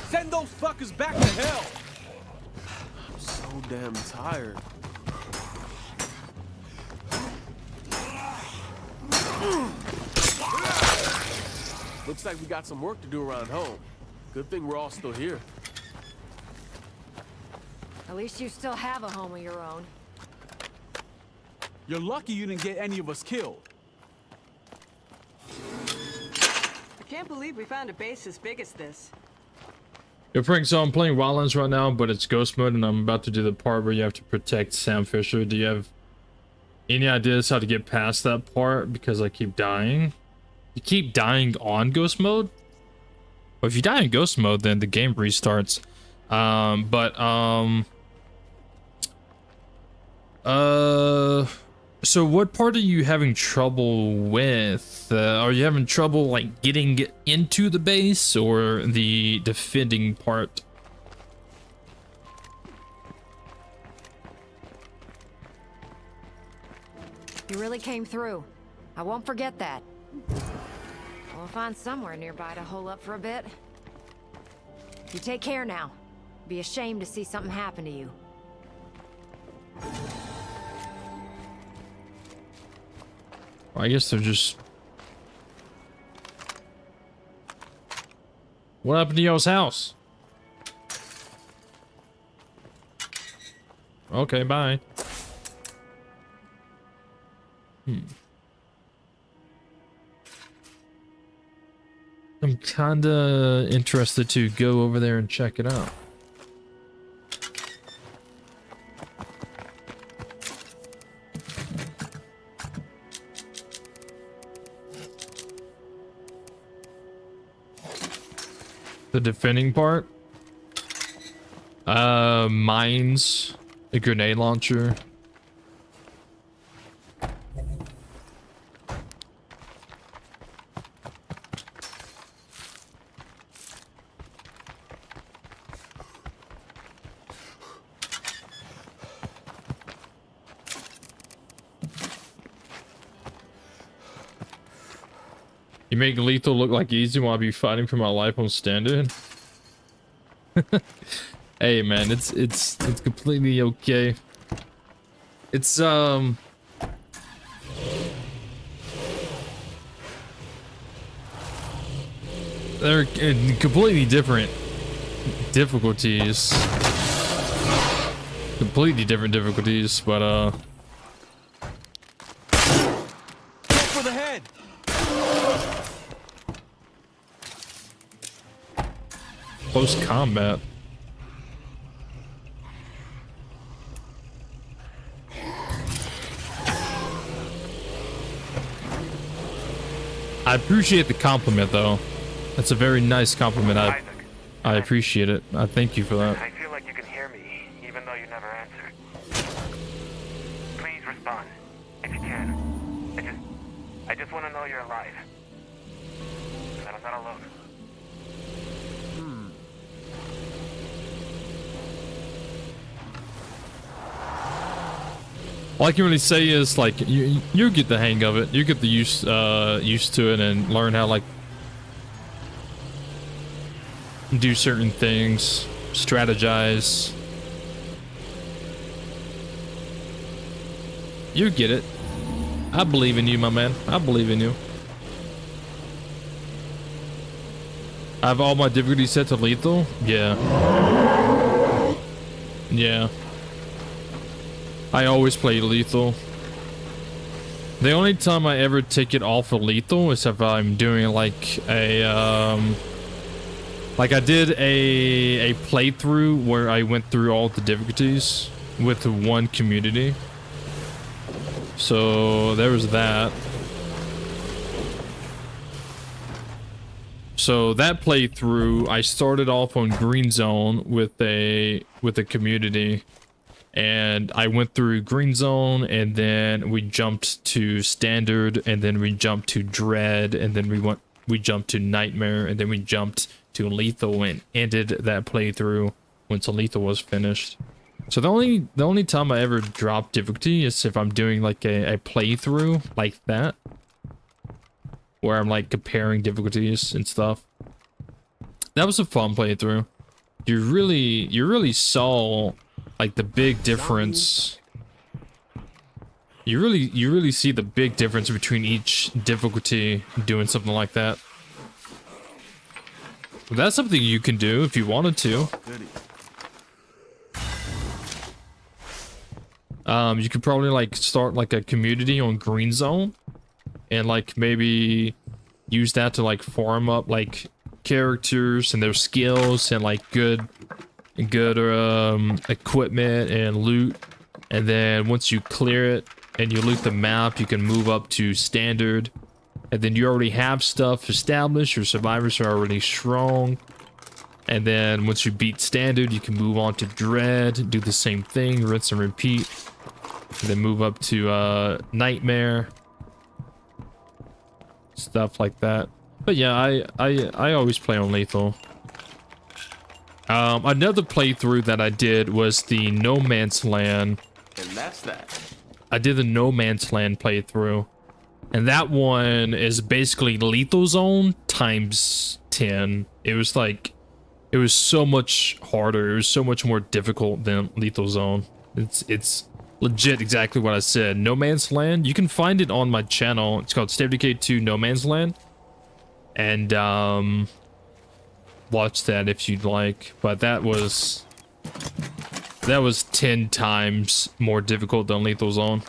Send those fuckers back to hell. I'm so damn tired. Looks like we got some work to do around home. Good thing we're all still here. At least you still have a home of your own. You're lucky you didn't get any of us killed. I can't believe we found a base as big as this. Yo, Frank, so I'm playing Wildlands right now, but it's ghost mode, and I'm about to do the part where you have to protect Sam Fisher. Do you have any ideas how to get past that part? Because I keep dying. You keep dying on ghost mode? Well, if you die in ghost mode, then the game restarts. So what part are you having trouble with? Are you having trouble like getting into the base or the defending part? You really came through. I won't forget that. We'll find somewhere nearby to hole up for a bit. You take care now. Be ashamed to see something happen to you. I guess they're just... What happened to y'all's house? Okay, bye. I'm kinda interested to go over there and check it out. The defending part? Mines, a grenade launcher. You make lethal look like easy while I be fighting for my life on standard. Hey man, it's completely okay. It's they're in completely different difficulties. Completely different difficulties, but Go for the head. close combat. I appreciate the compliment though. That's a very nice compliment. I appreciate it. I thank you for that. I feel like you can hear me, even though you never answered. Please respond, if you can. I just want to know you're alive. That I'm not alone. All I can really say is like you get the hang of it. You get the used to it and learn how like do certain things, strategize. You get it. I believe in you, my man. I believe in you. I have all my difficulties set to lethal. Yeah. Yeah. I always play lethal. The only time I ever take it off of lethal is if I'm doing like a like I did a playthrough where I went through all the difficulties with one community. So there was that. So that playthrough, I started off on green zone with a community. And I went through green zone, and then we jumped to standard, and then we jumped to dread, and then we jumped to nightmare, and then we jumped to lethal and ended that playthrough once lethal was finished. So the only time I ever drop difficulty is if I'm doing like a playthrough like that, where I'm like comparing difficulties and stuff. That was a fun playthrough. You really saw like the big difference. You really see the big difference between each difficulty doing something like that. But that's something you can do if you wanted to. You could probably like start like a community on green zone and like maybe use that to like farm up like characters and their skills and like good equipment and loot, and then once you clear it and you loot the map, you can move up to standard, and then you already have stuff established. Your survivors are already strong, and then once you beat standard, you can move on to dread, do the same thing, rinse and repeat, and then move up to nightmare, stuff like that. But yeah, I always play on lethal. Another playthrough that I did was the No Man's Land. And that's that. I did the No Man's Land playthrough. And that one is basically Lethal Zone times 10. It was like, it was so much harder. It was so much more difficult than Lethal Zone. It's legit exactly what I said. No Man's Land. You can find it on my channel. It's called State of Decay 2 No Man's Land. And, watch that if you'd like, but that was 10 times more difficult than Lethal Zone.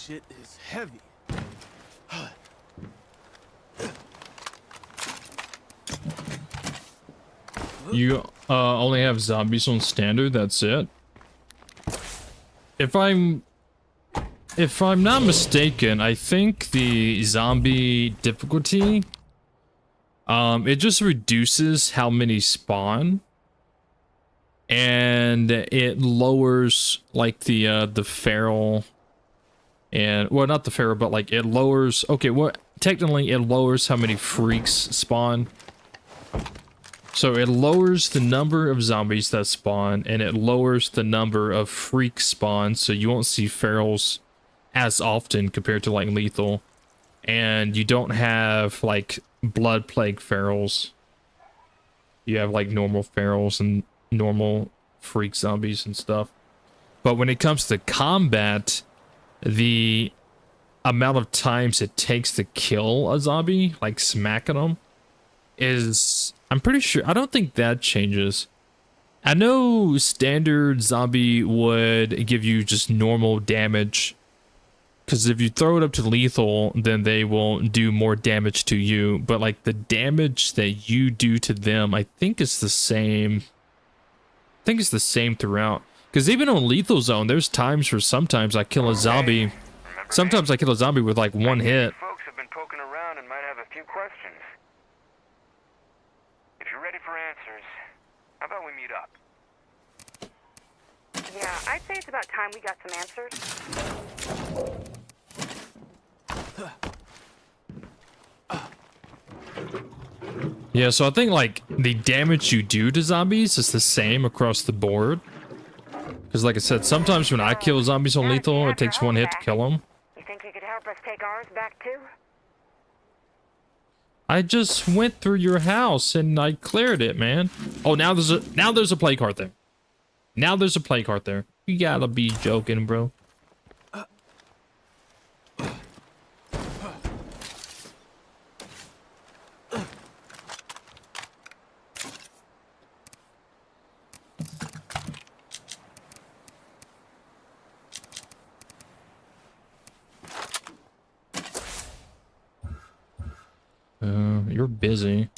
shit is heavy. You only have zombies on standard, that's it. If I'm not mistaken, I think the zombie difficulty, it just reduces how many spawn, and it lowers like the feral, and well, not the feral, but like it lowers. Okay, what technically it lowers how many freaks spawn. So it lowers the number of zombies that spawn, and it lowers the number of freaks spawn, so you won't see ferals as often compared to like lethal. And you don't have like blood plague ferals. You have like normal ferals and normal freak zombies and stuff. But when it comes to combat, the amount of times it takes to kill a zombie, like smacking them, is, I'm pretty sure, I don't think that changes. I know standard zombie would give you just normal damage, because if you throw it up to lethal, then they will do more damage to you. But like the damage that you do to them, I think is the same. I think it's the same throughout. Because even on lethal zone, there's times where sometimes I kill a zombie. Sometimes I kill a zombie with like one hit. Folks have been poking around and might have a few questions. If you're ready for answers, how about we meet up? Yeah, I'd say it's about time we got some answers. Yeah, so I think like the damage you do to zombies is the same across the board. Because like I said, sometimes when I kill zombies on lethal, it takes one hit to kill them. You think you could help us take ours back too? I just went through your house and I cleared it, man. Oh, now there's a play card there. Now there's a play card there. You gotta be joking, bro. You're busy.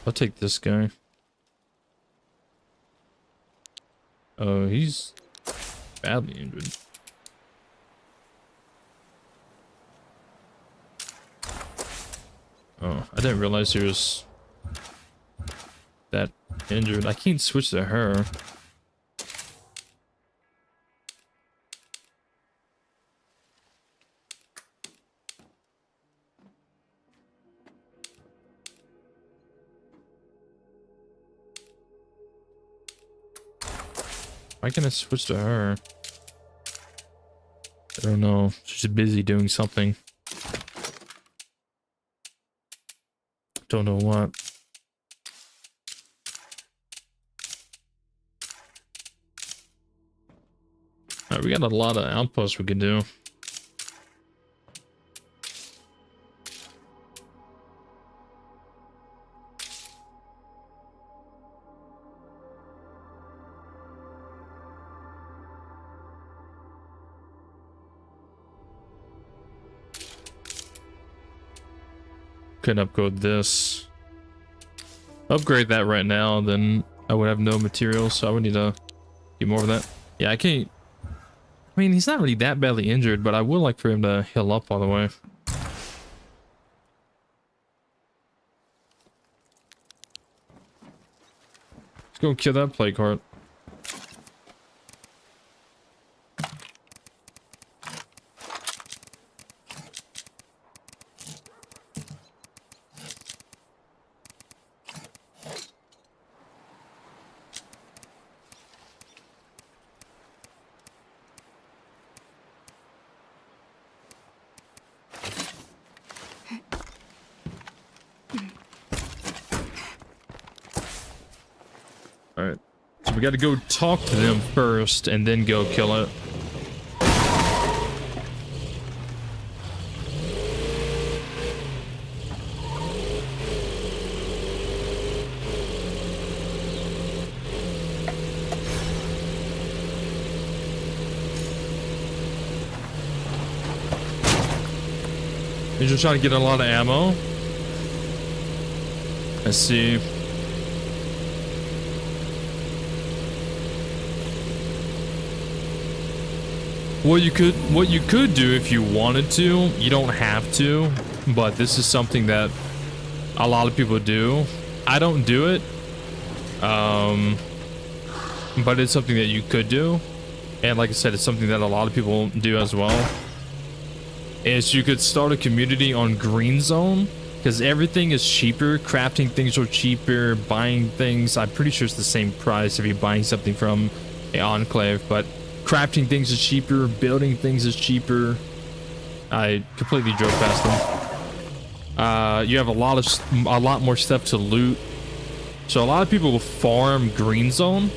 I'll take this guy. Oh, he's badly injured. Oh, I didn't realize he was that injured. I can't switch to her. Why can't I switch to her? I don't know. She's busy doing something. Don't know what. Alright, we got a lot of outposts we can do. Can upgrade this. Upgrade that right now, then I would have no materials, so I would need to get more of that. Yeah, I can't. I mean, he's not really that badly injured, but I would like for him to heal up all the way. Let's go kill that play cart. Alright, so we gotta go talk to them first and then go kill it. You're just trying to get a lot of ammo. Let's see. What you could do if you wanted to, you don't have to, but this is something that a lot of people do. I don't do it, but it's something that you could do, and like I said, it's something that a lot of people do as well. Is you could start a community on Green Zone, because everything is cheaper. Crafting things are cheaper. Buying things, I'm pretty sure it's the same price if you're buying something from an Enclave, but crafting things is cheaper. Building things is cheaper. I completely drove past them. You have a lot more stuff to loot. So a lot of people will farm Green Zone.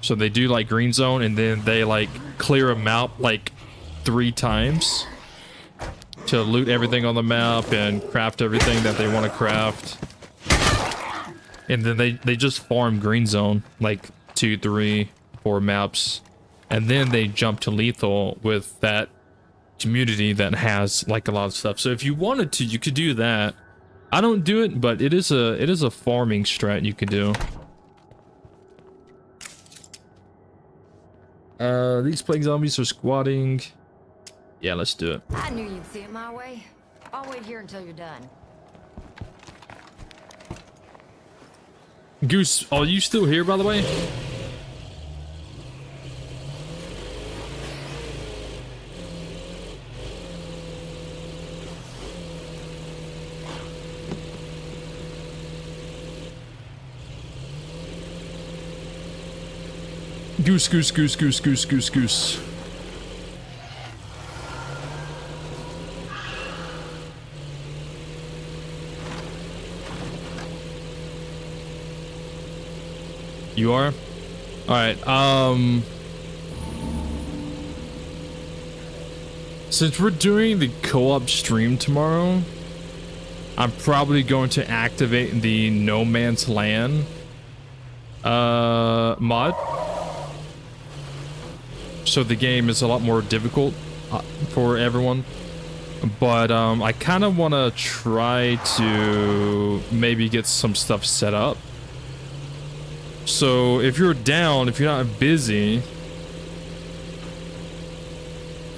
So they do like Green Zone, and then they like clear a map like 3 times to loot everything on the map and craft everything that they want to craft. And then they just farm Green Zone like 2, 3, 4 maps. And then they jump to Lethal with that community that has like a lot of stuff. So if you wanted to, you could do that. I don't do it, but it is a farming strat you could do. These plague zombies are squatting. Yeah, let's do it. I knew you'd see it my way. I'll wait here until you're done. Goose, are you still here, by the way? Goose, goose, goose, goose, goose, goose, goose. You are? Alright, since we're doing the co-op stream tomorrow, I'm probably going to activate the No Man's Land mod. So the game is a lot more difficult for everyone. But I kind of want to try to maybe get some stuff set up. So if you're down, if you're not busy,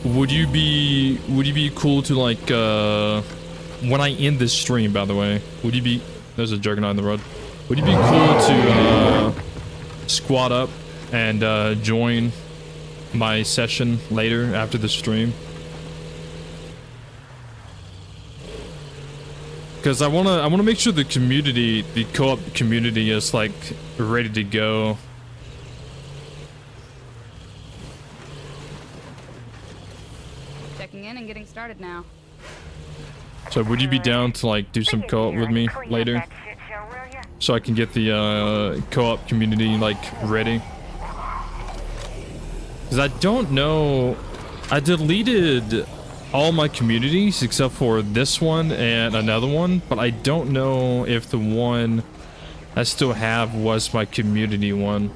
would you be cool to like when I end this stream, by the way, would you be, there's a juggernaut on the road, would you be cool to squat up and join my session later after the stream? Because I wanna make sure the community, the co-op community, is like ready to go. Checking in and getting started now. So would you be down to like do some co-op with me later, so I can get the co-op community like ready? Because I don't know, I deleted all my communities except for this one and another one, but I don't know if the one I still have was my community one.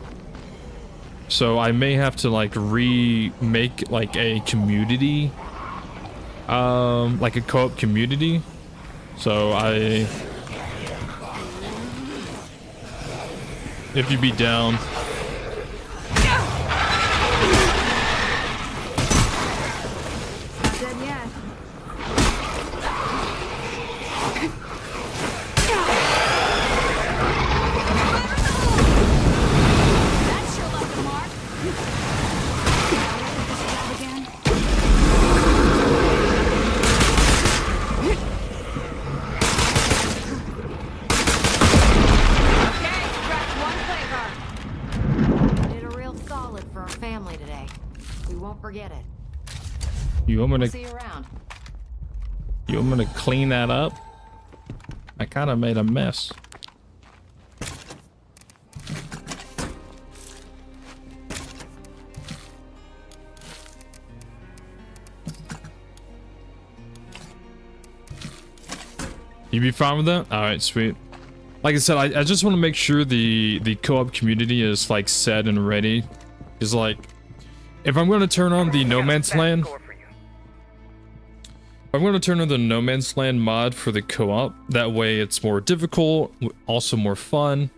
So I may have to like remake like a community, like a co-op community. So if you'd be down. You want me to clean that up? I kind of made a mess. You be fine with that? All right, sweet. Like I said, I just want to make sure the co-op community is like set and ready. Because like, if I'm going to turn on the No Man's Land, I'm going to turn on the No Man's Land mod for the co-op. That way it's more difficult, also more fun.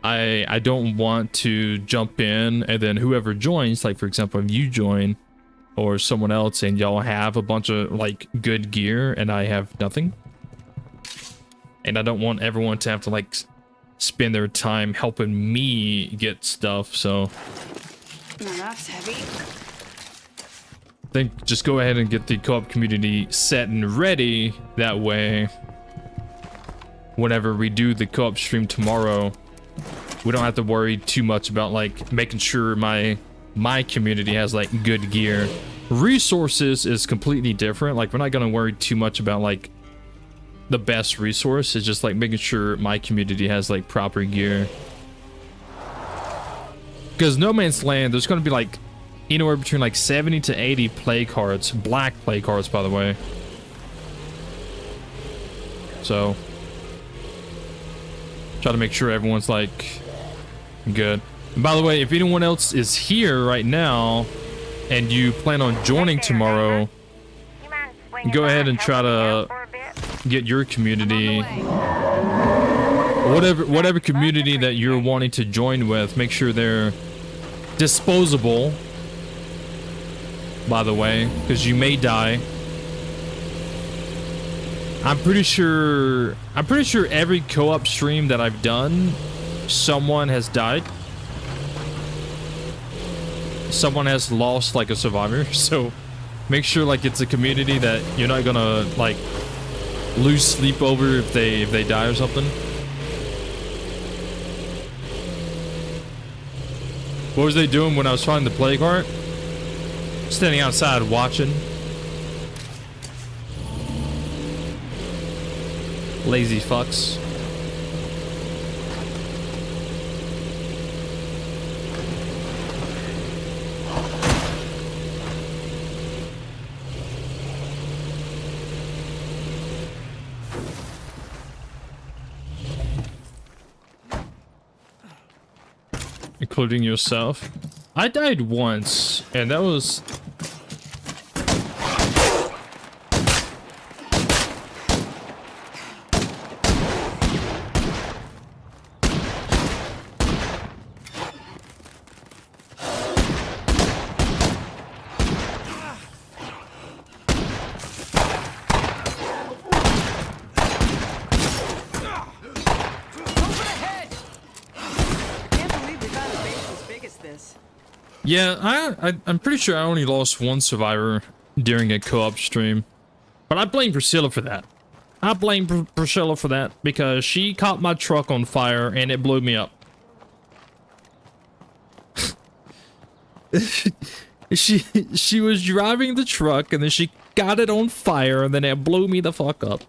I don't want to jump in and then whoever joins, like for example, if you join or someone else and y'all have a bunch of like good gear and I have nothing. And I don't want everyone to have to like spend their time helping me get stuff, so. Now that's heavy. I think just go ahead and get the co-op community set and ready. That way, whenever we do the co-op stream tomorrow, we don't have to worry too much about like making sure my community has like good gear. Resources is completely different. Like we're not gonna worry too much about like the best resource. It's just like making sure my community has like proper gear. Because No Man's Land, there's gonna be like anywhere between like 70 to 80 play cards, black play cards, by the way. So try to make sure everyone's like good. And by the way, if anyone else is here right now and you plan on joining tomorrow, go ahead and try to get your community, whatever community that you're wanting to join with, make sure they're disposable, by the way, because you may die. I'm pretty sure every co-op stream that I've done, someone has died. Someone has lost like a survivor, so make sure like it's a community that you're not gonna like lose sleep over if they die or something. What was they doing when I was finding the plague heart? Standing outside watching. Lazy fucks. Including yourself. I died once, and that was... Yeah, I'm pretty sure I only lost one survivor during a co-op stream. But I blame Priscilla for that. I blame Priscilla for that because she caught my truck on fire and it blew me up. She was driving the truck and then she got it on fire and then it blew me the fuck up.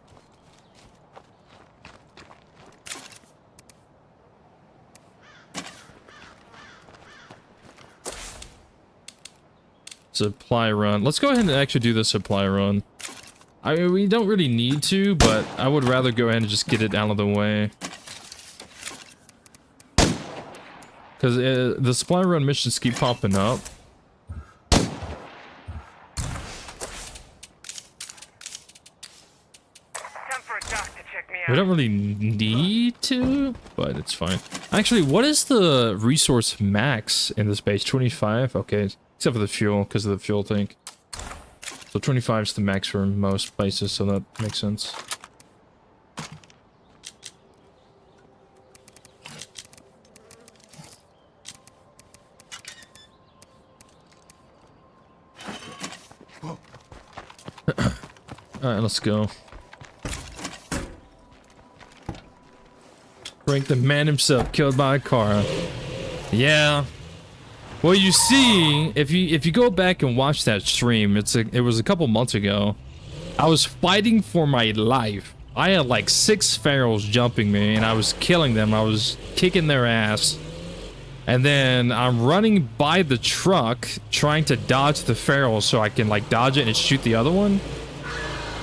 Supply run. Let's go ahead and actually do the supply run. I mean, we don't really need to, but I would rather go ahead and just get it out of the way. Because the supply run missions keep popping up. We don't really need to, but it's fine. Actually, what is the resource max in this base? 25? Okay. Except for the fuel, because of the fuel tank. So 25 is the max for most places, so that makes sense. Alright, let's go. Frank, the man himself, killed by a car. Yeah. Well, you see, if you go back and watch that stream, it was a couple months ago. I was fighting for my life. I had like 6 ferals jumping me, and I was killing them. I was kicking their ass. And then I'm running by the truck, trying to dodge the feral so I can like dodge it and shoot the other one.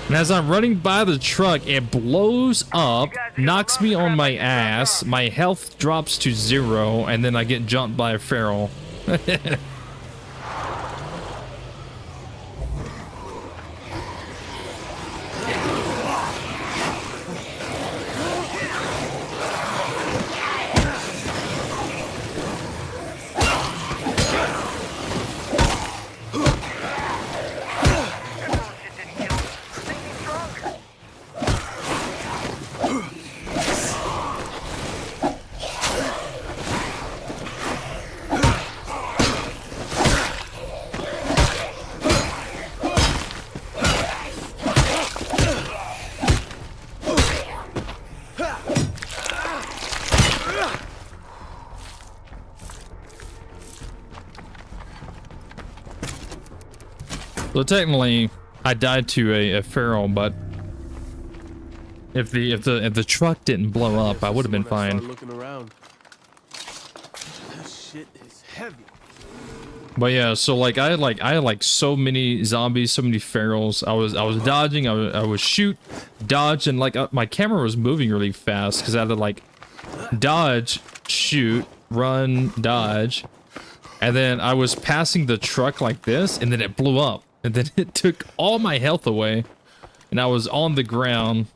And as I'm running by the truck, it blows up, knocks me on my ass, my health drops to 0, and then I get jumped by a feral. So technically, I died to a feral, but if the truck didn't blow up, I would have been fine. Looking around. This shit is heavy. But yeah, so like I had like so many zombies, so many ferals. I was dodging, I was shoot, dodge, and like my camera was moving really fast because I had to like dodge, shoot, run, dodge, and then I was passing the truck like this, and then it blew up, and then it took all my health away, and I was on the ground,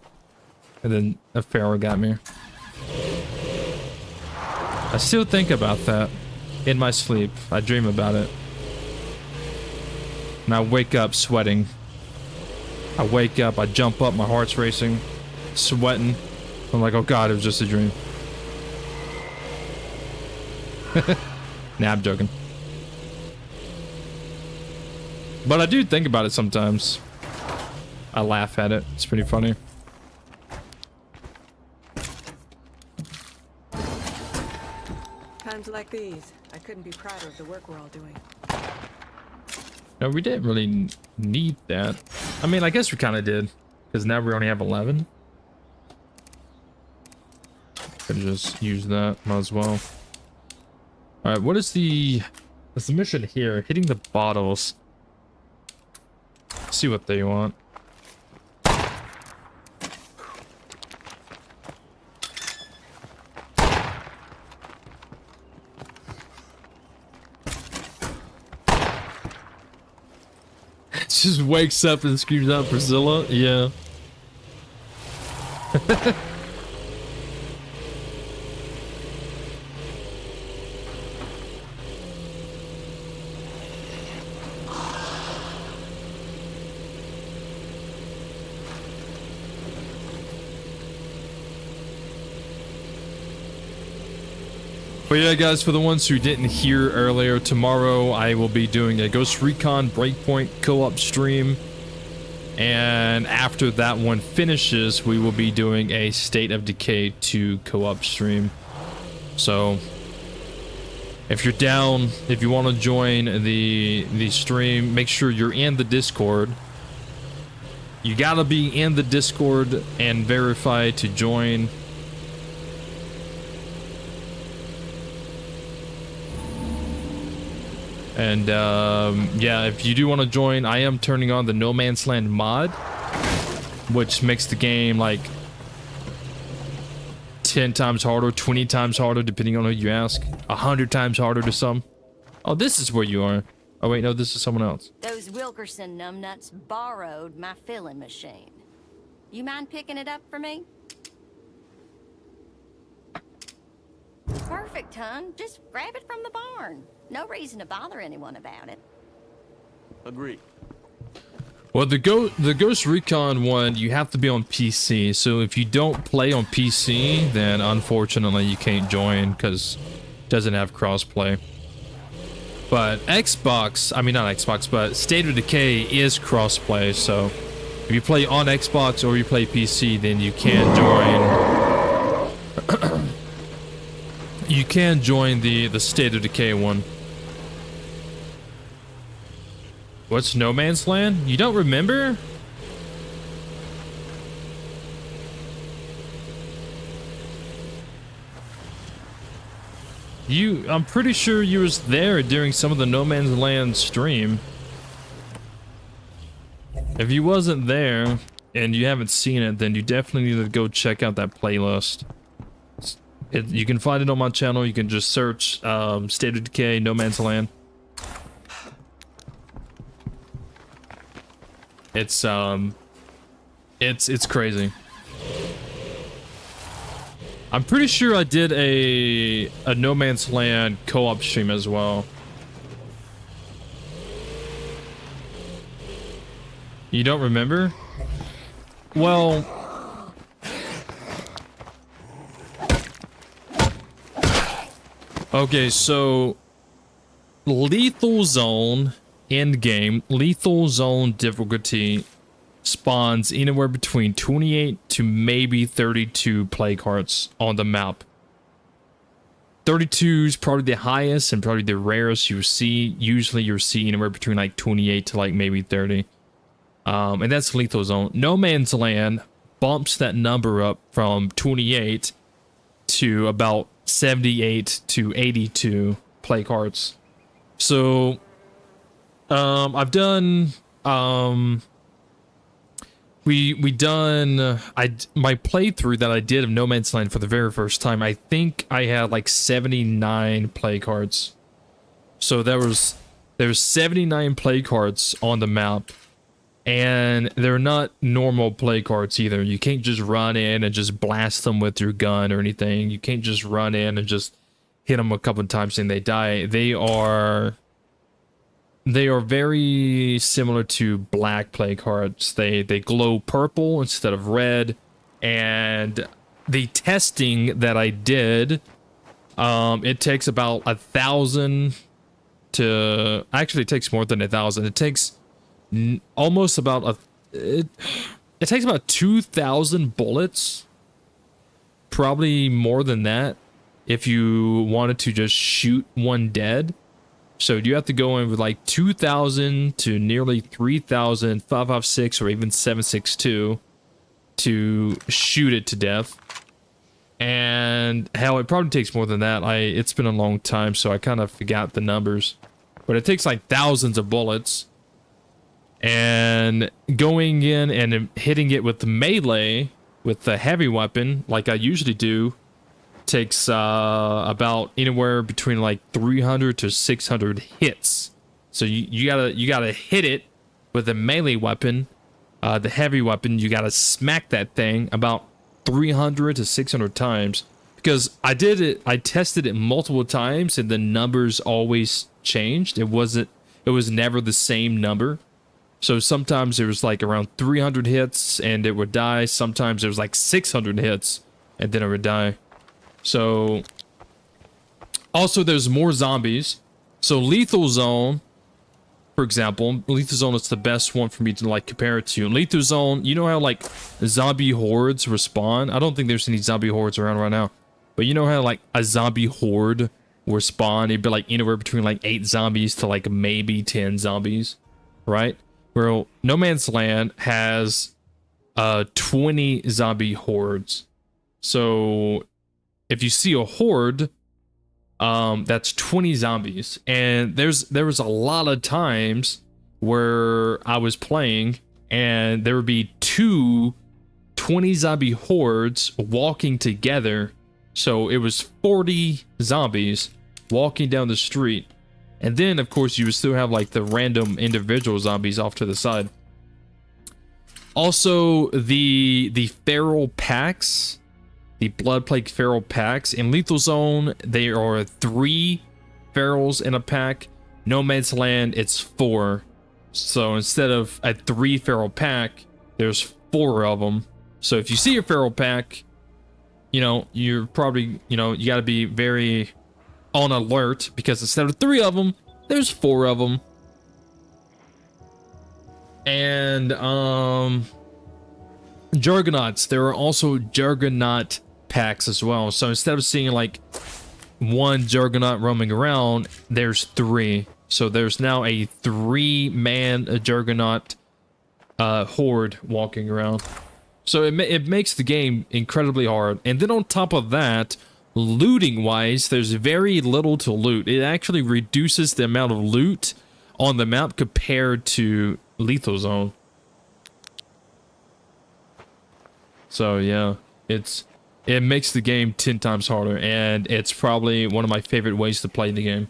and then a feral got me. I still think about that. In my sleep, I dream about it. And I wake up sweating. I wake up, I jump up, my heart's racing, sweating. I'm like, oh god, it was just a dream. Nah, I'm joking. But I do think about it sometimes. I laugh at it. It's pretty funny. Times like these, I couldn't be prouder of the work we're all doing. No, we didn't really need that. I mean, I guess we kind of did, because now we only have 11. Could just use that, might as well. All right, what is the mission here? Hitting the bottles. Let's see what they want. Just wakes up and screams out Priscilla. Yeah. But yeah, guys, for the ones who didn't hear earlier, tomorrow I will be doing a Ghost Recon Breakpoint co-op stream. And after that one finishes, we will be doing a State of Decay 2 co-op stream. So, if you're down, if you want to join the stream, make sure you're in the Discord. You gotta be in the Discord and verify to join. And yeah, if you do want to join, I am turning on the No Man's Land mod, which makes the game like 10 times harder, 20 times harder, depending on who you ask. 100 times harder to some. Oh, this is where you are. Oh wait, no, this is someone else. Those Wilkerson numbnuts borrowed my filling machine. You mind picking it up for me? Perfect, hon. Just grab it from the barn. No reason to bother anyone about it. Agreed. Well, the Ghost Recon one, you have to be on PC. So if you don't play on PC, then unfortunately you can't join because it doesn't have crossplay. But Xbox, I mean not Xbox, but State of Decay is crossplay. So if you play on Xbox or you play PC, then you can join. You can join the State of Decay one. What's No Man's Land? You don't remember? I'm pretty sure you was there during some of the No Man's Land stream. If you wasn't there and you haven't seen it, then you definitely need to go check out that playlist. You can find it on my channel. You can just search State of Decay, No Man's Land. It's crazy. I'm pretty sure I did a No Man's Land co-op stream as well. You don't remember? Well, okay, so Lethal Zone endgame, Lethal Zone difficulty spawns anywhere between 28 to maybe 32 plague hearts on the map. 32 is probably the highest and probably the rarest you see. Usually you're seeing anywhere between like 28 to like maybe 30. And that's lethal zone. No Man's Land bumps that number up from 28 to about 78 to 82 play cards. So I've done we done my playthrough that I did of No Man's Land for the very first time. I think I had like 79 play cards. So there's 79 play cards on the map, and they're not normal play cards either. You can't just run in and just blast them with your gun or anything. You can't just run in and just hit them a couple of times and they die. They are very similar to black play cards. They glow purple instead of red. And the testing that I did, it takes about 1,000 to... Actually, it takes more than 1,000. It takes almost about it takes about 2,000 bullets. Probably more than that if you wanted to just shoot one dead. So you have to go in with like 2,000 to nearly 3,000 5.56 or even 7.62 to shoot it to death. And hell, it probably takes more than that. It's been a long time, so I kind of forgot the numbers. But it takes like thousands of bullets. And going in and hitting it with the melee, with the heavy weapon, like I usually do, takes about anywhere between like 300 to 600 hits. So you gotta hit it with a melee weapon, the heavy weapon. You gotta smack that thing about 300 to 600 times. Because I tested it multiple times, and the numbers always changed. It was never the same number. So sometimes it was like around 300 hits and it would die. Sometimes it was like 600 hits and then it would die. So, also there's more zombies. So Lethal Zone, for example, Lethal Zone is the best one for me to like compare it to. Lethal Zone, you know how like zombie hordes respawn? I don't think there's any zombie hordes around right now. But you know how like a zombie horde will spawn? It'd be like anywhere between like 8 zombies to like maybe 10 zombies, right? Well, No Man's Land has 20 zombie hordes. So if you see a horde, that's 20 zombies. And there was a lot of times where I was playing and there would be 20 zombie hordes walking together. So it was 40 zombies walking down the street. And then, of course, you would still have like the random individual zombies off to the side. Also, the feral packs, the blood plague feral packs in Lethal Zone, there are 3 ferals in a pack. No Man's Land, it's 4. So instead of a 3 feral pack, there's 4 of them. So if you see a feral pack, you know, you're probably, you know, you got to be very on alert, because instead of 3 of them, there's 4 of them. And Juggernauts, there are also Juggernaut packs as well. So instead of seeing like 1 Juggernaut roaming around, there's 3. So there's now a 3-man Juggernaut horde walking around. So it makes the game incredibly hard. And then on top of that, looting wise, there's very little to loot. It actually reduces the amount of loot on the map compared to Lethal Zone. So yeah, it makes the game 10 times harder, and it's probably one of my favorite ways to play the game.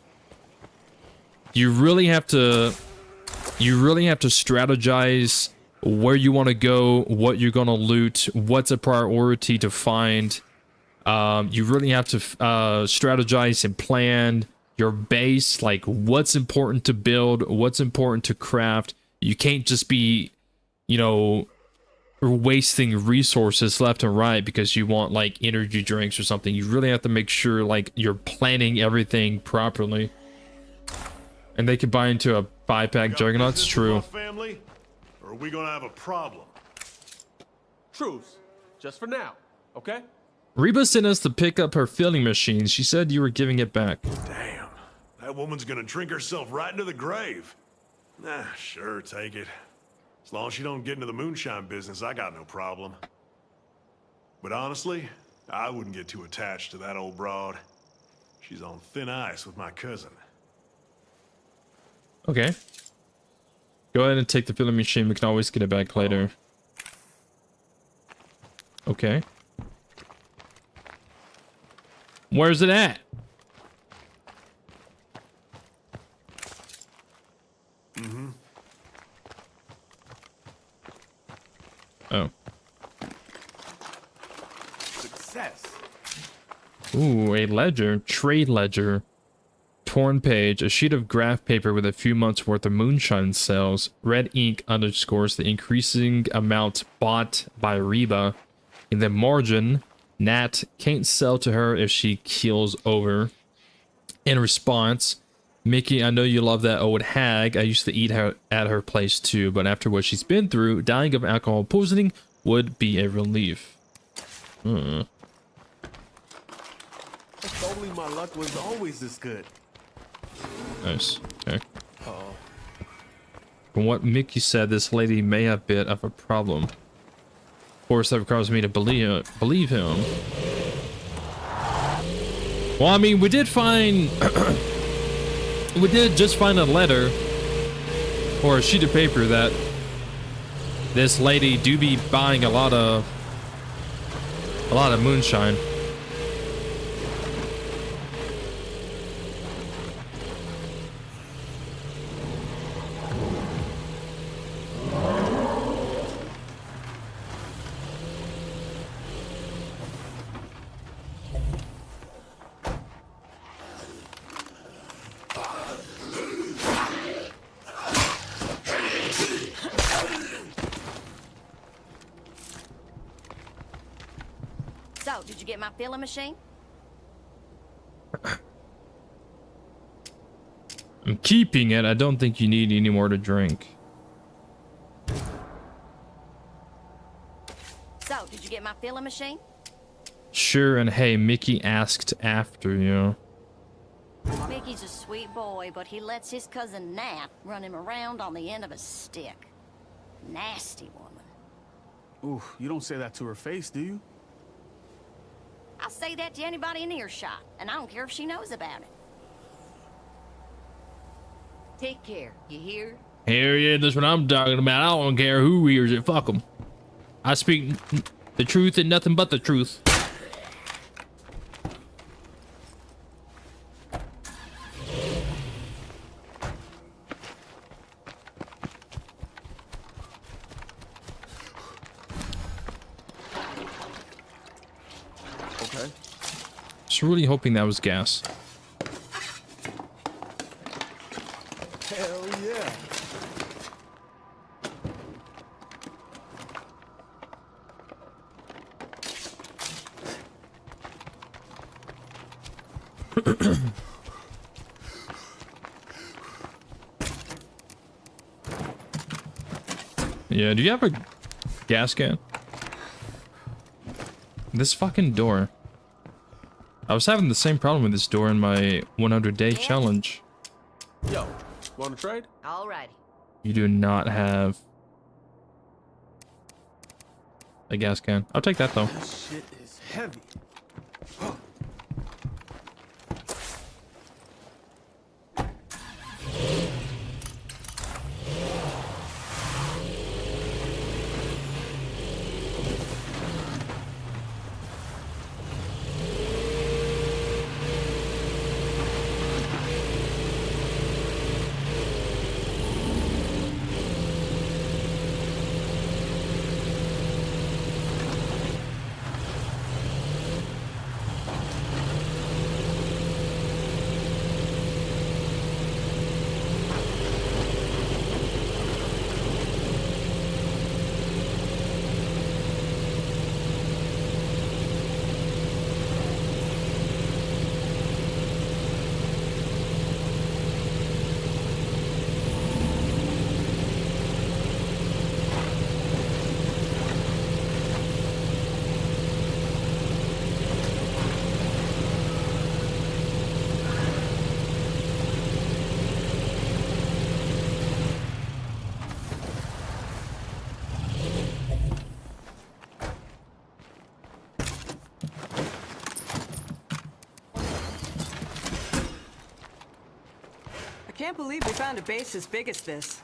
You really have to strategize where you want to go, what you're going to loot, what's a priority to find. You really have to strategize and plan your base, like what's important to build, what's important to craft. You can't just be, you know, wasting resources left and right because you want like energy drinks or something. You really have to make sure like you're planning everything properly. And they can buy into a 5-pack Juggernauts, true. Family, or are we gonna have a problem? Truce, just for now, okay? Reba sent us to pick up her filling machine. She said you were giving it back. Damn, that woman's gonna drink herself right into the grave. Nah, sure, take it. As long as she don't get into the moonshine business, I got no problem. But honestly, I wouldn't get too attached to that old broad. She's on thin ice with my cousin. Okay. Go ahead and take the filling machine. We can always get it back later. Okay. Where's it at? Mm-hmm. Oh. Success. Ooh, a ledger. Trade ledger. Torn page. A sheet of graph paper with a few months worth of moonshine sales. Red ink underscores the increasing amount bought by Reba. In the margin, Nat can't sell to her if she keels over. In response, Mickey, I know you love that old hag. I used to eat her at her place too, but after what she's been through, dying of alcohol poisoning would be a relief. If only my luck was always this good. Nice. Okay. From what Mickey said, this lady may have a bit of a problem. Of course, that requires me to believe him. Well, I mean, we did find... we did just find a letter or a sheet of paper that this lady do be buying a lot of moonshine. So, did you get my filling machine? I'm keeping it. I don't think you need any more to drink. So, did you get my filling machine? Sure, and hey, Mickey asked after you. Mickey's a sweet boy, but he lets his cousin Nat run him around on the end of a stick. Nasty woman. Ooh, you don't say that to her face, do you? I'll say that to anybody in earshot, and I don't care if she knows about it. Take care, you hear? Here, yeah, that's what I'm talking about. I don't care who hears it. Fuck them. I speak the truth and nothing but the truth. Okay. Just really hoping that was gas. Hell yeah. Yeah, do you have a gas can? This fucking door. I was having the same problem with this door in my 100-day challenge. Yo, want to trade? Alrighty. You do not have a gas can. I'll take that though. This shit is heavy. Can't believe we found a base as big as this.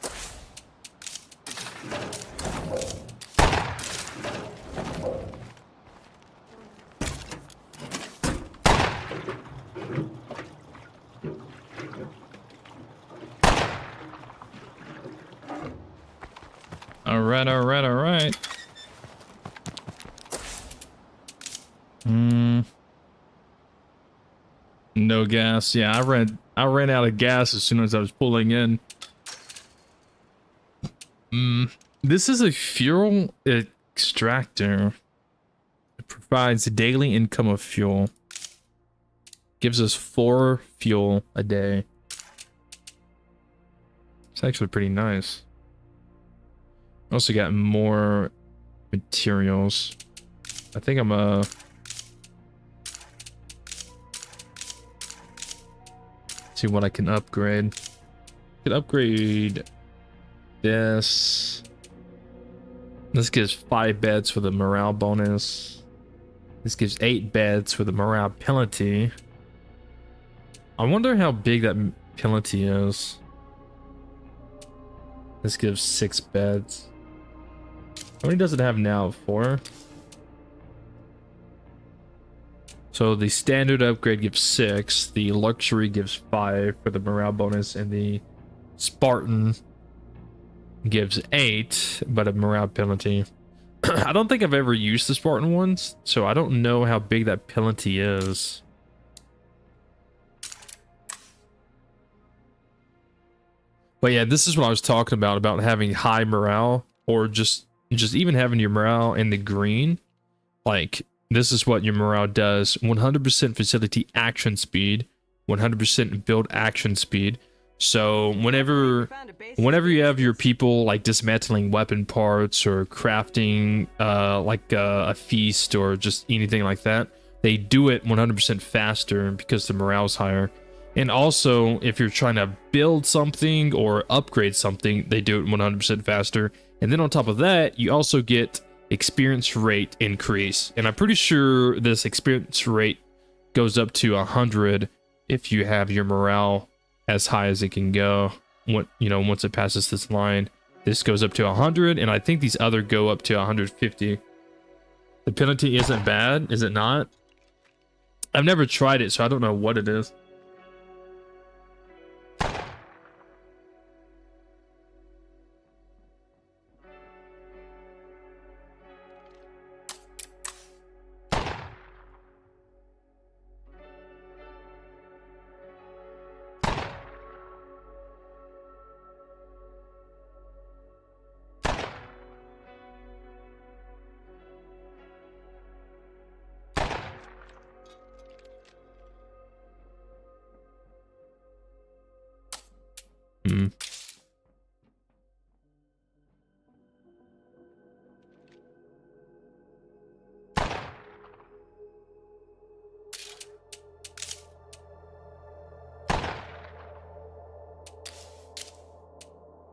Alright, alright, alright. No gas. Yeah, I ran out of gas as soon as I was pulling in. This is a fuel extractor. It provides daily income of fuel. Gives us 4 fuel a day. It's actually pretty nice. Also got more materials. I think I'm see what I can upgrade. I can upgrade this. This gives 5 beds for the morale bonus. This gives 8 beds for the morale penalty. I wonder how big that penalty is. This gives 6 beds. How many does it have now? 4? So the standard upgrade gives 6, the luxury gives 5 for the morale bonus, and the Spartan gives 8, but a morale penalty. I don't think I've ever used the Spartan ones, so I don't know how big that penalty is. But yeah, this is what I was talking about having high morale, or just even having your morale in the green. Like, this is what your morale does. 100% facility action speed, 100% build action speed. So whenever you have your people like dismantling weapon parts or crafting like a feast or just anything like that, they do it 100% faster because the morale's higher. And also, if you're trying to build something or upgrade something, they do it 100% faster. And then on top of that, you also get experience rate increase. And I'm pretty sure this experience rate goes up to 100 if you have your morale as high as it can go. Once it passes this line, this goes up to 100, and I think these other go up to 150. The penalty isn't bad, is it not? I've never tried it, so I don't know what it is.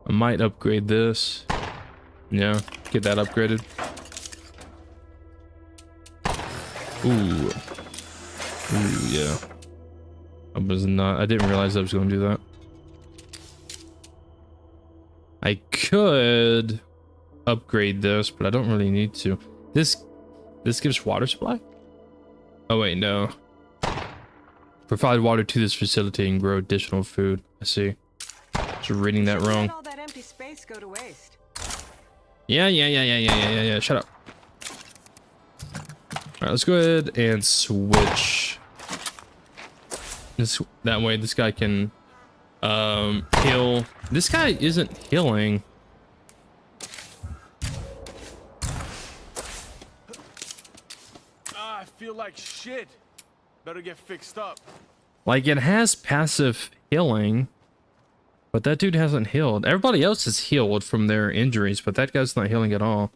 I might upgrade this. Yeah, get that upgraded. Ooh, yeah. I didn't realize I was going to do that. I could upgrade this, but I don't really need to. This gives water supply? Oh wait, no. Provide water to this facility and grow additional food. I see. Just reading that wrong. All that empty space go to waste. Yeah. Shut up. Alright, let's go ahead and switch. That way this guy can heal. This guy isn't healing. I feel like shit. Better get fixed up. Like, it has passive healing, but that dude hasn't healed. Everybody else is healed from their injuries, but that guy's not healing at all.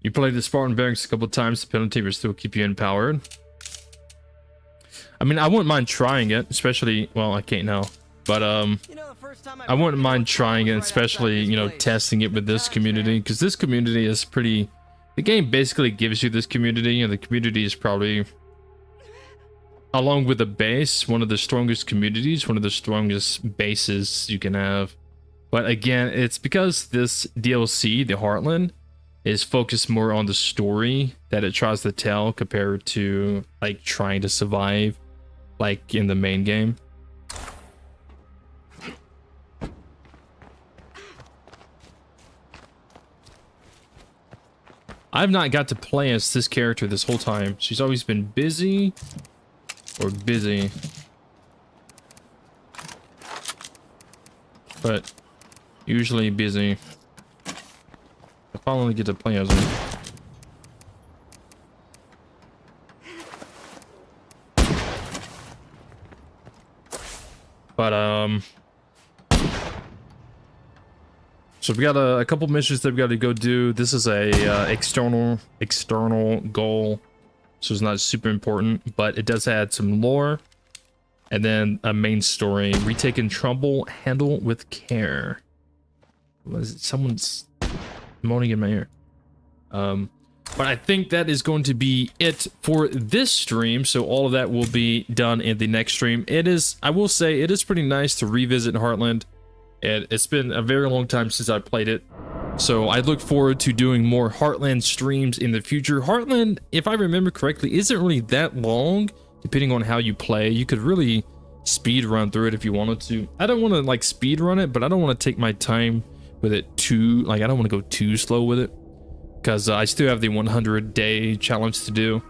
You played the Spartan Barracks a couple times, the penalty will still keep you empowered. I mean, I wouldn't mind trying it, especially, well, I can't now, but I wouldn't mind trying it, especially, testing it with this community, because this community is pretty the game basically gives you this community, and the community is probably, along with the base, one of the strongest communities, one of the strongest bases you can have. But again, it's because this DLC, the Heartland, is focused more on the story that it tries to tell compared to like trying to survive like in the main game. I've not got to play as this character this whole time. She's always been busy or busy. But usually busy. I finally get to play as her. But so we got a couple missions that we got to go do. This is a external goal, so it's not super important, but it does add some lore, and then a main story. Retaken trouble, handle with care. What is it? Someone's moaning in my ear. But I think that is going to be it for this stream. So all of that will be done in the next stream. It is, I will say, it is pretty nice to revisit Heartland. It's been a very long time since I played it, so I look forward to doing more Heartland streams in the future. Heartland, if I remember correctly, isn't really that long, depending on how you play. You could really speed run through it if you wanted to. I don't want to like speed run it, but I don't want to take my time with it too, like I don't want to go too slow with it, because I still have the 100-day challenge to do.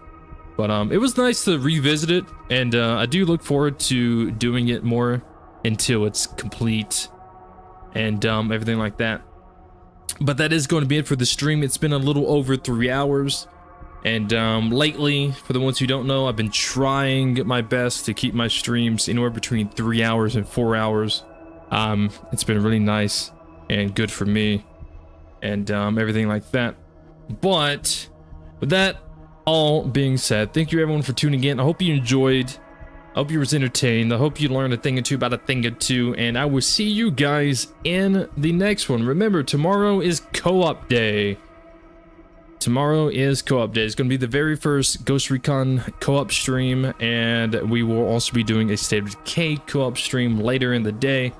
But it was nice to revisit it, and I do look forward to doing it more until it's complete. And everything like that. But that is going to be it for the stream. It's been a little over 3 hours, and lately, for the ones who don't know, I've been trying my best to keep my streams anywhere between 3 hours and 4 hours. It's been really nice and good for me, and everything like that. But with that all being said, thank you everyone for tuning in. I hope you enjoyed. I hope you was entertained. I hope you learned a thing or two about a thing or two, and I will see you guys in the next one. Remember, tomorrow is co-op day. Tomorrow is co-op day. It's going to be the very first Ghost Recon co-op stream, and we will also be doing a State of Decay co-op stream later in the day.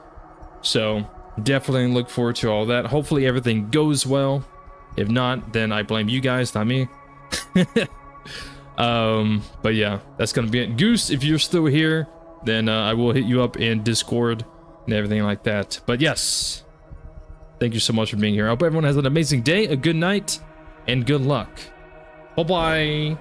So definitely look forward to all that. Hopefully everything goes well. If not, then I blame you guys, not me. But yeah, that's gonna be it. Goose, if you're still here, then I will hit you up in Discord and everything like that. But yes, thank you so much for being here. I hope everyone has an amazing day, a good night, and good luck. Bye bye.